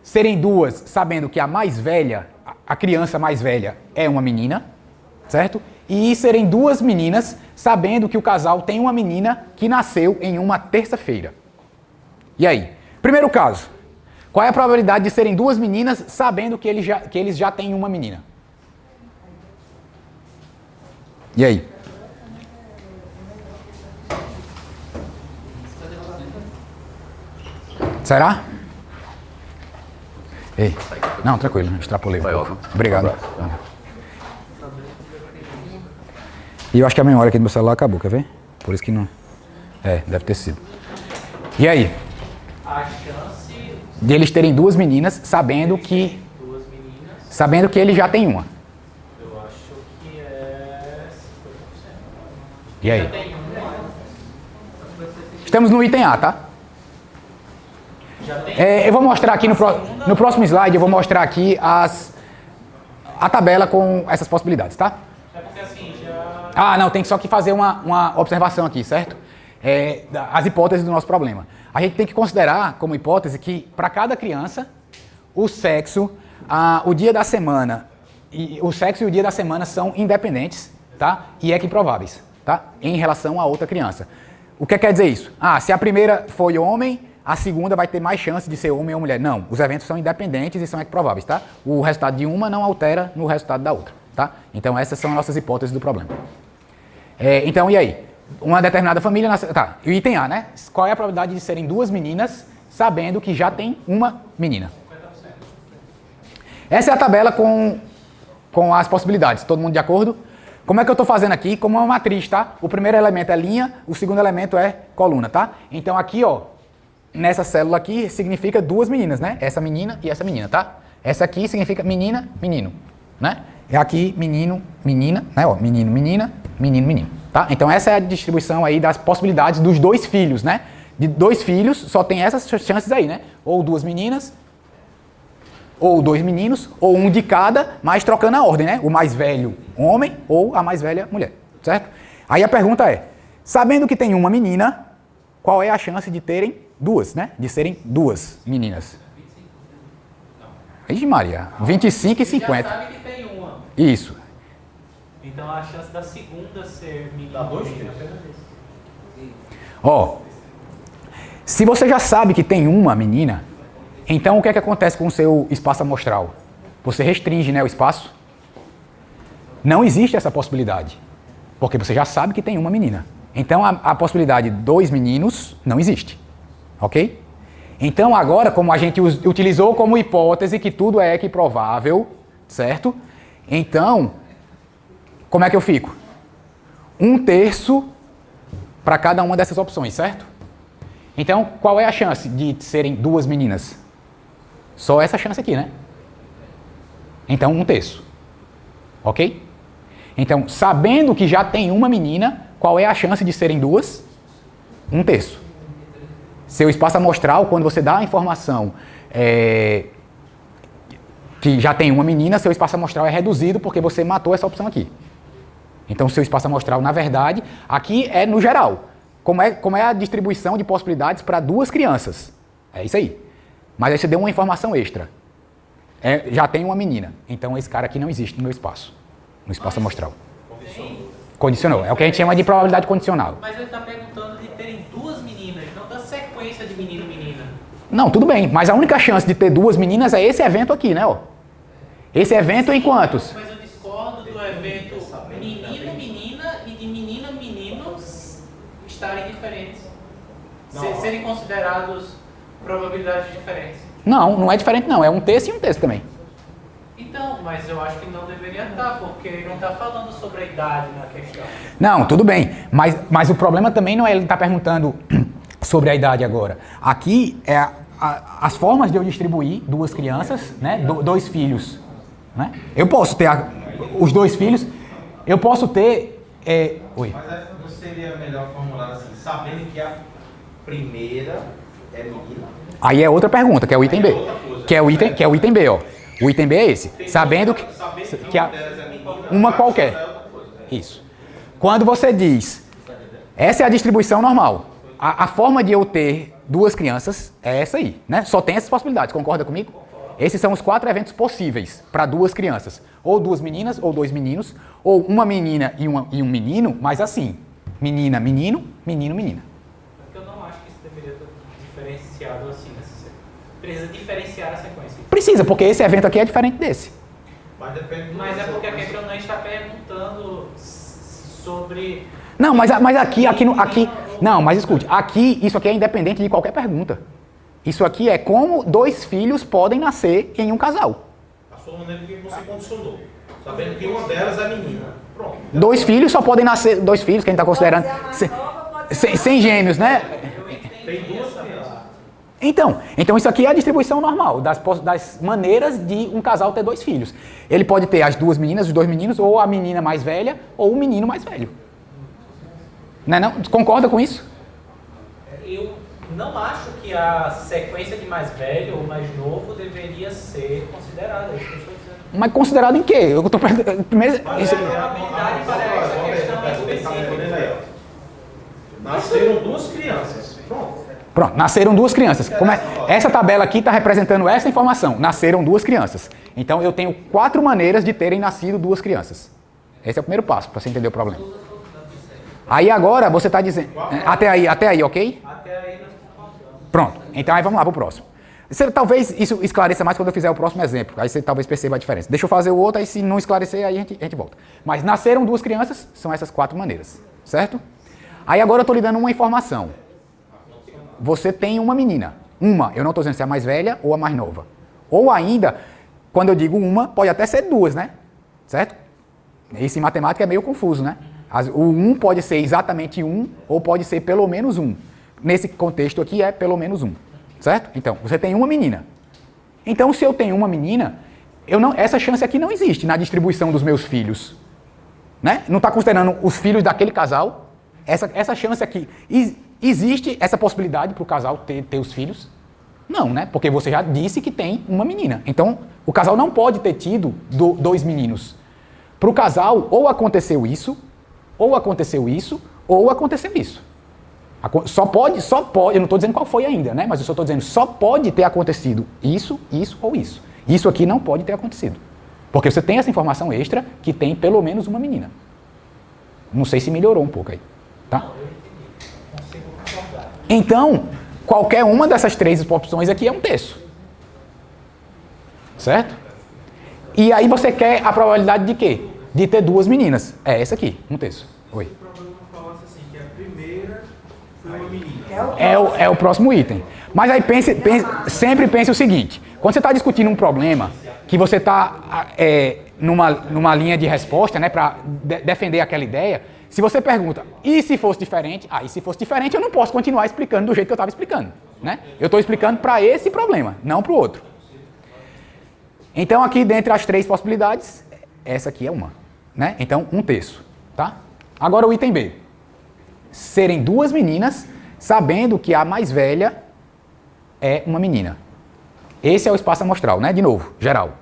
Serem 2, sabendo que a mais velha, a criança mais velha, é uma menina, certo? E serem 2 meninas, sabendo que o casal tem uma menina que nasceu em uma terça-feira. E aí? Primeiro caso. Qual é a probabilidade de serem 2 meninas, sabendo que eles já têm uma menina? E aí? Será? Ei, não, tranquilo, extrapolei. Obrigado. E eu acho que a memória aqui do meu celular acabou, quer ver? Por isso que não... deve ter sido. E aí? A chance de eles terem 2 meninas, sabendo que ele já tem uma. Eu acho que é 50%. E aí? Já tem uma. Estamos no item A, tá? Já tem Eu vou mostrar aqui no próximo slide, eu vou mostrar aqui a tabela com essas possibilidades, tá? É porque assim, já... Não, tem só que fazer uma observação aqui, certo? As hipóteses do nosso problema. A gente tem que considerar como hipótese que para cada criança, o sexo, o dia da semana, o sexo e o dia da semana são independentes, tá? E equiprováveis, tá? Em relação a outra criança. O que quer dizer isso? Se a primeira foi homem, a segunda vai ter mais chance de ser homem ou mulher. Não, os eventos são independentes e são equiprováveis, tá? O resultado de uma não altera no resultado da outra, tá? Então essas são as nossas hipóteses do problema. Então, e aí? Uma determinada família nasceu... Tá, o item A, né? Qual é a probabilidade de serem 2 meninas, sabendo que já tem uma menina? 50%. Essa é a tabela com as possibilidades. Todo mundo de acordo? Como é que eu estou fazendo aqui? Como uma matriz, tá? O primeiro elemento é linha, o segundo elemento é coluna, tá? Então aqui, ó, nessa célula aqui, significa 2 meninas, né? Essa menina e essa menina, tá? Essa aqui significa menina, menino, né? E aqui, menino, menina, né? Ó, menino, menina, menino, menino. Tá? Então essa é a distribuição aí das possibilidades dos 2 filhos, né? De 2 filhos, só tem essas chances aí, né? Ou 2 meninas, ou 2 meninos, ou um de cada, mas trocando a ordem, né? O mais velho homem ou a mais velha mulher, certo? Aí a pergunta é, sabendo que tem uma menina, qual é a chance de terem 2, né? De serem 2 meninas? Ixi Maria, 25 e 50. Já sabe que tem uma. Isso. Então a chance da segunda ser menina. Dá 2 Ó, se você já sabe que tem uma menina, então o que é que acontece com o seu espaço amostral? Você restringe, né, o espaço? Não existe essa possibilidade, porque você já sabe que tem uma menina. Então a possibilidade de 2 meninos não existe, ok? Então agora, como a gente utilizou como hipótese que tudo é equiprovável, certo? Então, como é que eu fico? 1/3 para cada uma dessas opções, certo? Então, qual é a chance de serem 2 meninas? Só essa chance aqui, né? Então, 1/3. Ok? Então, sabendo que já tem uma menina, qual é a chance de serem 2? 1/3. Seu espaço amostral, quando você dá a informação que já tem uma menina, seu espaço amostral é reduzido porque você matou essa opção aqui. Então, seu espaço amostral, na verdade, aqui é no geral. Como é a distribuição de possibilidades para 2 crianças. É isso aí. Mas aí você deu uma informação extra. Já tem uma menina. Então, esse cara aqui não existe no meu espaço. No espaço amostral. Condicionou. É o que a gente chama de probabilidade condicional. Mas ele está perguntando de terem 2 meninas, não da sequência de menino e menina. Não, tudo bem. Mas a única chance de ter 2 meninas é esse evento aqui, né? Ó. Esse evento em quantos? Mas eu discordo do evento menino, menina e de menina, meninos estarem diferentes. Serem considerados probabilidades diferentes. Não é diferente não. É 1/3 e 1/3 também. Então, mas eu acho que não deveria estar, porque ele não está falando sobre a idade na questão. Não, tudo bem. Mas o problema também não é ele estar perguntando sobre a idade agora. Aqui é as formas de eu distribuir duas crianças, né? Dois filhos. Né? Eu posso ter os dois filhos, eu posso ter... Oi. Mas aí não seria melhor formular assim, sabendo que a primeira é menina? Aí é outra pergunta, que é o item B. Que é o item B, ó. O item B é esse. Sabendo que uma qualquer. Isso. Quando você diz, essa é a distribuição normal. A forma de eu ter duas crianças é essa aí, né? Só tem essas possibilidades, concorda comigo? Esses são os 4 eventos possíveis para duas crianças. Ou 2 meninas, ou 2 meninos, ou uma menina e um menino, mas assim, menina, menino, menino, menina. Porque eu não acho que isso deveria estar diferenciado assim, precisa diferenciar a sequência. Precisa, porque esse evento aqui é diferente desse. Mas é porque a questão não está perguntando sobre... Não, mas aqui, não, mas escute, isso aqui é independente de qualquer pergunta. Isso aqui é como 2 filhos podem nascer em um casal. A sua maneira que você condicionou, sabendo que uma delas é menina. Pronto. 2 filhos só podem nascer, 2 filhos que a gente está considerando, sem gêmeos, né? Tem 2 crianças. Então isso aqui é a distribuição normal, das maneiras de um casal ter 2 filhos. Ele pode ter as 2 meninas, os 2 meninos, ou a menina mais velha, ou o menino mais velho. Não? Concorda com isso? Eu não acho que a sequência de mais velho ou mais novo deveria ser considerada. É isso que eu estou dizendo. Mas considerado em quê? Eu estou primeiro. Isso... Probabilidade para essa questão específica. Nasceram 2 crianças. Pronto, nasceram 2 crianças. Essa tabela aqui está representando essa informação. Nasceram 2 crianças. Então eu tenho 4 maneiras de terem nascido 2 crianças. Esse é o primeiro passo para você entender o problema. Aí agora você está dizendo... Até aí, ok? Até aí nós concordamos. Pronto, então aí vamos lá para o próximo. Talvez isso esclareça mais quando eu fizer o próximo exemplo. Aí você talvez perceba a diferença. Deixa eu fazer o outro, aí se não esclarecer, aí a gente volta. Mas nasceram 2 crianças, são essas 4 maneiras. Certo? Aí agora eu estou lhe dando uma informação. Você tem uma menina. Eu não estou dizendo se é a mais velha ou a mais nova. Ou ainda, quando eu digo uma, pode até ser 2, né? Certo? Isso em matemática é meio confuso, né? O 1 pode ser exatamente 1 ou pode ser pelo menos 1. Nesse contexto aqui é pelo menos 1. Certo? Então, você tem uma menina. Então, se eu tenho uma menina, essa chance aqui não existe na distribuição dos meus filhos. Né? Não está considerando os filhos daquele casal. Essa chance aqui... Existe essa possibilidade para o casal ter os filhos? Não, né? Porque você já disse que tem uma menina. Então, o casal não pode ter tido 2 meninos. Para o casal, ou aconteceu isso, ou aconteceu isso, ou aconteceu isso. Só pode, eu não estou dizendo qual foi ainda, né? Mas eu só estou dizendo, só pode ter acontecido isso, isso ou isso. Isso aqui não pode ter acontecido. Porque você tem essa informação extra que tem pelo menos uma menina. Não sei se melhorou um pouco aí, tá? Então, qualquer uma dessas 3 opções aqui é 1/3. Certo? E aí você quer a probabilidade de quê? De ter 2 meninas. É essa aqui, 1/3. Oi. Se o problema falasse assim, que a primeira foi uma menina. É o próximo item. Mas aí sempre pense o seguinte. Quando você está discutindo um problema, que você está numa linha de resposta, né, para defender aquela ideia, se você pergunta, e se fosse diferente? E se fosse diferente, eu não posso continuar explicando do jeito que eu estava explicando. Né? Eu estou explicando para esse problema, não para o outro. Então, aqui, dentre as 3 possibilidades, essa aqui é uma. Né? Então, 1/3. Tá? Agora o item B. Serem 2 meninas, sabendo que a mais velha é uma menina. Esse é o espaço amostral, né? De novo, geral.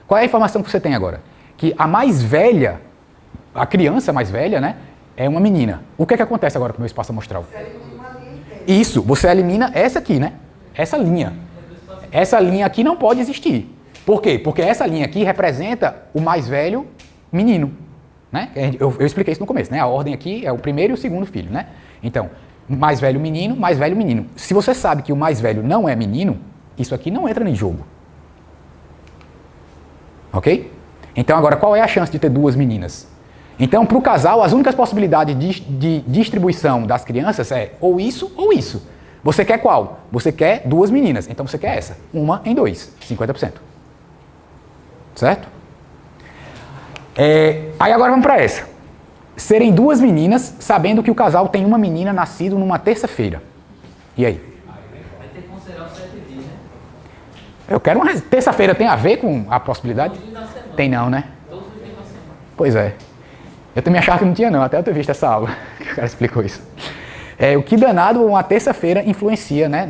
Qual é a informação que você tem agora? Que a mais velha, a criança mais velha, né? É uma menina. O que é que acontece agora com o meu espaço amostral? Isso, você elimina essa aqui, né? Essa linha. Essa linha aqui não pode existir. Por quê? Porque essa linha aqui representa o mais velho menino. Né? Eu expliquei isso no começo, né? A ordem aqui é o primeiro e o segundo filho, né? Então, mais velho menino, mais velho menino. Se você sabe que o mais velho não é menino, isso aqui não entra em jogo. Ok? Então, agora, qual é a chance de ter 2 meninas? Então, para o casal, as únicas possibilidades de distribuição das crianças é ou isso ou isso. Você quer qual? Você quer 2 meninas. Então, você quer essa. 1 em 2. 50%. Certo? Aí agora vamos para essa. Serem duas meninas, sabendo que o casal tem uma menina nascida numa terça-feira. E aí? Vai ter que considerar os 7 dias, né? Eu quero uma... Terça-feira tem a ver com a possibilidade? Todos os dias da semana. Tem não, né? Todos os dias da semana. Pois é. Eu também achava que não tinha não, até eu ter visto essa aula que o cara explicou isso. O que danado uma terça-feira influencia, né?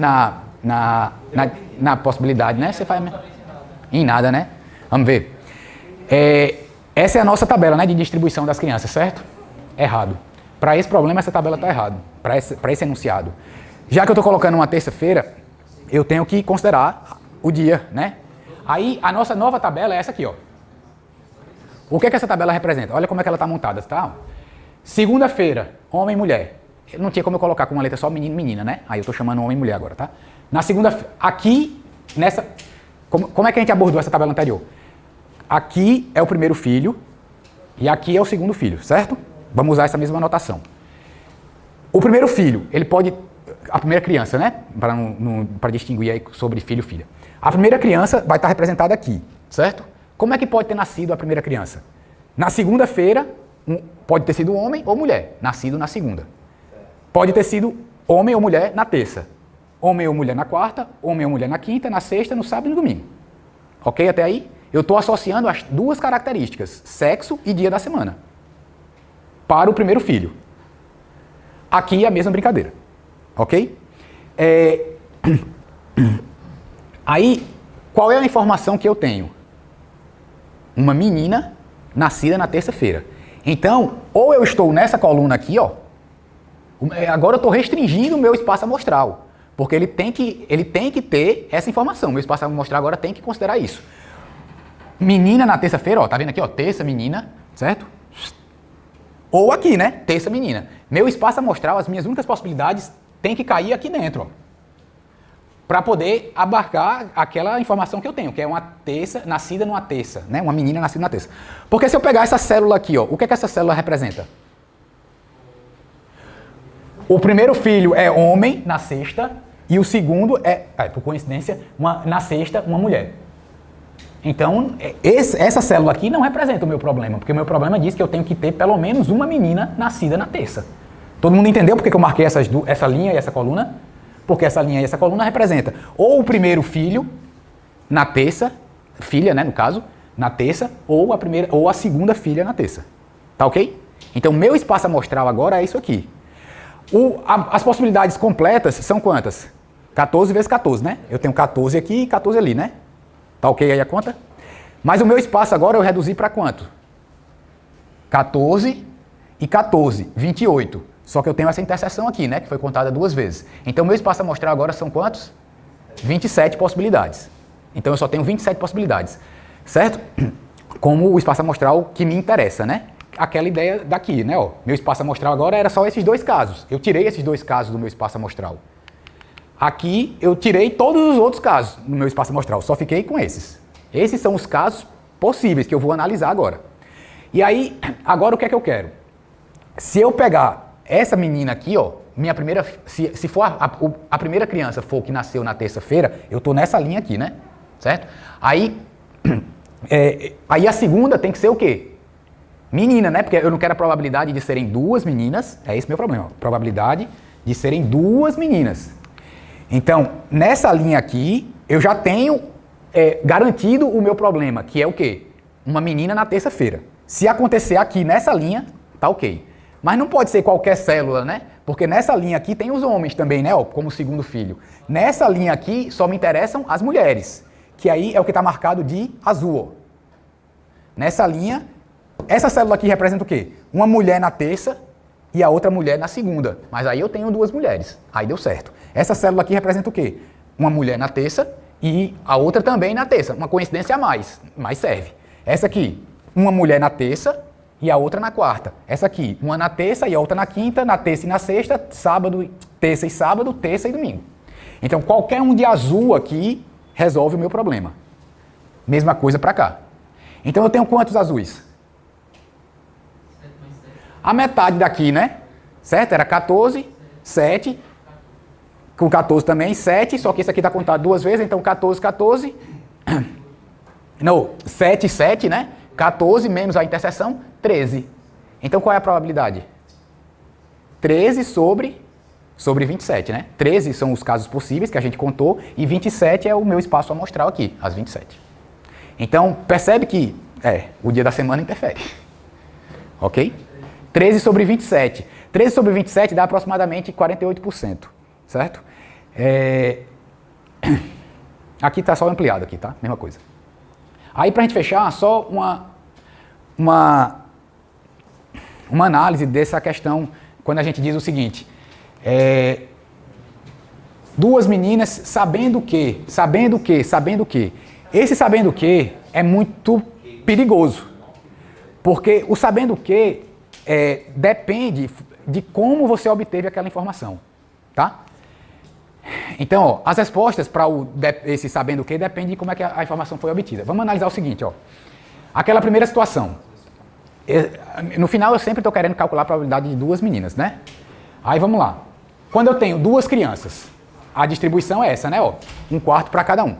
Na possibilidade, né? Você faz... Em nada, né? Vamos ver. Essa é a nossa tabela, né, de distribuição das crianças, certo? Errado. Para esse problema, essa tabela está errada. Para esse enunciado. Já que eu estou colocando uma terça-feira, eu tenho que considerar o dia, né? Aí, a nossa nova tabela é essa aqui, ó. O que essa tabela representa? Olha como é que ela está montada, tá? Segunda-feira, homem e mulher. Não tinha como eu colocar com uma letra só menino e menina, né? Aí eu estou chamando homem e mulher agora, tá? Na segunda-feira, aqui, nessa... Como é que a gente abordou essa tabela anterior? Aqui é o primeiro filho e aqui é o segundo filho, certo? Vamos usar essa mesma anotação. O primeiro filho, ele pode... A primeira criança, né? Para distinguir aí sobre filho e filha. A primeira criança vai estar representada aqui, certo? Como é que pode ter nascido a primeira criança? Na segunda-feira, pode ter sido homem ou mulher, nascido na segunda. Pode ter sido homem ou mulher na terça. Homem ou mulher na quarta, homem ou mulher na quinta, na sexta, no sábado e no domingo. Ok até aí? Eu estou associando as duas características, sexo e dia da semana, para o primeiro filho. Aqui é a mesma brincadeira. Ok? Aí, qual é a informação que eu tenho? Uma menina nascida na terça-feira. Então, ou eu estou nessa coluna aqui, ó. Agora eu estou restringindo o meu espaço amostral. Porque ele tem que ter essa informação. Meu espaço amostral agora tem que considerar isso. Menina na terça-feira, ó, tá vendo aqui, ó, terça menina, certo? Ou aqui, né, terça menina. Meu espaço amostral, as minhas únicas possibilidades tem que cair aqui dentro, ó. Para poder abarcar aquela informação que eu tenho, que é uma terça nascida numa terça, né, uma menina nascida na terça. Porque se eu pegar essa célula aqui, ó, o que é que essa célula representa? O primeiro filho é homem na sexta e o segundo por coincidência, na sexta, uma mulher. Então, essa célula aqui não representa o meu problema, porque o meu problema diz que eu tenho que ter pelo menos uma menina nascida na terça. Todo mundo entendeu por que eu marquei essa linha e essa coluna? Porque essa linha e essa coluna representa ou o primeiro filho na terça, filha, né, no caso, na terça, ou a segunda filha na terça. Tá ok? Então, meu espaço amostral agora é isso aqui. As possibilidades completas são quantas? 14 vezes 14, né? Eu tenho 14 aqui e 14 ali, né? Tá ok aí a conta? Mas o meu espaço agora eu reduzi para quanto? 14 e 14, 28. Só que eu tenho essa interseção aqui, né? Que foi contada 2 vezes. Então, o meu espaço amostral agora são quantos? 27 possibilidades. Então, eu só tenho 27 possibilidades. Certo? Como o espaço amostral que me interessa, né? Aquela ideia daqui, né? Ó, meu espaço amostral agora era só esses 2 casos. Eu tirei esses 2 casos do meu espaço amostral. Aqui eu tirei todos os outros casos no meu espaço amostral, só fiquei com esses. Esses são os casos possíveis que eu vou analisar agora. E aí, agora o que é que eu quero? Se eu pegar essa menina aqui, ó, minha primeira, se for a primeira criança for que nasceu na terça-feira, eu tô nessa linha aqui, né? Certo? Aí a segunda tem que ser o quê? Menina, né? Porque eu não quero a probabilidade de serem 2 meninas, é esse meu problema, ó, probabilidade de serem 2 meninas. Então, nessa linha aqui, eu já tenho garantido o meu problema, que é o quê? Uma menina na terça-feira. Se acontecer aqui nessa linha, tá ok. Mas não pode ser qualquer célula, né? Porque nessa linha aqui tem os homens também, né? Ó, como segundo filho. Nessa linha aqui só me interessam as mulheres, que aí é o que está marcado de azul, ó. Nessa linha, essa célula aqui representa o quê? Uma mulher na terça e a outra mulher na segunda. Mas aí eu tenho 2 mulheres. Aí deu certo. Essa célula aqui representa o quê? Uma mulher na terça e a outra também na terça. Uma coincidência a mais, mas serve. Essa aqui, uma mulher na terça e a outra na quarta. Essa aqui, uma na terça e a outra na quinta, na terça e na sexta, terça e sábado, terça e domingo. Então, qualquer um de azul aqui resolve o meu problema. Mesma coisa para cá. Então, eu tenho quantos azuis? A metade daqui, né? Certo? Era 14, 7... Com 14 também, 7, só que esse aqui está contado 2 vezes, então 14, 14. Não, 7, 7, né? 14 menos a interseção, 13. Então qual é a probabilidade? 13 sobre 27, né? 13 são os casos possíveis que a gente contou e 27 é o meu espaço amostral aqui, as 27. Então, percebe que o dia da semana interfere. Ok? 13 sobre 27. 13 sobre 27 dá aproximadamente 48%, certo? Aqui está só ampliado aqui, tá? Mesma coisa. Aí, para a gente fechar, só uma análise dessa questão, quando a gente diz o seguinte, duas meninas sabendo que, esse sabendo que é muito perigoso, porque o sabendo que depende de como você obteve aquela informação, tá? Então, ó, as respostas para esse sabendo o que depende de como é que a informação foi obtida. Vamos analisar o seguinte, ó. Aquela primeira situação. No final eu sempre estou querendo calcular a probabilidade de duas meninas, né? Aí vamos lá. Quando eu tenho duas crianças, a distribuição é essa, né? Ó, 1/4 para cada um.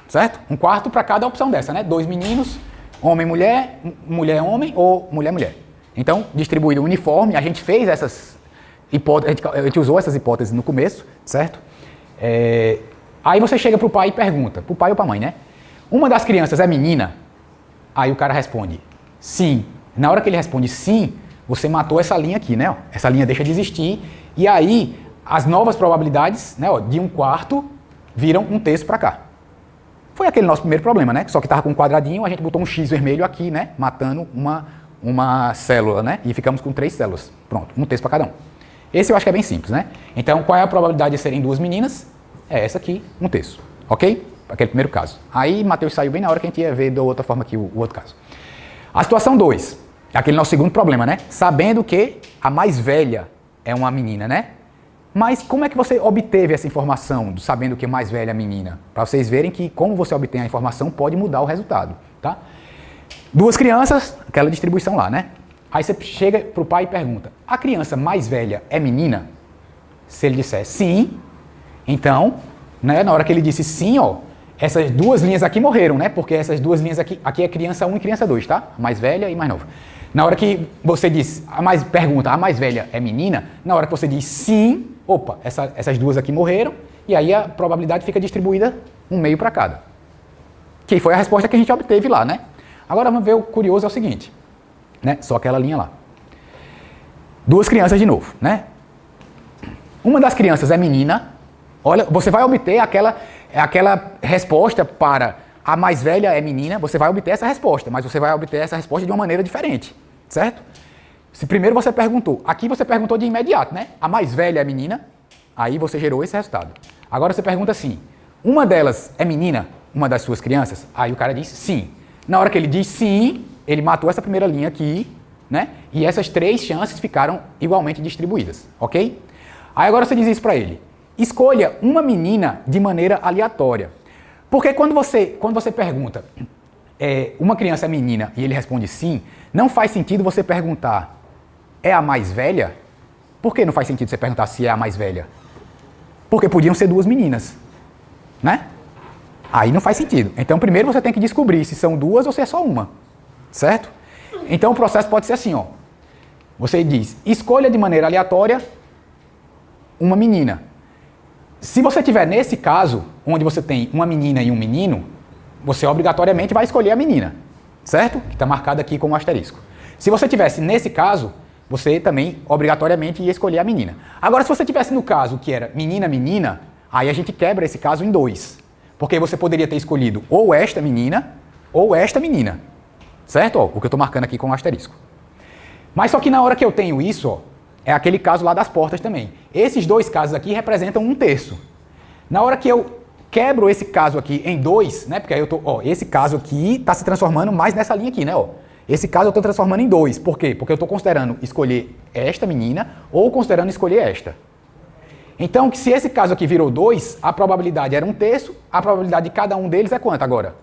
Certo? 1/4 para cada opção dessa, né? 2 meninos, homem, mulher, mulher, homem ou mulher, mulher. Então, distribuído uniforme, a gente fez essas hipóteses, a gente usou essas hipóteses no começo, certo? Aí você chega pro pai e pergunta, pro pai ou pra mãe, né? Uma das crianças é menina? Aí o cara responde, sim. Na hora que ele responde sim, você matou essa linha aqui, né? Ó, essa linha deixa de existir. E aí, as novas probabilidades, né, ó, de 1/4 viram 1/3 para cá. Foi aquele nosso primeiro problema, né? Só que estava com um quadradinho, a gente botou um X vermelho aqui, né? Matando uma célula, né? E ficamos com 3 células. Pronto, 1/3 para cada um. Esse eu acho que é bem simples, né? Então, qual é a probabilidade de serem duas meninas? É essa aqui, 1/3. Ok? Aquele primeiro caso. Aí, Matheus saiu bem na hora que a gente ia ver de outra forma aqui o outro caso. A situação 2, aquele nosso segundo problema, né? Sabendo que a mais velha é uma menina, né? Mas como é que você obteve essa informação, sabendo que a mais velha é a menina? Para vocês verem que como você obtém a informação pode mudar o resultado, tá? Duas crianças, aquela distribuição lá, né? Aí você chega pro pai e pergunta, a criança mais velha é menina? Se ele disser sim, então, né, na hora que ele disse sim, ó, essas duas linhas aqui morreram, né? Porque essas duas linhas aqui é criança 1 e criança 2, tá? Mais velha e mais nova. Na hora que você diz, pergunta, a mais velha é menina? Na hora que você diz sim, opa, essas duas aqui morreram, e aí a probabilidade fica distribuída 1/2 para cada. Que foi a resposta que a gente obteve lá, né? Agora vamos ver, o curioso é o seguinte, né? Só aquela linha lá. Duas crianças de novo, né? Uma das crianças é menina, olha, você vai obter aquela resposta para a mais velha é menina, você vai obter essa resposta, mas você vai obter essa resposta de uma maneira diferente, certo? Se primeiro você perguntou, aqui você perguntou de imediato, né? A mais velha é menina, aí você gerou esse resultado. Agora você pergunta assim, uma delas é menina, uma das suas crianças? Aí o cara diz sim. Na hora que ele diz sim, ele matou essa primeira linha aqui, né? E essas 3 chances ficaram igualmente distribuídas, ok? Aí agora você diz isso para ele. Escolha uma menina de maneira aleatória. Porque quando você pergunta, uma criança é menina e ele responde sim, não faz sentido você perguntar, é a mais velha? Por que não faz sentido você perguntar se é a mais velha? Porque podiam ser duas meninas, né? Aí não faz sentido. Então primeiro você tem que descobrir se são duas ou se é só uma, certo? Então o processo pode ser assim, ó. Você diz, escolha de maneira aleatória uma menina. Se você tiver nesse caso, onde você tem uma menina e um menino, você obrigatoriamente vai escolher a menina, certo? Que está marcado aqui com um asterisco. Se você tivesse nesse caso, você também obrigatoriamente ia escolher a menina. Agora, se você tivesse no caso que era menina, aí a gente quebra esse caso em 2. Porque você poderia ter escolhido ou esta menina, certo? Ó, o que eu estou marcando aqui com um asterisco. Mas só que na hora que eu tenho isso, ó, é aquele caso lá das portas também. Esses 2 casos aqui representam 1/3. Na hora que eu quebro esse caso aqui em 2, né? Porque aí eu tô, ó, esse caso aqui está se transformando mais nessa linha aqui, né? Ó. Esse caso eu estou transformando em 2. Por quê? Porque eu estou considerando escolher esta menina ou considerando escolher esta. Então, se esse caso aqui virou 2, a probabilidade era 1/3, a probabilidade de cada um deles é quanto agora?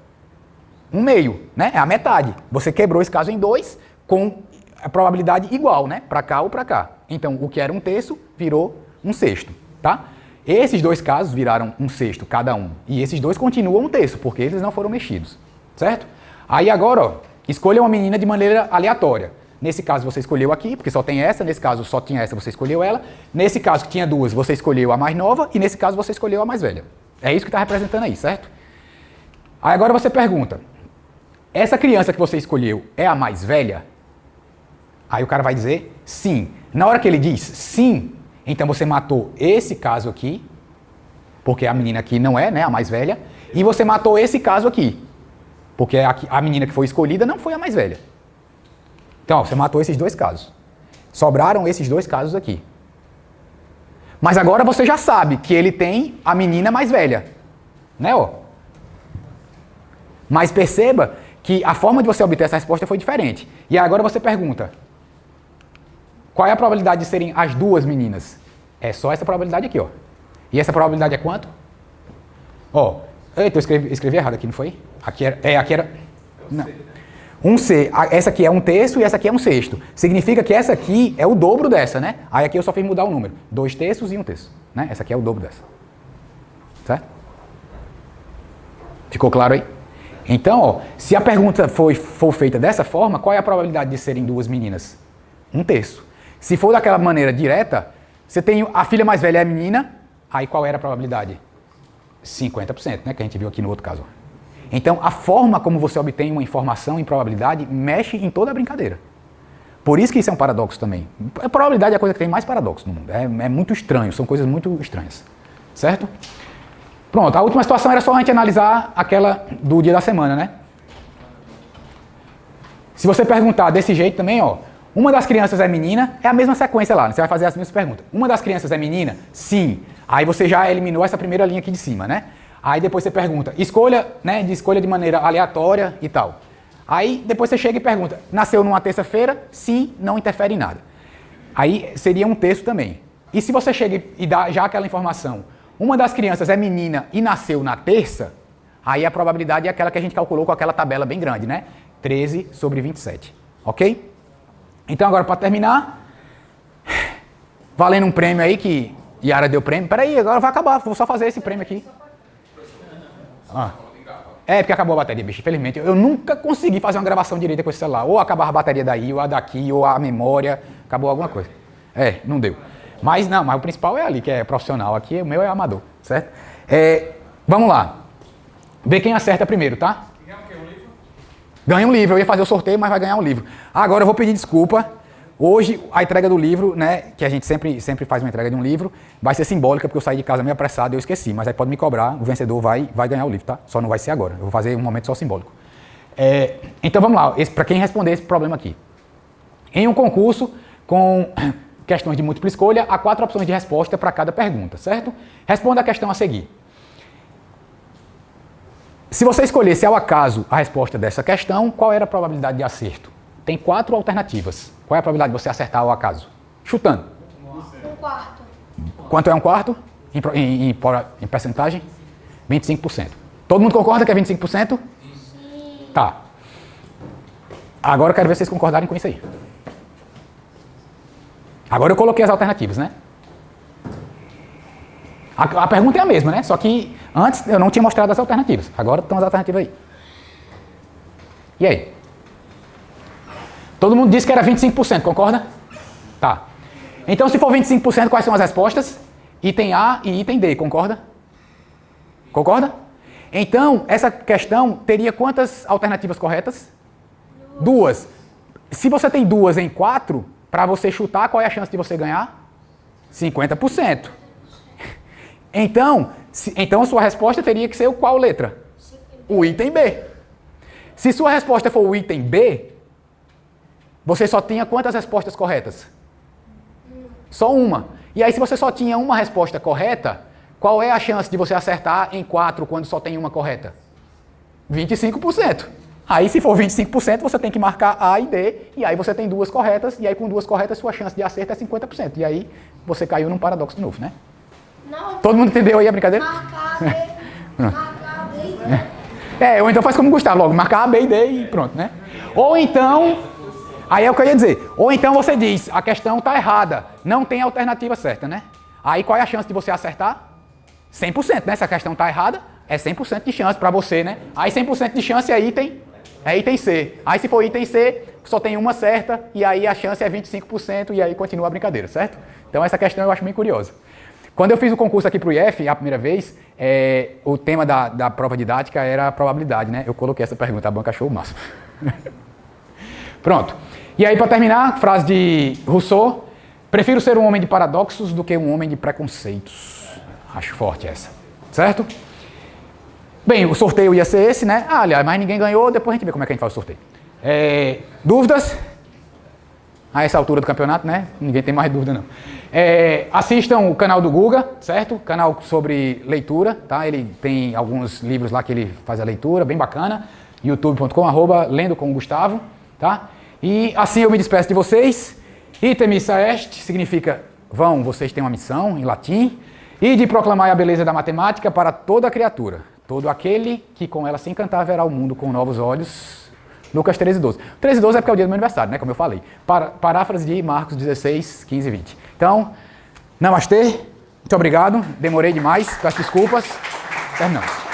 1/2, né? É a metade. Você quebrou esse caso em 2 com a probabilidade igual, né? Para cá ou para cá. Então, o que era 1/3 virou 1/6, tá? Esses 2 casos viraram 1/6 cada um. E esses 2 continuam 1/3, porque eles não foram mexidos. Certo? Aí agora, ó, escolha uma menina de maneira aleatória. Nesse caso você escolheu aqui, porque só tem essa. Nesse caso só tinha essa, você escolheu ela. Nesse caso que tinha duas, você escolheu a mais nova. E nesse caso você escolheu a mais velha. É isso que está representando aí, certo? Aí agora você pergunta, essa criança que você escolheu é a mais velha? Aí o cara vai dizer sim. Na hora que ele diz sim, então você matou esse caso aqui, porque a menina aqui não é, né, a mais velha, e você matou esse caso aqui, porque a menina que foi escolhida não foi a mais velha. Então, ó, você matou esses dois casos. Sobraram esses dois casos aqui. Mas agora você já sabe que ele tem a menina mais velha, né, ó? Mas perceba que a forma de você obter essa resposta foi diferente. E agora você pergunta, qual é a probabilidade de serem as duas meninas? É só essa probabilidade aqui, ó. E essa probabilidade é quanto? Ó, eita, eu escrevi errado aqui, não foi? Aqui era... Não. 1C. Essa aqui é 1/3 e essa aqui é 1/6. Significa que essa aqui é o dobro dessa, né? Aí aqui eu só fiz mudar o número. 2/3 e 1/3. Né? Essa aqui é o dobro dessa. Certo? Ficou claro aí? Então, ó, se a pergunta for feita dessa forma, qual é a probabilidade de serem duas meninas? 1/3. Se for daquela maneira direta, você tem a filha mais velha é a menina, aí qual era a probabilidade? 50%, né? Que a gente viu aqui no outro caso. Então, a forma como você obtém uma informação em probabilidade mexe em toda a brincadeira. Por isso que isso é um paradoxo também. A probabilidade é a coisa que tem mais paradoxo no mundo. É muito estranho, são coisas muito estranhas. Certo? Pronto, a última situação era só a gente analisar aquela do dia da semana, né? Se você perguntar desse jeito também, ó, uma das crianças é menina, é a mesma sequência lá, né? Você vai fazer as mesmas perguntas. Uma das crianças é menina? Sim. Aí você já eliminou essa primeira linha aqui de cima, né? Aí depois você pergunta, escolha de maneira aleatória e tal. Aí depois você chega e pergunta, nasceu numa terça-feira? Sim, não interfere em nada. Aí seria um texto também. E se você chega e dá já aquela informação, uma das crianças é menina e nasceu na terça, aí a probabilidade é aquela que a gente calculou com aquela tabela bem grande, né? 13/27. Ok? Então agora para terminar, valendo um prêmio aí que Yara deu prêmio. Peraí, agora vai acabar, vou só fazer esse prêmio aqui. É, porque acabou a bateria, bicho. Infelizmente, eu nunca consegui fazer uma gravação direita com esse celular. Ou acabava a bateria daí, ou a daqui, ou a memória. Acabou alguma coisa. É, não deu. Mas não, mas o principal é ali, que é profissional. Aqui o meu é amador, certo? Vamos lá. Ver quem acerta primeiro, tá? Ganha um livro. Eu ia fazer o sorteio, mas vai ganhar um livro. Agora eu vou pedir desculpa. Hoje, a entrega do livro, né, que a gente sempre faz uma entrega de um livro, vai ser simbólica, porque eu saí de casa meio apressado e eu esqueci. Mas aí pode me cobrar, o vencedor vai ganhar o livro, tá? Só não vai ser agora. Eu vou fazer um momento só simbólico. Então vamos lá, para quem responder esse problema aqui. Em um concurso com questões de múltipla escolha, há 4 opções de resposta para cada pergunta, certo? Responda a questão a seguir. Se você escolhesse ao acaso a resposta dessa questão, qual era a probabilidade de acerto? Tem 4 alternativas. Qual é a probabilidade de você acertar ao acaso? Chutando. 1/4. Quanto é 1/4 em percentagem? 25%. Todo mundo concorda que é 25%? Sim. Tá. Agora eu quero ver vocês concordarem com isso aí. Agora eu coloquei as alternativas, né? A pergunta é a mesma, né? Só que antes eu não tinha mostrado as alternativas. Agora estão as alternativas aí. E aí? Todo mundo disse que era 25%, concorda? Tá. Então, se for 25%, quais são as respostas? Item A e item D, concorda? Concorda? Então, essa questão teria quantas alternativas corretas? 2. Se você tem 2 em 4, para você chutar, qual é a chance de você ganhar? 50%. Então, sua resposta teria que ser qual letra? O item B. Se sua resposta for o item B, você só tinha quantas respostas corretas? Só uma. E aí, se você só tinha uma resposta correta, qual é a chance de você acertar em 4 quando só tem uma correta? 25%. Aí, se for 25%, você tem que marcar A e D, e aí você tem 2 corretas, e aí com 2 corretas, sua chance de acerto é 50%. E aí, você caiu num paradoxo de novo, né? Não. Todo mundo entendeu aí a brincadeira? Marcar B. Marcar B e D. Ou então faz como o Gustavo, logo, marcar A, B e D e pronto, né? Ou então... Aí é o que eu ia dizer. Ou então você diz, a questão está errada, não tem alternativa certa, né? Aí qual é a chance de você acertar? 100%, né? Se a questão está errada, é 100% de chance para você, né? Aí 100% de chance é item C. Aí se for item C, só tem uma certa, e aí a chance é 25%, e aí continua a brincadeira, certo? Então essa questão eu acho bem curiosa. Quando eu fiz o concurso aqui para o IF, a primeira vez, o tema da prova didática era a probabilidade, né? Eu coloquei essa pergunta, a banca achou o máximo. Pronto. E aí, para terminar, frase de Rousseau: prefiro ser um homem de paradoxos do que um homem de preconceitos. Acho forte essa, certo? Bem, o sorteio ia ser esse, né? Aliás, mas ninguém ganhou, depois a gente vê como é que a gente faz o sorteio. Dúvidas? A essa altura do campeonato, né? Ninguém tem mais dúvida, não. Assistam o canal do Guga, certo? Canal sobre leitura, tá? Ele tem alguns livros lá que ele faz a leitura, bem bacana. youtube.com/lendo com o Gustavo, tá? E assim eu me despeço de vocês. Item missa est significa vão, vocês têm uma missão, em latim. E de proclamar a beleza da matemática para toda a criatura. Todo aquele que com ela se encantar verá o mundo com novos olhos. Lucas 13:12. 13:12 é porque é o dia do meu aniversário, né? Como eu falei. Paráfrase de Marcos 16, 15 e 20. Então, namastê. Muito obrigado. Demorei demais. Peço desculpas. Terminamos.